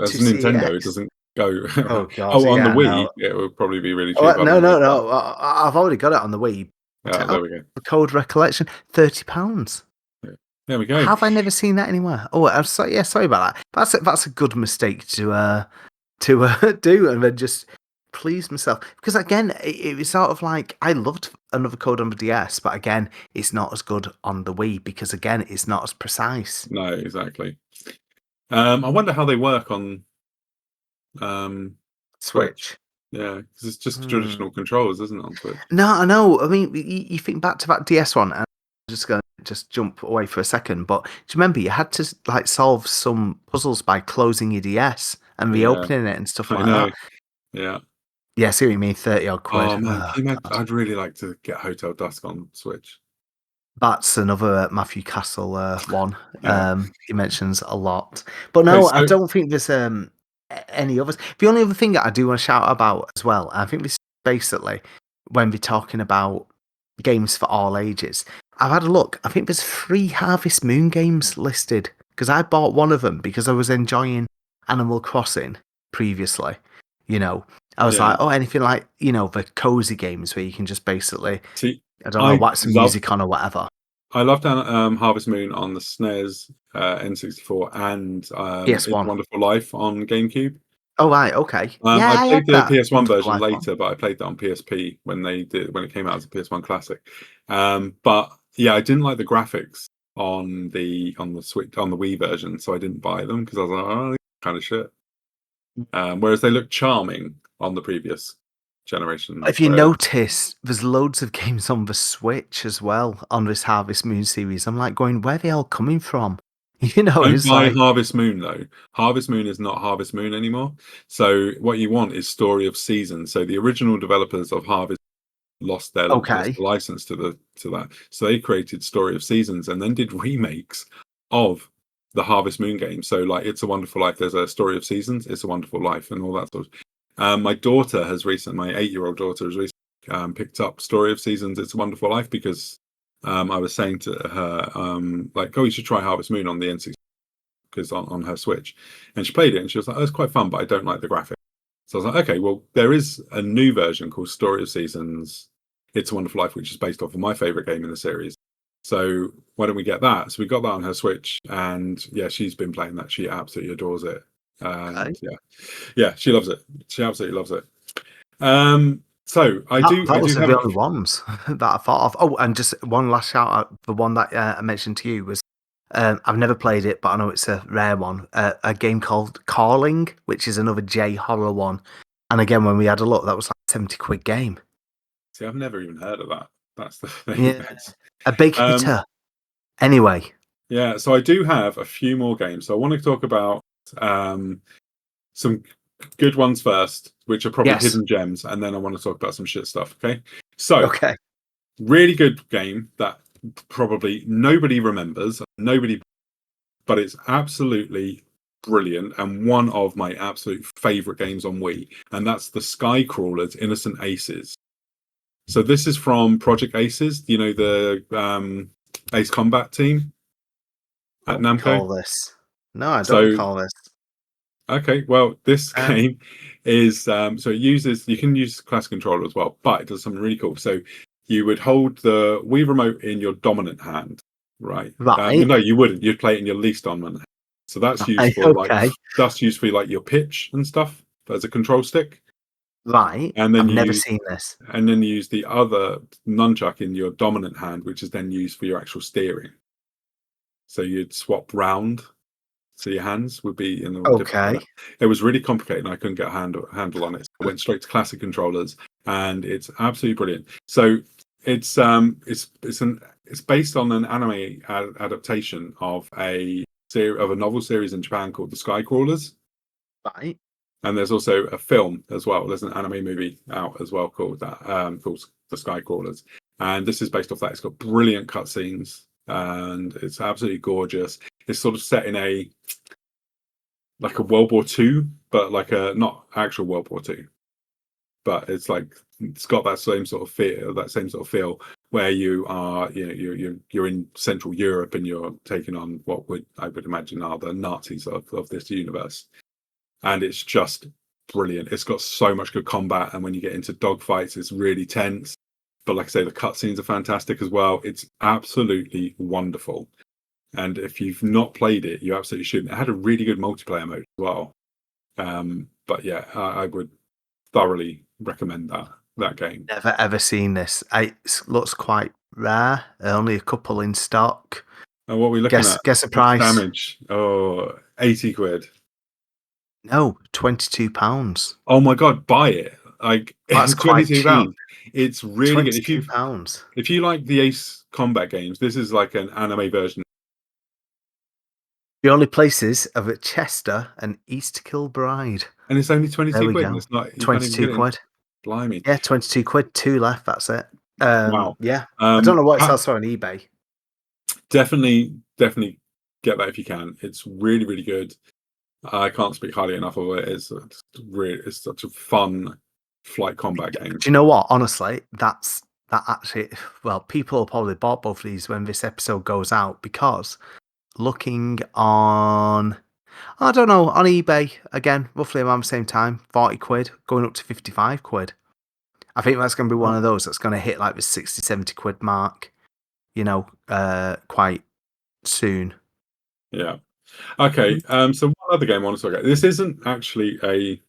As see Nintendo, it X. doesn't go. Oh God. Oh, on the Yeah. Wii, No. it would probably be really cheap. Oh, I've no. only No. used that. No. I've already got it on the Wii. There we go. Code recollection, £30. Yeah. There we go. Have I never seen that anywhere? Oh, I'm sorry. Yeah, sorry about that. That's a good mistake to do, and then just please myself, because again, it was sort of like I loved another code on the DS, but again, it's not as good on the Wii because again, it's not as precise. No, exactly. I wonder how they work on Switch. Switch. Yeah, because it's just Hmm. traditional controls, isn't it, on Switch? No, I know. I mean, you think back to that DS one, and I'm just going to just jump away for a second. But do you remember you had to like solve some puzzles by closing your DS and Yeah, reopening it and stuff I like know. that? Yeah. Yeah, I see what you mean. 30 odd quid. Oh man, Oh, can you imagine? God. I'd really like to get Hotel Dusk on Switch. That's another Matthew Castle one. Yeah. He mentions a lot, but Okay, no, I so don't think there's any others. The only other thing that I do want to shout about as well, I think this is basically when we're talking about games for all ages. I've had a look. I think there's 3 Harvest Moon games listed because I bought one of them because I was enjoying Animal Crossing previously. You know, I was yeah, like, oh, anything like the cozy games where you can just basically, see, I don't know, I whack some loved music on or whatever. I loved Harvest Moon on the SNES, N64, and It's a PS1. Wonderful Life on GameCube. Oh, right, okay. I Yeah, I had played the that PS1 Wonderful version Life one. later, but I played that on PSP when it came out as a PS1 classic. But yeah, I didn't like the graphics on the Switch on the Wii version, so I didn't buy them because I was like, oh, these are kind of shit. Whereas they look charming on the previous generation. If you notice, there's loads of games on the Switch as well on this Harvest Moon series. I'm like going, where are they all coming from? Don't It's buy like, Harvest Moon though. Harvest Moon is not Harvest Moon anymore. So what you want is Story of Seasons. So the original developers of Harvest lost okay. the license to that. So they created Story of Seasons and then did remakes of the Harvest Moon game. So like It's a Wonderful Life, there's a Story of Seasons, It's a Wonderful Life, and all that sort of. My 8-year-old daughter has recently picked up Story of Seasons, It's a Wonderful Life because I was saying to her like, oh, you should try Harvest Moon on the N64 because on her Switch, and she played it and she was like, oh, it's quite fun, but I don't like the graphics. So I was like, okay, well, there is a new version called Story of Seasons, It's a Wonderful Life, which is based off of my favorite game in the series. So why don't we get that? So we got that on her Switch, and yeah, she's been playing that. She absolutely adores it, Okay. and yeah, she loves it. She absolutely loves it. So I That, do, that I was do the have a only ones that I thought of. Oh, and just one last shout out. The one that I mentioned to you was I've never played it, but I know it's a rare one. A game called Calling, which is another J horror one. And again, when we had a look, that was like 70 quid game. see. I've never even heard of that. That's the thing. Yeah. A big Um, hitter. Anyway, yeah, so I do have a few more games. So I want to talk about some good ones first, which are probably yes. hidden gems, and then I want to talk about some shit stuff. Okay, so Okay. really good game that probably nobody remembers, but it's absolutely brilliant and one of my absolute favorite games on Wii, and that's the Skycrawlers Innocent Aces. So this is from Project Aces, the Ace Combat team at Don't Namco. recall this. No, I don't So recall this. okay, well, this Um, game is so you can use class controller as well, but it does something really cool. So you would hold the Wii remote in your dominant hand, right? Well, right. no, you wouldn't. You'd play it in your least dominant hand. So that's used Right. for Okay. your pitch and stuff as a control stick, Right. and then I've you never use seen this. the other nunchuck in your dominant hand, which is then used for your actual steering. So you'd swap round. So your hands would be in a different Okay. order. It was really complicated, and I couldn't get a handle on it. So I went straight to classic controllers, and it's absolutely brilliant. So it's based on an anime adaptation of a novel series in Japan called The Skycrawlers, Right. and there's also a film as well. There's an anime movie out as well called The Skycrawlers, and this is based off that. It's got brilliant cutscenes, and it's absolutely gorgeous. It's sort of set in a World War II, but like a not actual World War II. but it's like it's got that same sort of feel where you are, you're in Central Europe and you're taking on what I would imagine are the Nazis of this universe, and it's just brilliant. It's got so much good combat, and when you get into dogfights, it's really tense. But like I say, the cutscenes are fantastic as well. It's absolutely wonderful. And if you've not played it, you absolutely should. It had a really good multiplayer mode as well. But yeah, I would thoroughly recommend that game. Never ever seen this. It looks quite rare. Only a couple in stock. And what are we looking Guess at? guess a price. Damage. Oh, 80 quid. No, £22. Oh my god, buy it. Like That's quite cheap. £22. It's really good. £22. If you like the Ace combat games, this is like an anime version. The only places are at Chester and East Kilbride. And it's only 22 There we quid. go. It's not 22 quid. Blimey. Yeah, 22 quid. 2 left. That's it. Wow. Yeah. I don't know what it sells for on eBay. Definitely get that if you can. It's really, really good. I can't speak highly enough of it. It's such a fun flight combat game. Do you know what? Honestly, that actually, well, people will probably bought both of these when this episode goes out, because looking on, I don't know, on eBay, again, roughly around the same time, 40 quid, going up to 55 quid. I think that's going to be one of those that's going to hit like the 60, 70 quid mark, quite soon. Yeah. Okay. So one other game I want to talk about. This isn't actually a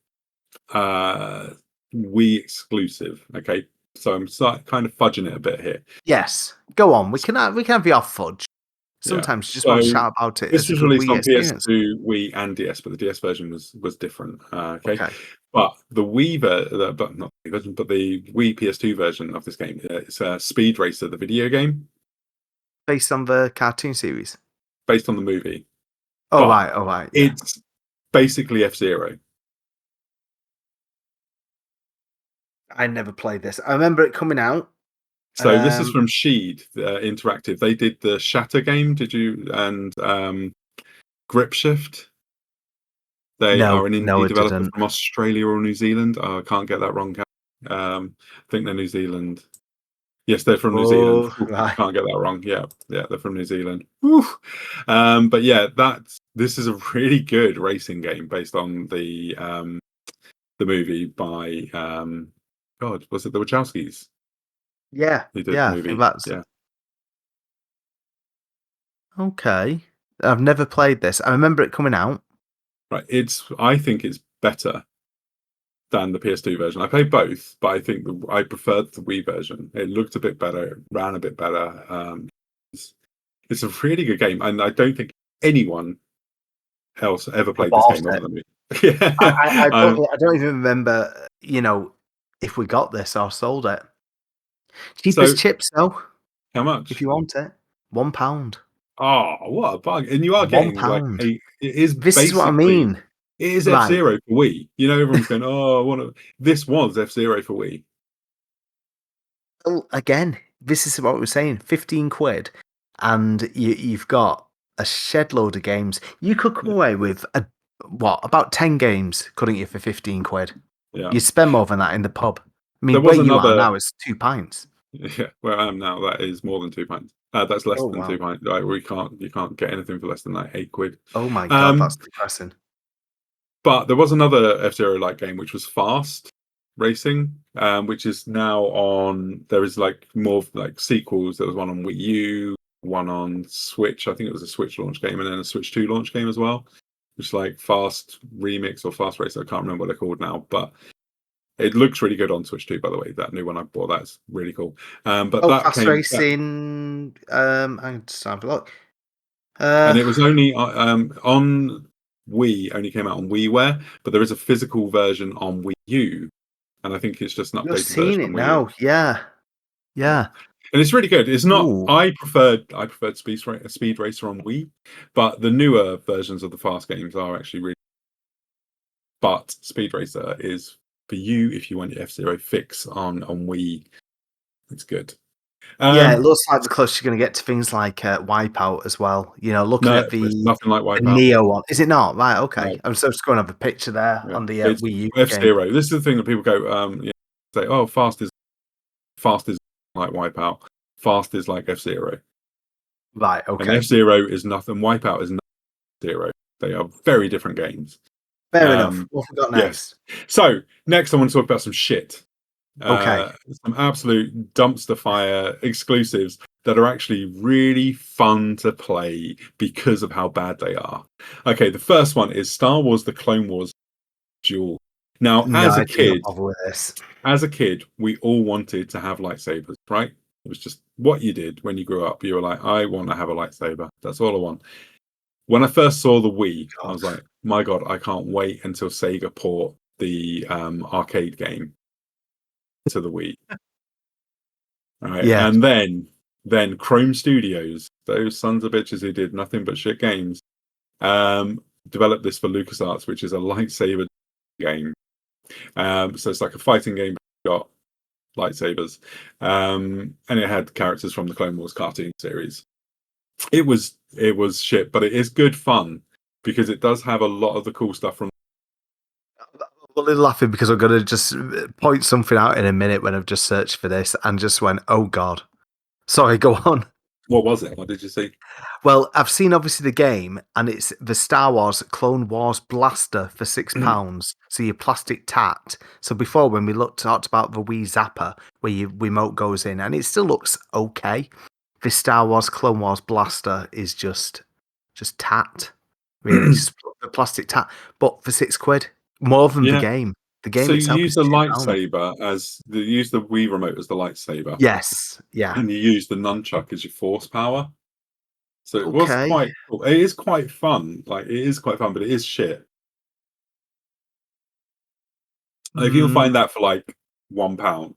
Wii exclusive. Okay. So I'm kind of fudging it a bit here. Yes. Go on. We can have the off fudge. Sometimes you just want to shout about it. This was released on PS2, Wii, and DS, but the DS version was different. Okay. But the Wii but not the version, but the Wii PS2 version of this game, it's Speed Racer, the video game, based on the cartoon series, based on the movie. Oh right. Yeah. It's basically F-Zero. I never played this. I remember it coming out. So this is from Sheed Interactive. They did the Shatter game. Did you? And Grip Shift. They are an indie developer from Australia or New Zealand. I can't get that wrong. I think they're New Zealand. Yes, they're from New Zealand. Right. Can't get that wrong. Yeah, they're from New Zealand. But yeah, this is a really good racing game based on the movie by God, was it the Wachowskis? Yeah, they did the movie. Yeah. Okay, I've never played this. I remember it coming out. Right, I think it's better than the PS2 version. I played both, but I think I preferred the Wii version. It looked a bit better, it ran a bit better. It's a really good game, and I don't think anyone else ever played this game other than me. Yeah. I don't even remember, if we got this or sold it. Cheapest chips though. How much? If you want it, £1. Oh, what a bug! And you are getting £1. It is. This is what I mean. It is F-Zero for Wii. Everyone's going, "Oh, I want to." This was F-Zero for Wii. Well, again, this is what we were saying: 15 quid, and you've got a shed load of games. You could come away with about 10 games, couldn't you, for 15 quid? Yeah, you'd spend more than that in the pub. I mean, where you are now is 2 pints. Yeah, where I am now, that is more than 2 pints. That's less than 2 pints. Like, you can't get anything for less than like 8 quid. Oh my god, that's depressing. But there was another F-Zero like game which was Fast Racing, which is now on. There is like more like sequels. There was one on Wii U, one on Switch. I think it was a Switch launch game, and then a Switch 2 launch game as well. Which is like Fast Remix or Fast Racer. I can't remember what they're called now, but it looks really good on Switch 2, by the way. That new one I bought, that's really cool. But that Fast Racing. I just have a look. And it was only on Wii. Only came out on WiiWare, but there is a physical version on Wii U, and I think it's just an updated version. I've seen it now. Yeah. And it's really good. It's not. Ooh. I preferred Speed Racer on Wii, but the newer versions of the Fast games are actually really. But Speed Racer is for you if you want your F-Zero fix on Wii. It's good. It looks like the closest you're going to get to things like Wipeout as well. Looking at nothing like Wipeout. The Neo one. Is it not? Right, okay. No. I'm just going to have a picture there on the Wii U F-Zero. This is the thing that people go, say, oh, fast is like Wipeout, fast is like F-Zero, Right. and Okay. F-Zero is nothing. Wipeout is not Zero. They are very different games. Fair enough. What have we got Yes. next? So next, I want to talk about some shit. Okay. Some absolute dumpster fire exclusives that are actually really fun to play because of how bad they are. Okay, the first one is Star Wars: The Clone Wars Duel. Now, No, I do not bother with this. as a kid, we all wanted to have lightsabers, right? It was just what you did when you grew up. You were like, I want to have a lightsaber. That's all I want. When I first saw the Wii, I was like, my God, I can't wait until Sega port the arcade game to the Wii. All right. Yeah. And then Chrome Studios, those sons of bitches who did nothing but shit games, developed this for LucasArts, which is a lightsaber game. So it's like a fighting game, but got lightsabers. And it had characters from the Clone Wars cartoon series. It was shit, but it is good fun because it does have a lot of the cool stuff from. I'm a little laughing because I'm going to just point something out in a minute when I've just searched for this and just went, oh God. Sorry, go on. What was it? What did you see? Well, I've seen obviously the game, and it's the Star Wars Clone Wars Blaster for £6. So your plastic tat. So before, when we talked about the Wii Zapper, where your remote goes in, and it still looks okay. The Star Wars Clone Wars Blaster is just tat, really, just the plastic tat. But for £6, more than the Yeah. game. The So game you itself use is the £2. lightsaber use the Wii remote as the lightsaber, Yes, yeah, and you use the nunchuck as your force power. So it was okay. quite cool. It is quite fun. Like, it is quite fun, but it is shit. If you'll Mm, find that for like £1,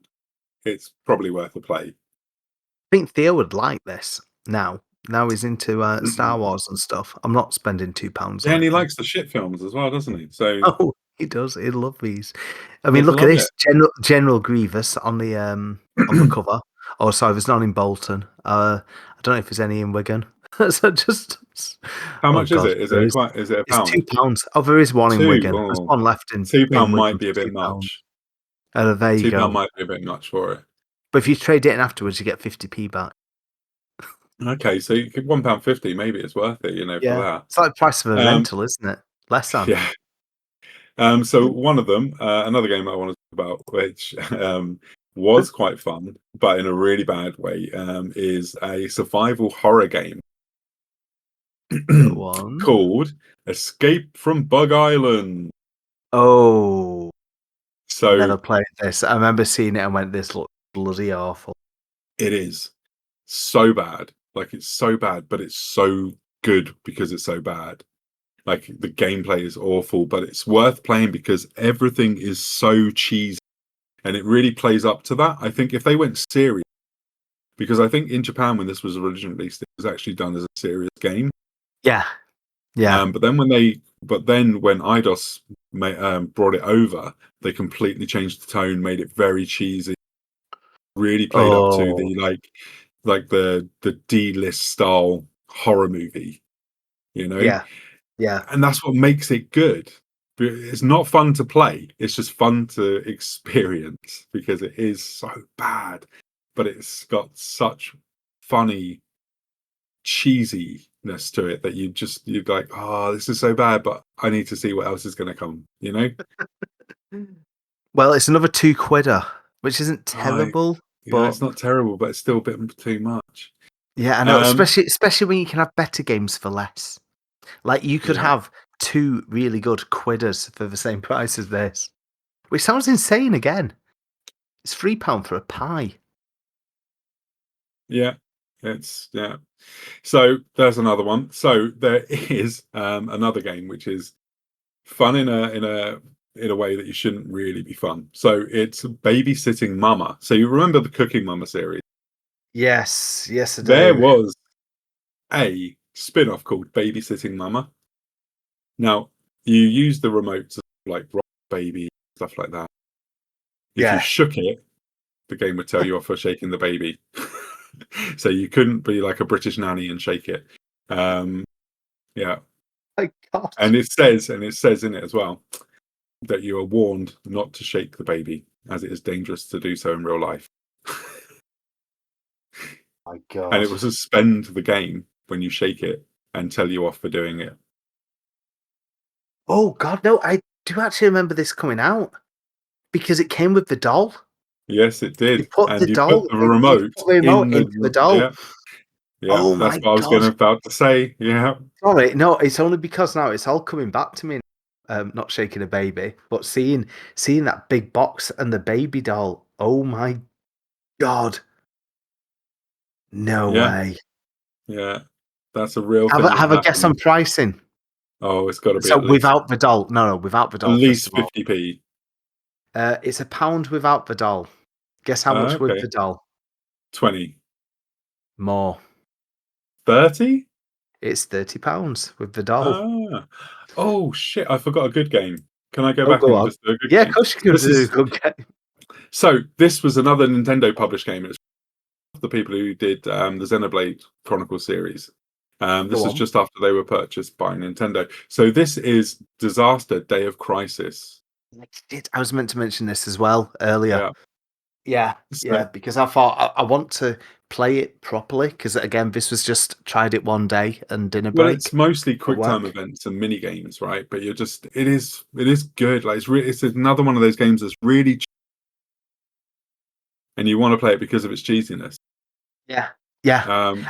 it's probably worth a play. I think Theo would like this now. Now he's into Star Wars and stuff. I'm not spending £2 Yeah, on and it he though. likes the shit films as well, doesn't he? So Oh, he does. He'd love these. I mean, he'd look at love this it. General Grievous on the cover. Oh, sorry, there's none in Bolton. I don't know if there's any in Wigan. So just, How oh much is God, it? Is there it is. quite? Is it a It's pound? £2. Oh, there is one in Two. Wigan. There's Oh, one left £2 in might Wigan be a for bit £2. much. There you £2 go. might be a bit much for it. But if you trade it in afterwards, you get 50p back. Okay, so you could £1.50. Maybe it's worth it, for Yeah, that. it's like the price of a Um, rental, isn't it? Less than. yeah. So one of them, another game I want to talk about, which was quite fun, but in a really bad way, is a survival horror game Go on. called Escape from Bug Island. Oh, So never played this. I remember seeing it and went, "This looks bloody awful." it is so bad. Like, it's so bad, but it's so good because it's so bad. Like, the gameplay is awful, but it's worth playing because everything is so cheesy and it really plays up to that. I think if they went serious, because I think in Japan when this was originally released, it was actually done as a serious game. Yeah, yeah. But then when IDOS brought it over, they completely changed the tone, made it very cheesy, really played up to Oh, the the D-list style horror movie, you know, yeah, yeah. and that's what makes it good. It's not fun to play; it's just fun to experience because it is so bad, but it's got such funny cheesiness to it that you're like, oh, this is so bad, but I need to see what else is going to come. Well, it's another £2, which isn't I terrible, Yeah, but it's not terrible, but it's still a bit too much. yeah, I know. Um, Especially when you can have better games for less. Like you could yeah, have two really good quidders for the same price as this, which sounds insane. Again, it's £3 for a pie. yeah, yeah. So there's another one. So there is another game which is fun in a way that you shouldn't really be fun. So it's Babysitting Mama. So you remember the Cooking Mama series? Yes, yes, I There do. was a spin-off called Babysitting Mama. Now, you use the remote to like rock baby, stuff like that. If you Yeah. shook it, the game would tell you off for shaking the baby. So you couldn't be like a British nanny and shake it. Um, yeah. My God. And it says in it as well, that you are warned not to shake the baby, as it is dangerous to do so in real life. My And it God. will suspend the game when you shake it and tell you off for doing it. Oh God, no! I do actually remember this coming out because it came with the doll. Yes, it You did. put the And you put doll. the You remote put the remote in into the the doll. yeah. Oh That's my what I was God! about to say. Yeah. Sorry, no, it's only because now it's all coming back to me. Not shaking a baby, but seeing that big box and the baby doll. Oh my God! No Yeah. way. Yeah. That's a real Have thing a, that have a guess on happened. pricing. Oh, it's got to be So without the doll, no, without the at doll. First least of all, 50p. it's £1 without the doll. Guess how much with Okay. the doll? 20. More. 30? It's £30 with the doll. Ah. Oh shit, I forgot a good game. Can I go Oh, back go and on. just do a good Yeah, of game? course you can This do a is good game. so this was another Nintendo published game. It's the people who did the Xenoblade Chronicles series. This Go is on. just after they were purchased by Nintendo. So this is Disaster Day of Crisis. I was meant to mention this as well earlier. Yeah. Yeah, So, yeah, because I thought I want to play it properly because again, this was just tried it one day and dinner well, it's break mostly at quick time work. events and mini games, right? But it is good. Like it's another one of those games that's really and you want to play it because of its cheesiness. Yeah, yeah.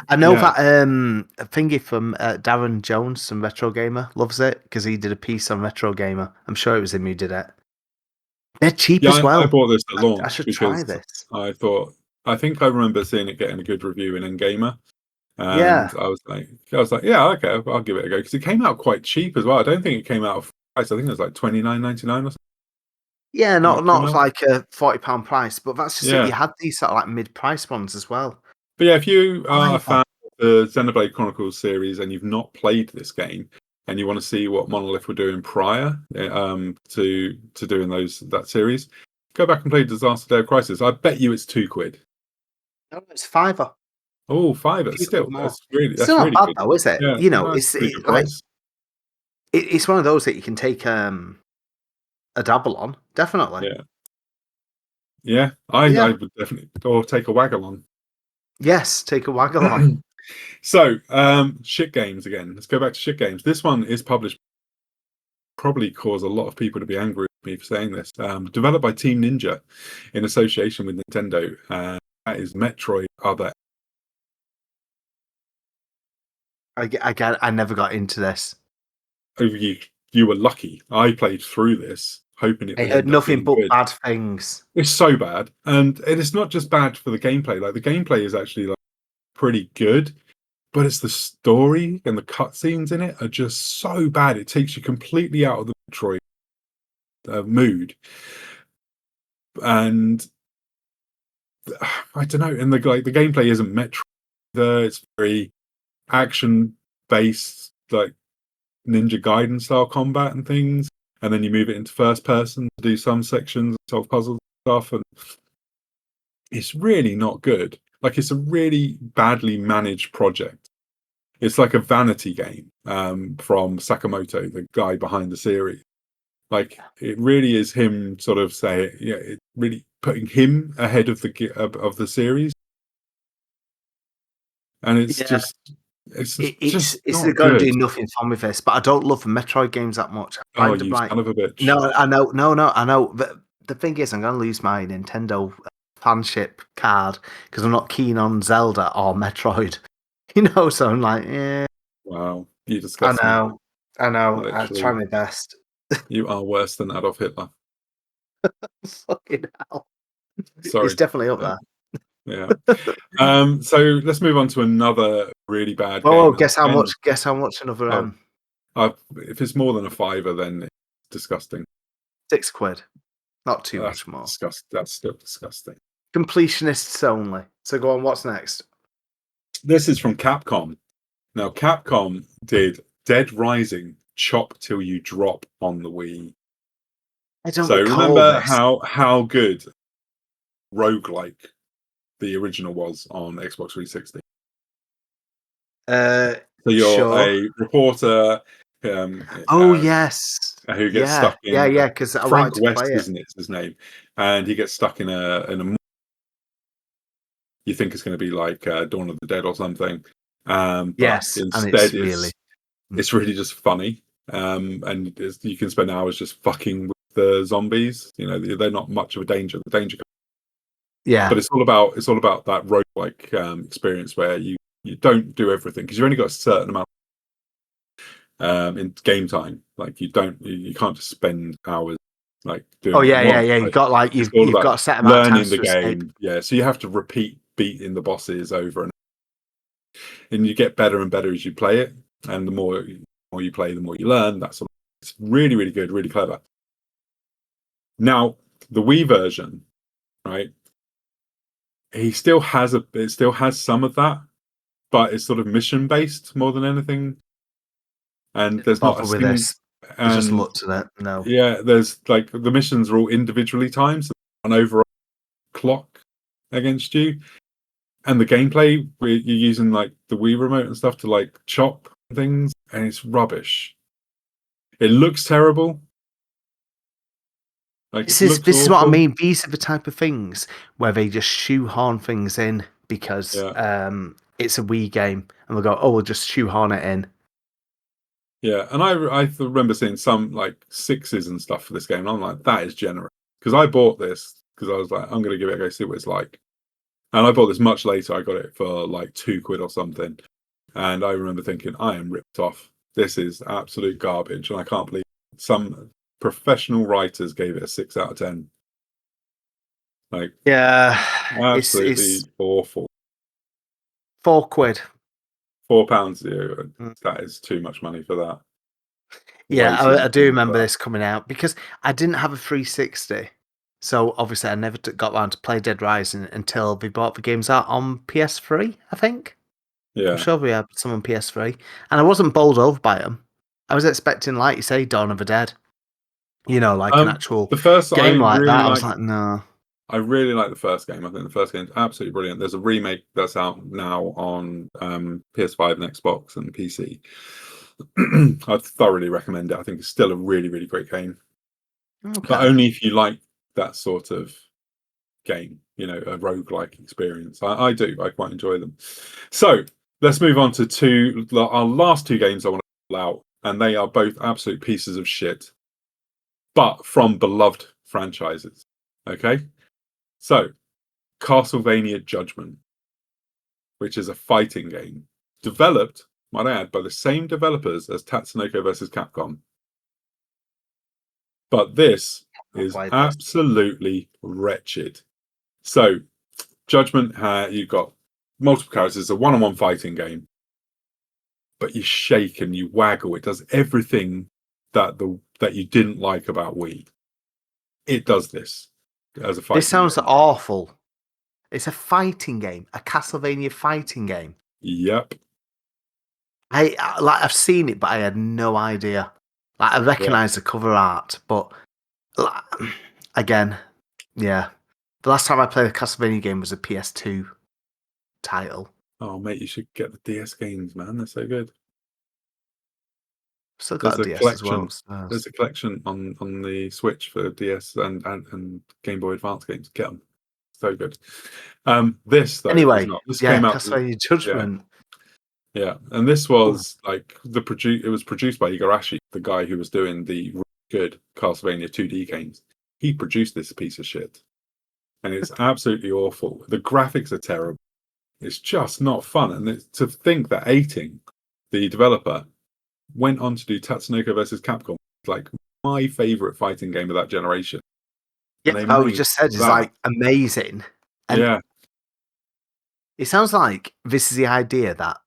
I know Yeah, that thingy from Darren Jones from Retro Gamer loves it because he did a piece on Retro Gamer. I'm sure it was him who did it. They're cheap yeah. as I well. bought this at I launch should try because this. I think I remember seeing it getting a good review in Gamer, and Yeah. I was like, yeah, okay, I'll give it a go because it came out quite cheap as well. I don't think it came out of price. I think it was like 29.99 or something Yeah, when it came not out. like a £40 price, but that's just it. Yeah, You had these sort of like mid-price ones as well. but yeah, if you are a Fiver. fan of the Xenoblade Chronicles series and you've not played this game and you want to see what Monolith were doing prior to doing that series, go back and play Disaster Day of Crisis. I bet you it's £2. No, it's fiver. Oh, A fiver few quid still. more. That's Still not really bad good. though, is it? Yeah, You know, no, it's a it's pretty good like price. it's one of those that you can take a dabble on, definitely. Yeah, yeah. I Yeah. would definitely or take a waggle on. Yes, take a waggle on. So, shit games again. Let's go back to shit games. This one is published. Probably cause a lot of people to be angry with me for saying this. Developed by Team Ninja in association with Nintendo. That is Metroid Other. I never got into this. Oh, you were lucky. I played through this, hoping it I would heard end up nothing being but good. bad things. It's so bad, and it is not just bad for the gameplay. Like the gameplay is actually like pretty good, but it's the story and the cutscenes in it are just so bad. It takes you completely out of the Metroid mood, and I don't know. And the gameplay isn't Metroid. It's very action based, like Ninja Gaiden style combat and things. And then you move it into first person to do some sections, solve puzzles stuff, and it's really not good. Like it's a really badly managed project. It's like a vanity game from Sakamoto, the guy behind the series. Like it really is him sort of it really putting him ahead of the series, and Yeah, it's just it's not going to good. do nothing for me this, but I don't love the Metroid games that much. I Oh, find them you like son of a bitch! no, I know, no, I know. The thing is, I'm going to lose my Nintendo fanship card because I'm not keen on Zelda or Metroid. You know, so I'm like, yeah, Wow, you I disgust me. know, I know. I try Literally, my best. you are worse than Adolf Hitler. Fucking hell, it's Sorry. definitely up Uh, there. yeah. So let's move on to another really bad Oh, game. guess how Again, much? Guess how much another oh, if it's more than a fiver, then it's disgusting. £6. Not too much more. That's still disgusting. Completionists only. So go on. What's next? This is from Capcom. Now, Capcom did Dead Rising Chop Till You Drop on the Wii. I don't So recall remember this. how good roguelike the original was on Xbox 360. So you're Sure. a reporter. Oh yes. who gets Yeah, stuck yeah, in yeah. Because I wanted Frank to West, play it. isn't it? Is his name, and he gets stuck in a you think it's going to be like Dawn of the Dead or something, but Yes, and instead it's really it's really just funny, and you can spend hours just fucking with the zombies. You know, they're not much of a danger. The danger, yeah, but it's all about that roguelike experience where you don't do everything because you've only got a certain amount in game time. Like you can't just spend hours like doing oh what you yeah, yeah, want. yeah. You Like, got like it's all you've about got a set amount of learning times the to escape. game. Yeah, so you have to repeat beating the bosses over and you get better and better as you play it. And the more you play, the more you learn. It's really, really good, really clever. Now, the Wii version, right? It still has some of that, but it's sort of mission based more than anything. And there's not a Bother with single, this. I just and looked at it. No. yeah, there's like the missions are all individually timed, so an overall clock against you. And the gameplay, where you're using like the Wii remote and stuff to like chop things, and it's rubbish. It looks terrible. Like it looks This is what I awful. mean. These are the type of things where they just shoehorn things in because Yeah, it's a Wii game, and they'll go, "Oh, we'll just shoehorn it in." yeah. And I remember seeing some like sixes and stuff for this game, and I'm like, that is generous because I bought this because I was like, I'm gonna give it a go, see what it's like. And I bought this much later. I got it for like £2 or something, and I remember thinking, I am ripped off. This is absolute garbage, and I can't believe some professional writers gave it a 6 out of 10. Like Yeah, it's absolutely awful. £4. £4, Mm. that is too much money for that. Yeah, Way too I much do money for remember that. this coming out because I didn't have a 360, so obviously I never got around to play Dead Rising until they bought the games out on PS3. I think I'm Yeah. sure we had some on PS3, and I wasn't bowled over by them. I was expecting, like you say, Dawn of the Dead. You know, like an actual The first game like that. I was like, no. I really like the first game. I think the first game's absolutely brilliant. There's a remake that's out now on PS5 and Xbox and PC. I'd thoroughly recommend it. I think it's still a really, really great game, but Okay. only if you like that sort of game, a roguelike experience. I do. I quite enjoy them. So let's move on to our last two games I want to pull out, and they are both absolute pieces of shit, but from beloved franchises. Okay, so Castlevania Judgment, which is a fighting game developed, might I add, by the same developers as Tatsunoko versus Capcom. But this I've is played this. absolutely wretched. So, Judgment, you've got multiple characters. It's a one-on-one fighting game, but you shake and you waggle. It does everything that you didn't like about Wii. It does this as a This fighting sounds game. awful. It's a fighting game, a Castlevania fighting game. Yep. I've seen it, but I had no idea. Like I Yeah. recognise the cover art, but like, again, yeah. The last time I played a Castlevania game was a PS2 title. Oh, mate, you should get the DS games, man. They're so good. Still got There's a a DS as well collection. upstairs. There's a collection on the Switch for DS and Game Boy Advance games. Get them. So good. This though is Anyway, not. This yeah, came out. Castlevania Yeah, Judgment. yeah, and this Ooh. was like It was produced by Igarashi, the guy who was doing the really good Castlevania 2D games. He produced this piece of shit, and it's absolutely awful. The graphics are terrible. It's just not fun. And to think that 18, the developer, went on to do Tatsunoko versus Capcom, like my favorite fighting game of that generation, Yeah, and they what we made just said is that. like amazing. And Yeah, it sounds like this is the idea that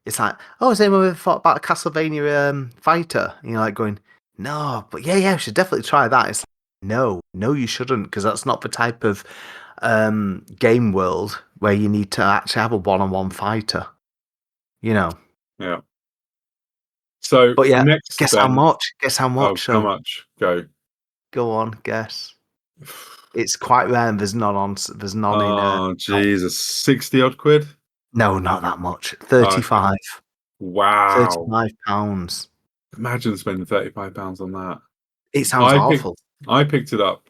it's like, oh, has anyone ever thought about a Castlevania fighter? And you're like going, no, but yeah, we should definitely try that. It's like, no, you shouldn't, because that's not the type of game world where you need to actually have a one-on-one fighter, you know. yeah. So But yeah, next, guess how then, much? Guess how oh, much? how So much? Go. go on, guess. It's quite rare. And there's none on. There's none in. Oh, Jesus, 60 odd quid. No, not that much. Okay. 35. Wow. £35. Imagine spending £35 on that. It sounds I awful. picked it up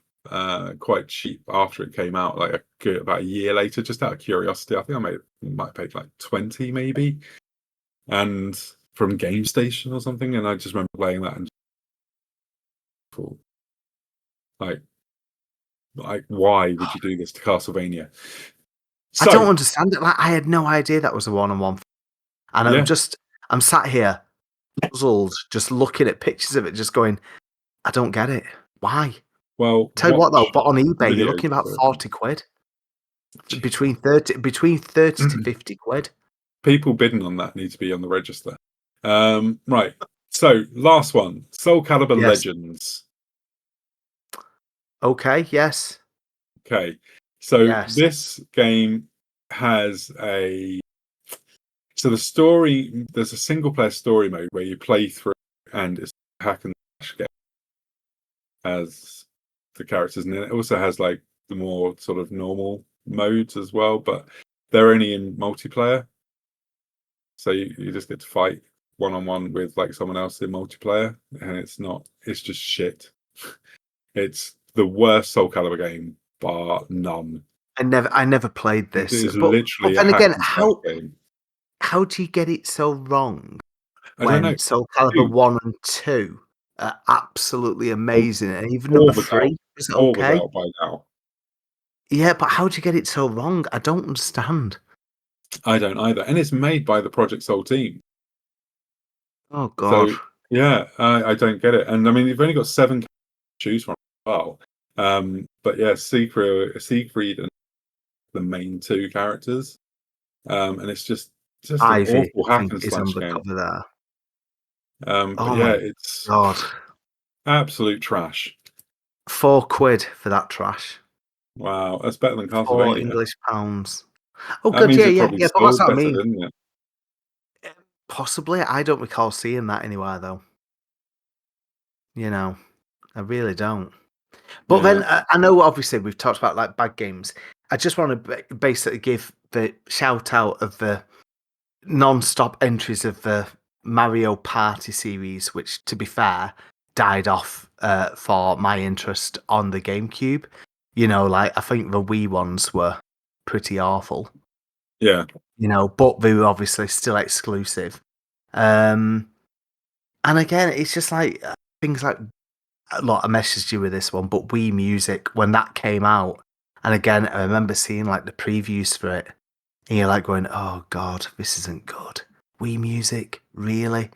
quite cheap after it came out, like about a year later, just out of curiosity. I think I might have paid like 20 maybe, and from Game Station or something. And I just remember playing that and thought, like, why would you do this to Castlevania? I don't So understand it. Like, I had no idea that was a one-on-one, and yeah, I'm sat here puzzled, just looking at pictures of it, just going, I don't get it. Why? well, Tell you what though, watch but on eBay you're videos looking about of it. 40 quid. Jeez. Between 30 to 50 quid. People bidding on that need to be on the register. Right. So last one, Soul Calibur Yes. Legends. Okay, yes. Okay. So Yes. this game has there's a single player story mode where you play through, and it's a hack and slash game as the characters, and it also has like the more sort of normal modes as well, but they're only in multiplayer. So you just get to fight one on one with like someone else in multiplayer, and it's just shit. It's the worst Soul Calibur game, bar none. I never played It this. is But literally a then hack again, and slash game. how do you get it so wrong I don't know. when Soul Calibur Dude, 1 and 2 are absolutely amazing, and even four number was out. 3 is Four was okay? out by now. Yeah, but how do you get it so wrong? I don't understand. I don't either, and it's made by the Project Soul team. Oh god. So yeah, I don't get it. And I mean, you've only got 7 to choose from as well. But yeah, Siegfried and the main 2 characters. And it's just an Ivy, awful I hack think, and is on slash the game. cover there. But Oh yeah, my it's god. absolute trash. 4 quid for that trash. Wow, that's better than 4 Castlevania. English pounds. Oh That good, means yeah, it yeah, probably yeah, but what's sold that better, mean? didn't it? Possibly. I don't recall seeing that anywhere though. You know, I really don't. But Yeah, then I know obviously we've talked about like bad games. I just want to basically give the shout out of the non-stop entries of the Mario Party series, which, to be fair, died off for my interest on the GameCube. You know, like I think the Wii ones were pretty awful. yeah, You know, but they were obviously still exclusive. And again, it's just like things like, look, I messaged you with this one, but Wii Music, when that came out, and again, I remember seeing like the previews for it, and you're like going, oh God, this isn't good. Wii Music, really?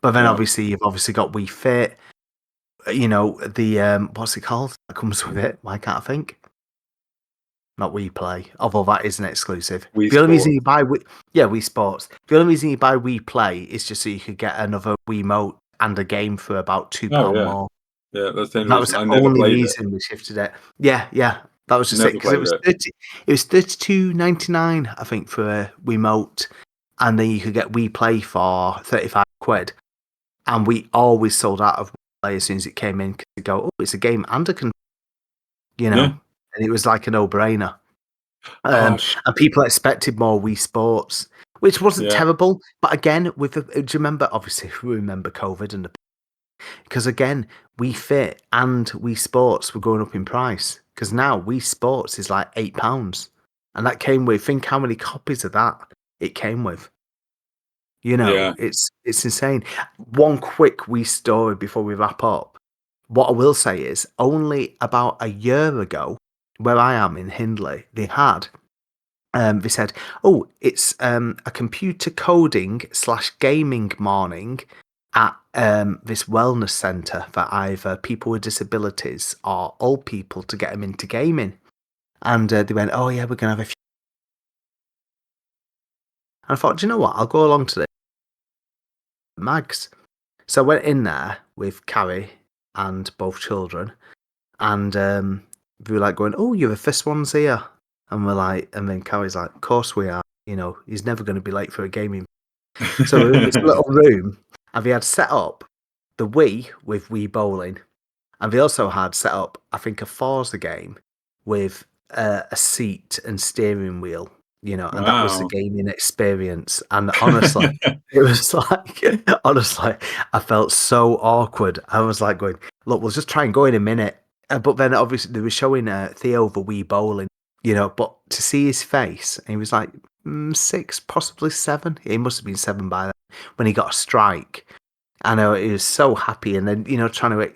But then yeah. obviously, you've obviously got Wii Fit, you know, the, what's it called? That comes with it. Why can't I think? Not Wii Play, although that isn't exclusive. Wii The only reason Sport. you buy Wii Sports. The only reason you buy Wii Play is just so you could get another Wiimote and a game for about Oh £2 yeah, more. yeah. That's the only That was reason the I never only played it. reason we shifted it. Yeah, yeah. That was just it Never because it played was it. 30. It was 32.99, I think, for a Wiimote, and then you could get Wii Play for 35 quid. And we always sold out of Wii Play as soon as it came in because we go, oh, it's a game and a you know, Yeah. and it was like a no-brainer. Oh And people expected more Wii Sports, which wasn't yeah, terrible. But again, with do you remember? Obviously, we remember COVID and because again, Wii Fit and Wii Sports were going up in price because now Wii Sports is like £8, and that came with. Think how many copies of that it came with. You know, yeah. it's insane. One quick Wii story before we wrap up. What I will say is, only about a year ago, where I am in Hindley, they said, "Oh, it's a computer coding / gaming morning at this wellness centre for either people with disabilities or old people to get them into gaming." And they went, "Oh yeah, we're gonna have a few." And I thought, do you know what? I'll go along to this. Mags. So I went in there with Carrie and both children, and we were like going, "Oh, you're the first ones here," and we're like, and then Carrie's like, "Of course we are. You know, he's never going to be late for a gaming." So we're in this little room, and they had set up the Wii with Wii Bowling, and they also had set up, I think, a Forza game with a seat and steering wheel, you know, and that was the Wow. gaming experience. And honestly, it was like, honestly, I felt so awkward. I was like going, look, we'll just try and go in a minute. But then obviously they were showing Theo the Wii bowling, but to see his face, he was like 6, possibly 7. He must have been 7 by then when he got a strike. I know he was so happy, and then trying to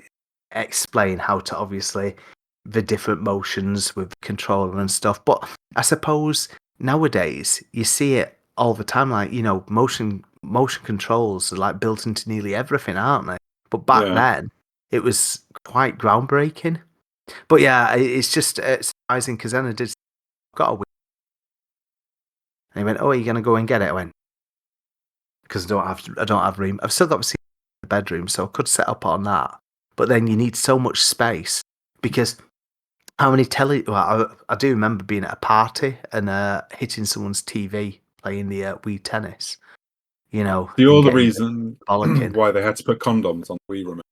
explain how to obviously the different motions with the controller and stuff. But I suppose nowadays you see it all the time, like motion controls are like built into nearly everything, aren't they? But back Yeah. then it was quite groundbreaking. But yeah, it's just surprising because then I did got a Wii, and he went, "Oh, are you gonna go and get it?" I went, "Because I don't have room. I've still got the bedroom, so I could set up on that. But then you need so much space because how many Well, I do remember being at a party and hitting someone's TV playing the Wii tennis. And You're the getting reason bollocking. why they had to put condoms on the Wii remote.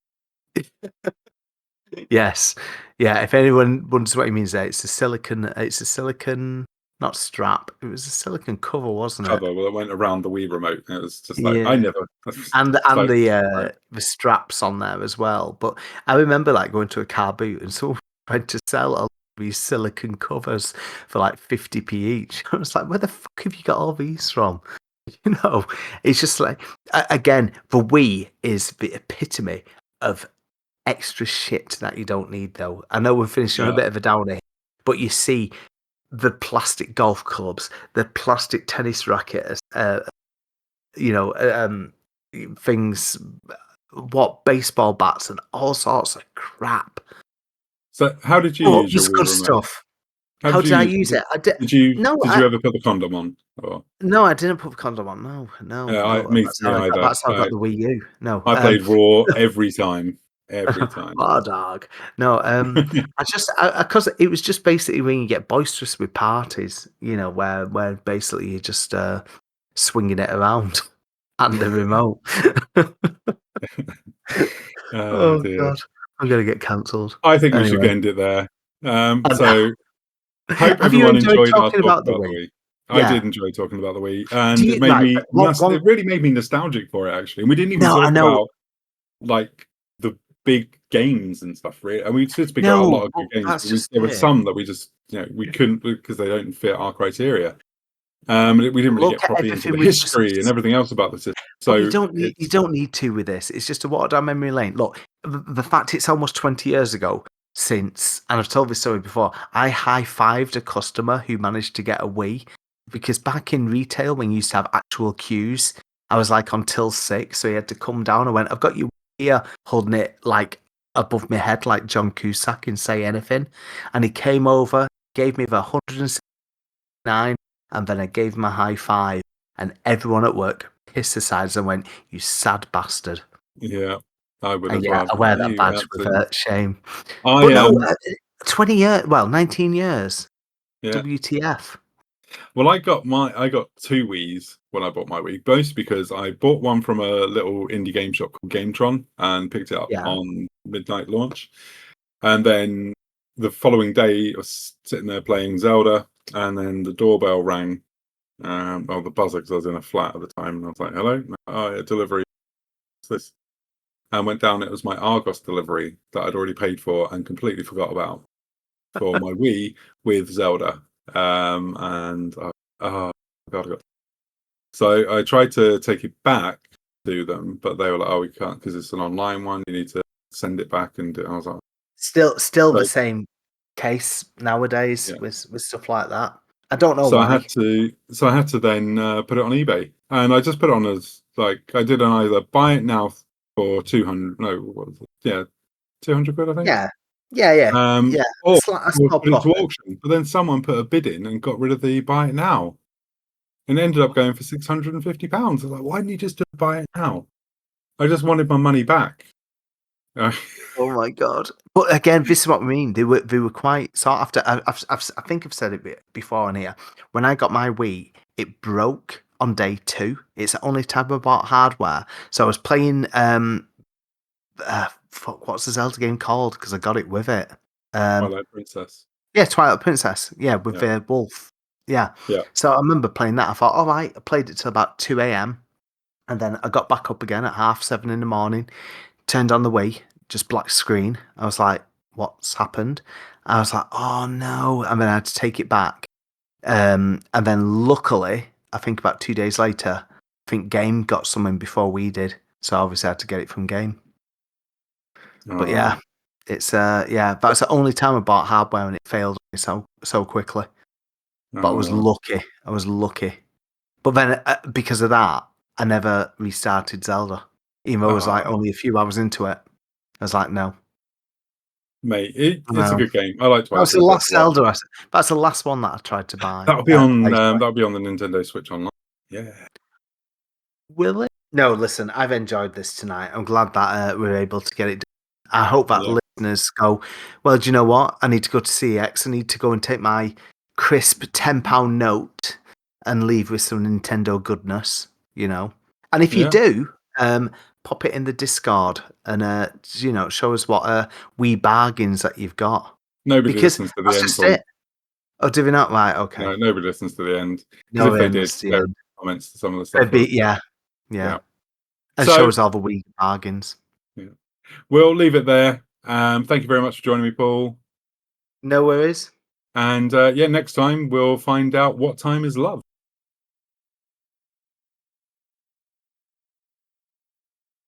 Yes, yeah. If anyone wonders what he means there, it's a silicon. It's a silicon, not strap. It was a silicon cover, wasn't it? Cover that went around the Wii remote. It was just like I Yeah. never. And So, the straps on there as well. But I remember like going to a car boot and someone tried to sell all these silicon covers for like 50p each. I was like, where the fuck have you got all these from? It's just like again, the Wii is the epitome of extra shit that you don't need. Though I know we're finishing on a yeah. bit of a downer, but you see the plastic golf clubs, the plastic tennis rackets, things, what baseball bats and all sorts of crap. So how did you Oh, use your there's Wii good remote? stuff. How How did you did I use use it? it? I did. Did you No, did you ever put the condom on? Or no, I didn't put the condom on. No, no, no. That's me how I got. either. That's how I got the Wii U. No, I played Raw every time. Every time. oh dog. No, I just because it was just basically when you get boisterous with parties, where basically you're just swinging it around and the remote. Oh Oh dear. god, I'm gonna get cancelled. I think we should Anyway, end it there. And- So hope have you everyone enjoyed enjoyed our talking talk about the about the Wii? Wii. I Yeah. did enjoy talking about the Wii, Do and it you made right? me it really made me nostalgic for it actually. And we didn't even No, I talk know. about like the big games and stuff, really. And we did speak about a No, lot of good but games, that's but just there were it. some that we just we couldn't because they don't fit our criteria. We didn't really Look get at properly into everything the we've history and discussed. everything else about the system. But you So it's don't need to with this. It's just a walk down memory lane. Look, the fact it's almost 20 years ago since, and I've told this story before, I high-fived a customer who managed to get a Wii because back in retail when you used to have actual queues, I was like on till 6, so he had to come down. I went, I've got you here, holding it like above my head like John Cusack and Say Anything. And he came over, gave me the 169, and then I gave him a high five, and everyone at work pissed aside and went, "You sad bastard." yeah, I would And as yeah, well. I wear that You badge with absolutely. shame. But I no, 20 years, well, 19 years. yeah. WTF? Well, I got 2 Wiis when I bought my Wii, both because I bought one from a little indie game shop called Gametron and picked it up Yeah. on midnight launch. And then the following day, I was sitting there playing Zelda, and then the doorbell rang. Well, the buzzer, because I was in a flat at the time, and I was like, "Hello, oh, yeah, delivery. What's this?" And went down. It was my Argos delivery that I'd already paid for and completely forgot about for my Wii with Zelda. And oh god, so I tried to take it back to them, but they were like, "Oh, we can't because it's an online one. You need to send it back." And I was like, Still the so, same case nowadays "Yeah." with stuff like that. I don't know So why. I had to then put it on eBay, and I just put it on as like I did an either buy it now for 200, no, what was it? Yeah, 200 quid, I think. Yeah. Yeah. Or A I would small put it to profit. auction, but then someone put a bid in and got rid of the buy it now. And it ended up going for £650. I was like, why didn't you just buy it now? I just wanted my money back. Oh my god! But again, this is what I mean. They were quite sought after. I think I've said it before on here. When I got my Wii, it broke on day 2. It's the only time I bought hardware. So I was playing fuck, what's the Zelda game called? Because I got it with it. Twilight Princess. Yeah, Twilight Princess. Yeah, with Yeah, the wolf. Yeah. yeah. So I remember playing that. I thought, all right. I played it till about 2 a.m. and then I got back up again at 7:30 in the morning. Turned on the Wii. just black screen. I was like, what's happened? I was like, oh no. And then I had to take it back. And then luckily, I think about 2 days later, I think Game got something before we did. So obviously I had to get it from Game. But yeah, it's that's the only time I bought hardware and it failed me so quickly. But I was lucky. I was lucky. But then because of that, I never restarted Zelda. Even though it was like only a few hours into it. I was like, no. Mate, it's a good game. I like That was the last Zelda. That's the last one that I tried to buy. That'll be on the Nintendo Switch Online. Yeah. Will it? No, listen, I've enjoyed this tonight. I'm glad that we're able to get it done. I hope that listeners go, well, do you know what? I need to go to CX. I need to go and take my crisp £10 note and leave with some Nintendo goodness, you know. And if you do, pop it in the Discord and show us what wee bargains that you've got. Nobody listens to the end. Just it. Oh, do we not? Right, okay. No, nobody listens to the end. No, if they did, there would be comments to some of the stuff. Yeah. And show us all the wee bargains. Yeah. We'll leave it there. Thank you very much for joining me, Paul. No worries. And next time we'll find out what time is love.